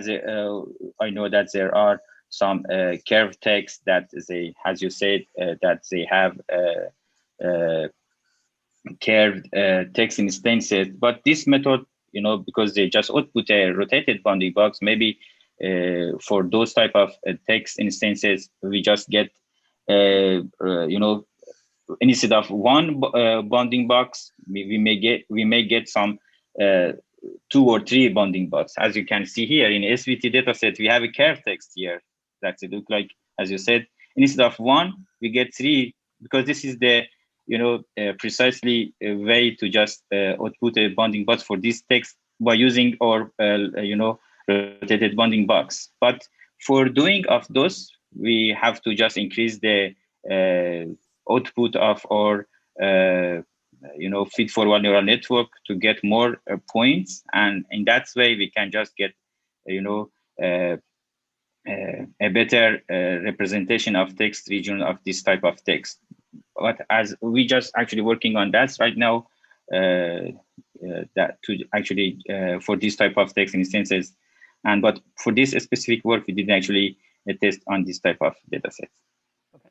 I know that there are some curved text that they, as you said, that they have curved text instances. But this method, because they just output a rotated bounding box, maybe for those type of text instances, we just get, instead of one bounding box, we may get some 2 or 3 bounding box. As you can see here in SVT dataset, we have a curved text here that it look like, as you said, instead of 1, we get 3, because this is the precisely a way to just output a bounding box for this text by using our rotated bounding box. But for doing of those, we have to just increase the output of our feed-forward neural network to get more points, and in that way we can just get a better representation of text region of this type of text. But as we just actually working on that right now, that to actually for this type of text instances, but for this specific work we didn't actually test on this type of data sets. Okay,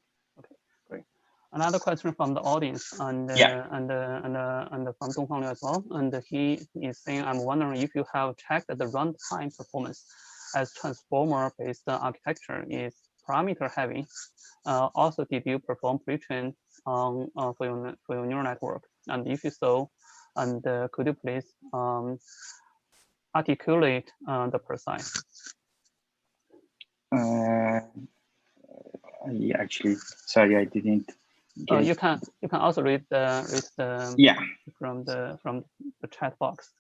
great. Another question from the audience, and from Dongfang Liu as well, and he is saying, I'm wondering if you have checked the runtime performance, as transformer-based architecture is parameter heavy. Also, did you perform pre-train for your neural network? And if so, and could you please articulate the precise? Yeah, actually, sorry, I didn't. You can also read the from the chat box.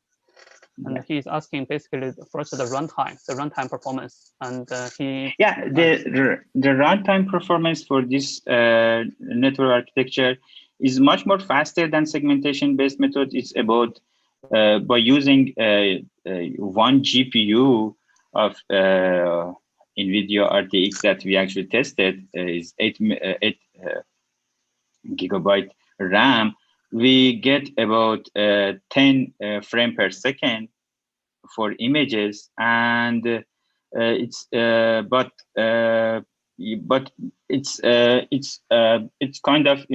And he's asking basically first the runtime performance, and the runtime performance for this network architecture is much more faster than segmentation based method. It's about by using one GPU of NVIDIA RTX that we actually tested is 8 gigabyte RAM. We get about 10 frame per second for images, and it's kind of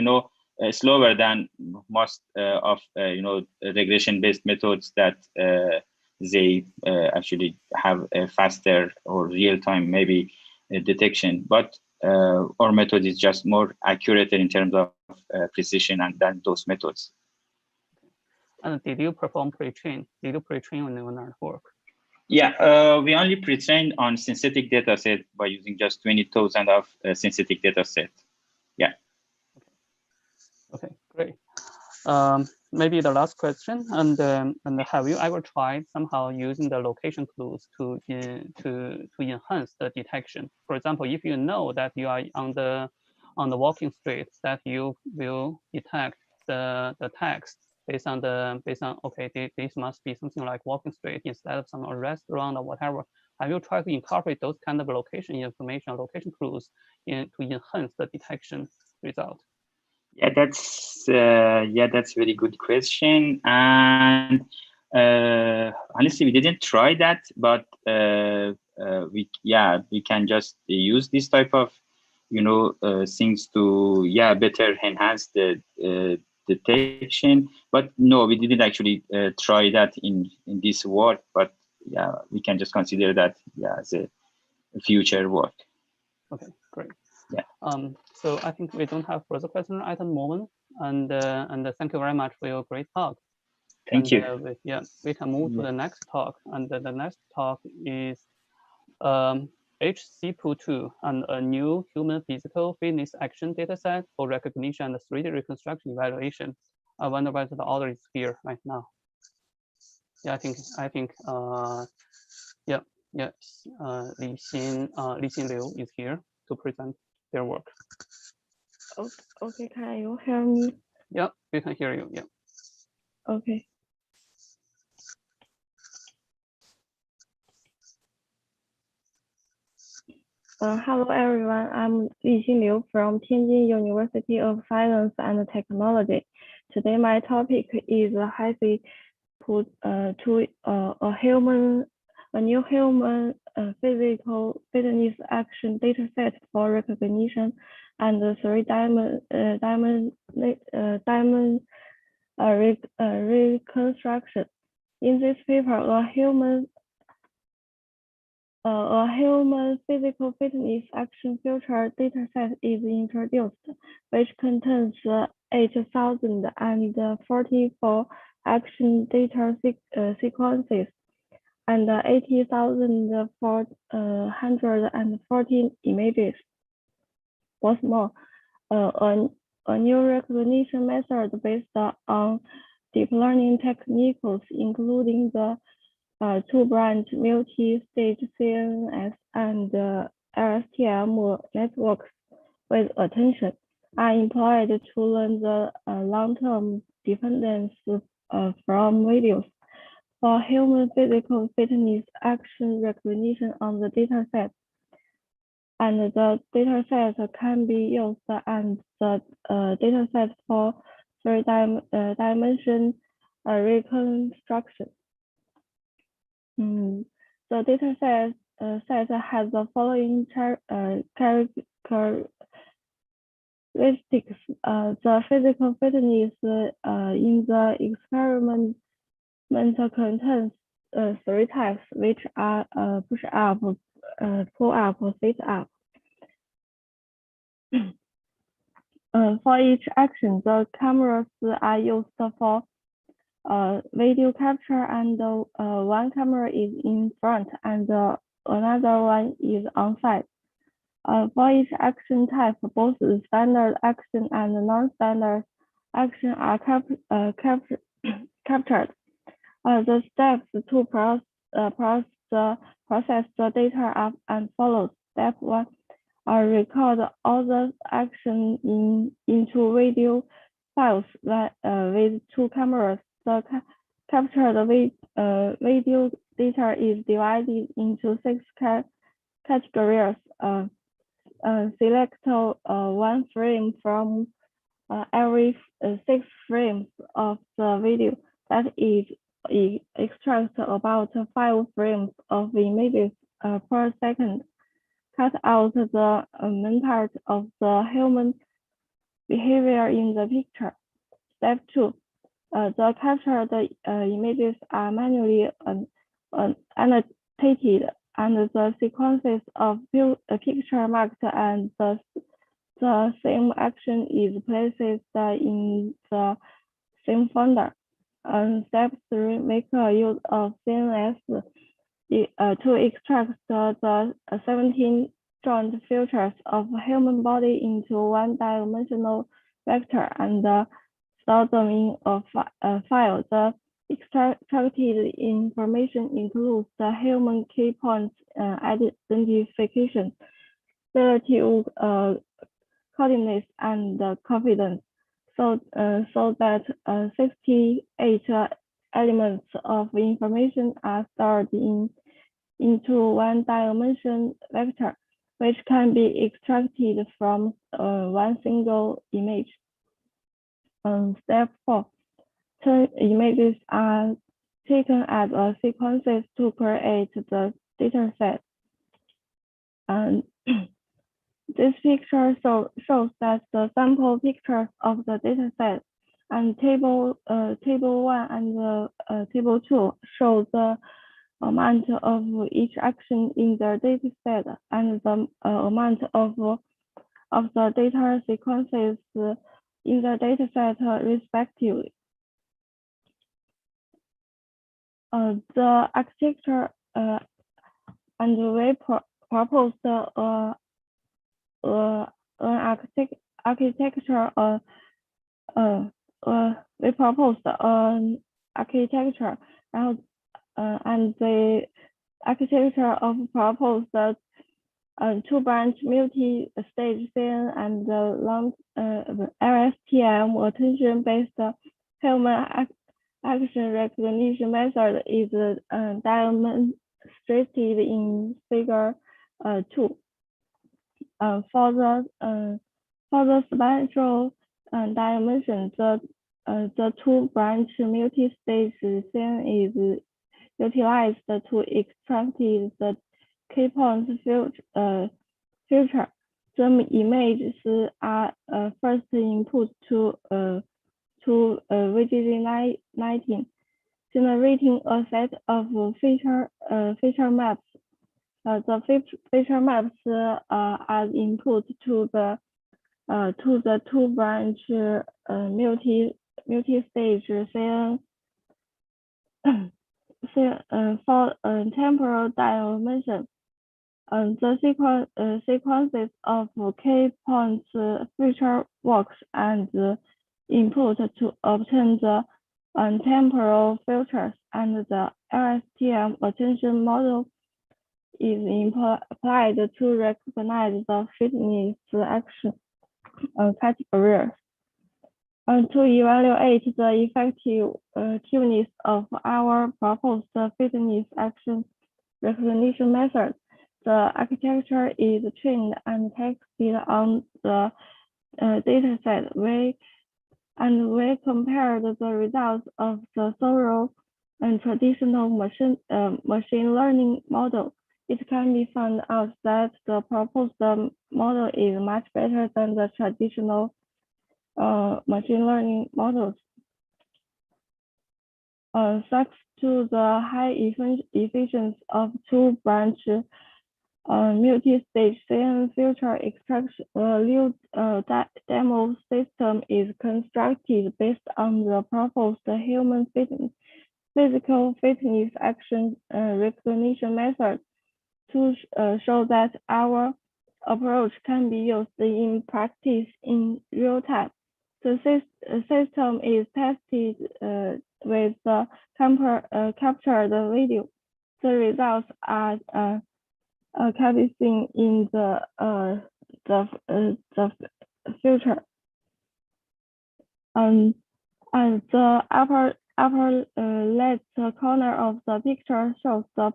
slower than most of regression-based methods that they actually have a faster or real-time maybe detection. But our method is just more accurate in terms of precision than those methods. And did you perform pre-train? Did you pre-train on neural network? Yeah, we only pre-trained on synthetic data set by using just 20,000 of synthetic data set. Yeah. Okay, great. Maybe the last question, and have you ever tried somehow using the location clues to enhance the detection? For example, if you know that you are on the walking street, that you will detect the text based on okay, this must be something like walking street instead of some restaurant or whatever. Have you tried to incorporate those kind of location information, location clues to enhance the detection result? Yeah, that's very good question. And honestly, we didn't try that, but we can just use this type of things to better enhance the detection. But no, we didn't actually try that in this work. But yeah, we can just consider that as a future work. Okay, great. Yeah. So I think we don't have further questions at the moment, and thank you very much for your great talk. Thank you. We can move to the next talk, and the next talk is HCPO2 and a new human physical fitness action dataset for recognition and 3D reconstruction evaluation. I wonder whether the author is here right now. Yeah, I think Li Xin Liu is here to present their work. Okay, can you hear me? Yeah, we can hear you. Yeah. Okay. Hello everyone, I'm Li Xin Liu from Tianjin University of Science and Technology. Today my topic is HCPO2 a new human physical fitness action dataset for recognition and 3D reconstruction. In this paper, a human physical fitness action feature dataset is introduced, which contains 8,044 action data sequences and 80,414 images. What's more, a new recognition method based on deep learning techniques, including the two-branch multi-stage CNS and LSTM networks with attention, are employed to learn the long-term dependence from videos for human physical fitness action recognition on the dataset. And the dataset can be used as the dataset for three-dimension reconstruction. The dataset has the following characteristics. The physical fitness in the experiment contains 3 types, which are push-up, pull-up, sit-up. For each action, the cameras are used for video capture, and one camera is in front and another one is on side. For each action type, both the standard action and non-standard action are captured. The steps to process the data are as follows. Step 1, record all the action into video files with 2 cameras. The captured video data is divided into 6 categories. Select 1 frame from every 6 frames of the video. That is, extract about 5 frames of images per second. Cut out the main part of the human behavior in the picture. Step 2. The captured images are manually annotated, and the sequences of picture marked and the same action is placed in the same folder. Step 3. Make use of CNS to extract the 17 joint features of human body into one-dimensional vector and store them in a file. The extracted information includes the human key points identification, relative coordinates, and confidence, so that 68 elements of information are stored into one-dimension vector, which can be extracted from one single image. Step 4. 10 images are taken as sequences to create the data set. And this picture shows that the sample pictures of the data set and table 1 and table 2 show the amount of each action in the data set and the amount of the data sequences in the data set respectively. The architecture and we proposed we proposed an architecture and the architecture of proposed two-branch multi-stage CNN and the long LSTM attention-based human action recognition method is demonstrated in Figure 2. For the spatial dimension, the two-branch multi-stage CNN is utilized to extract the key point filter. The images are first input to VGG19, generating a set of feature maps. The feature maps are input to the two-branch multi-stage CNN. For temporal dimension, the sequences of key points feature works and input to obtain the temporal filters, and the LSTM attention model is applied to recognize the fitness action categories. To evaluate the effectiveness of our proposed fitness action recognition method, the architecture is trained and tested on the dataset. We compared the results of the thorough and traditional machine learning model. It can be found out that the proposed model is much better than the traditional machine learning models. Thanks to the high efficiency of two-branch multi-stage CNN filter extraction, a new demo system is constructed based on the proposed human physical fitness action recognition method to show that our approach can be used in practice in real time. The system is tested with the captured video. The results are can be seen in the future. And the upper left corner of the picture shows the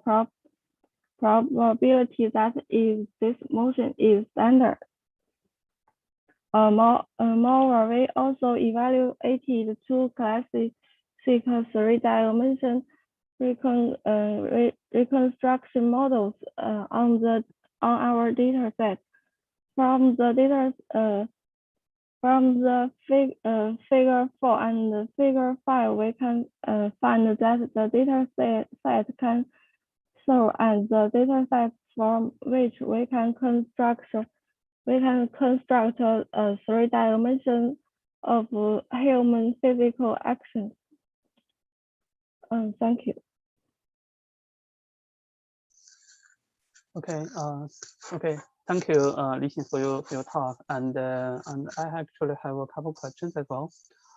probability that this motion is standard. Moreover, we also evaluated two classic three-dimension reconstruction models on our data set. From the From the figure 4 and the figure 5, we can find that the data set can serve as the data set from which we can construct a 3-dimension of human physical actions. Thank you. Okay. Okay. Thank you, Li Xin, for your talk. And I actually have a couple questions as well.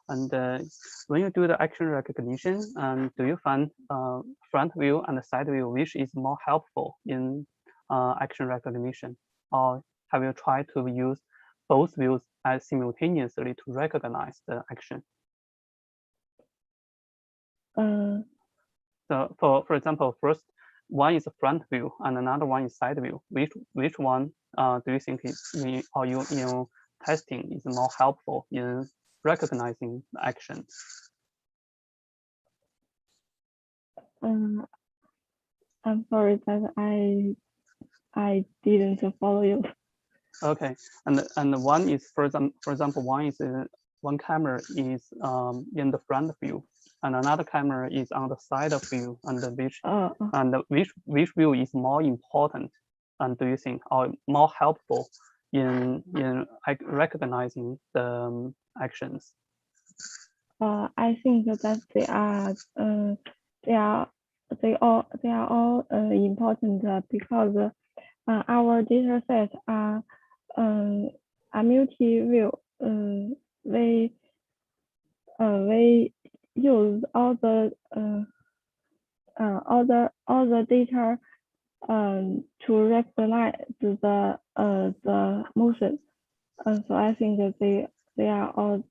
And when you do the action recognition, do you find front view and side view which is more helpful in action recognition, or have you tried to use both views as simultaneously to recognize the action? So for example, first one is a front view and another one is side view. Which one do you think is in testing is more helpful in recognizing the action? I'm sorry that I didn't follow you. Okay, and one is for example, one camera is in the front view, and another camera is on the side of view, and which view is more important, and do you think or more helpful in recognizing the actions? I think that they are all important because our data sets are multi-view. We use all the data to recognize the motion. So I think that they are all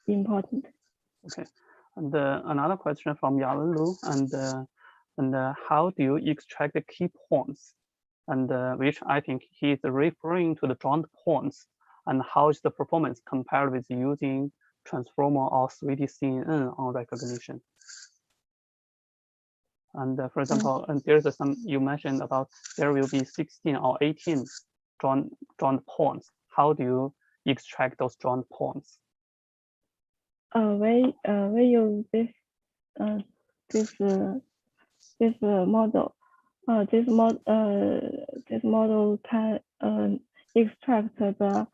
important. Okay, and another question from Yawen Lu, and how do you extract the key points? And which I think he is referring to the joint points, and how is the performance compared with using transformer or 3D CNN on recognition? And for example, and there's some you mentioned about there will be 16 or 18 joint points. How do you extract those joint points? We use this model. This model can extract the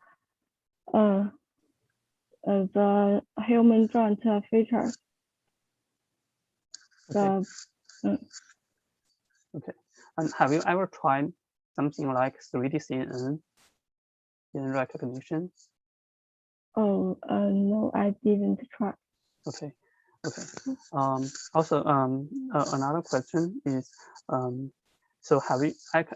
human joint features. Okay. Okay. And have you ever tried something like 3D CNN in recognition? Oh, no, I didn't try. Okay. Okay. Also, another question is, so have you?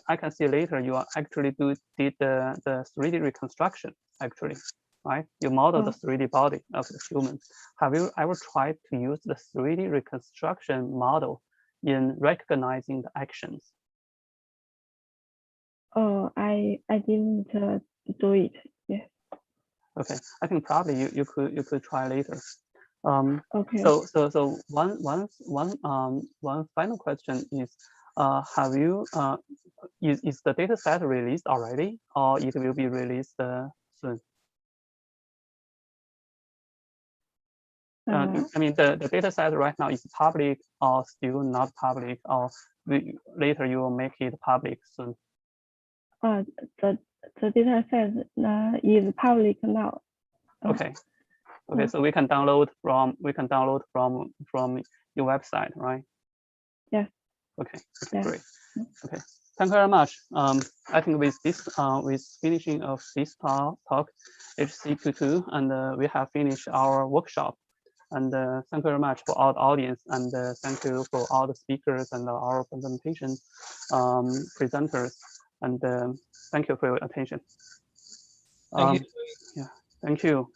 I can see later you are actually did the 3D reconstruction actually, right? You model the 3D body of the human. Have you ever tried to use the 3D reconstruction model in recognizing the actions? Oh, I didn't do it. Yes. Okay, I think probably you could try later. Okay. So one final question is, have you is the data set released already, or it will be released soon? I mean, the data set right now is public or still not public, or later you will make it public soon? The data set is public now. Okay. Okay, so we can download from your website, right? Yeah. Okay. Okay, great. Okay, thank you very much. I think with this, with finishing of this talk, HC22, and we have finished our workshop. And thank you very much for all the audience, and thank you for all the speakers and our presentation presenters, and thank you for your attention. Thank you. Yeah, thank you.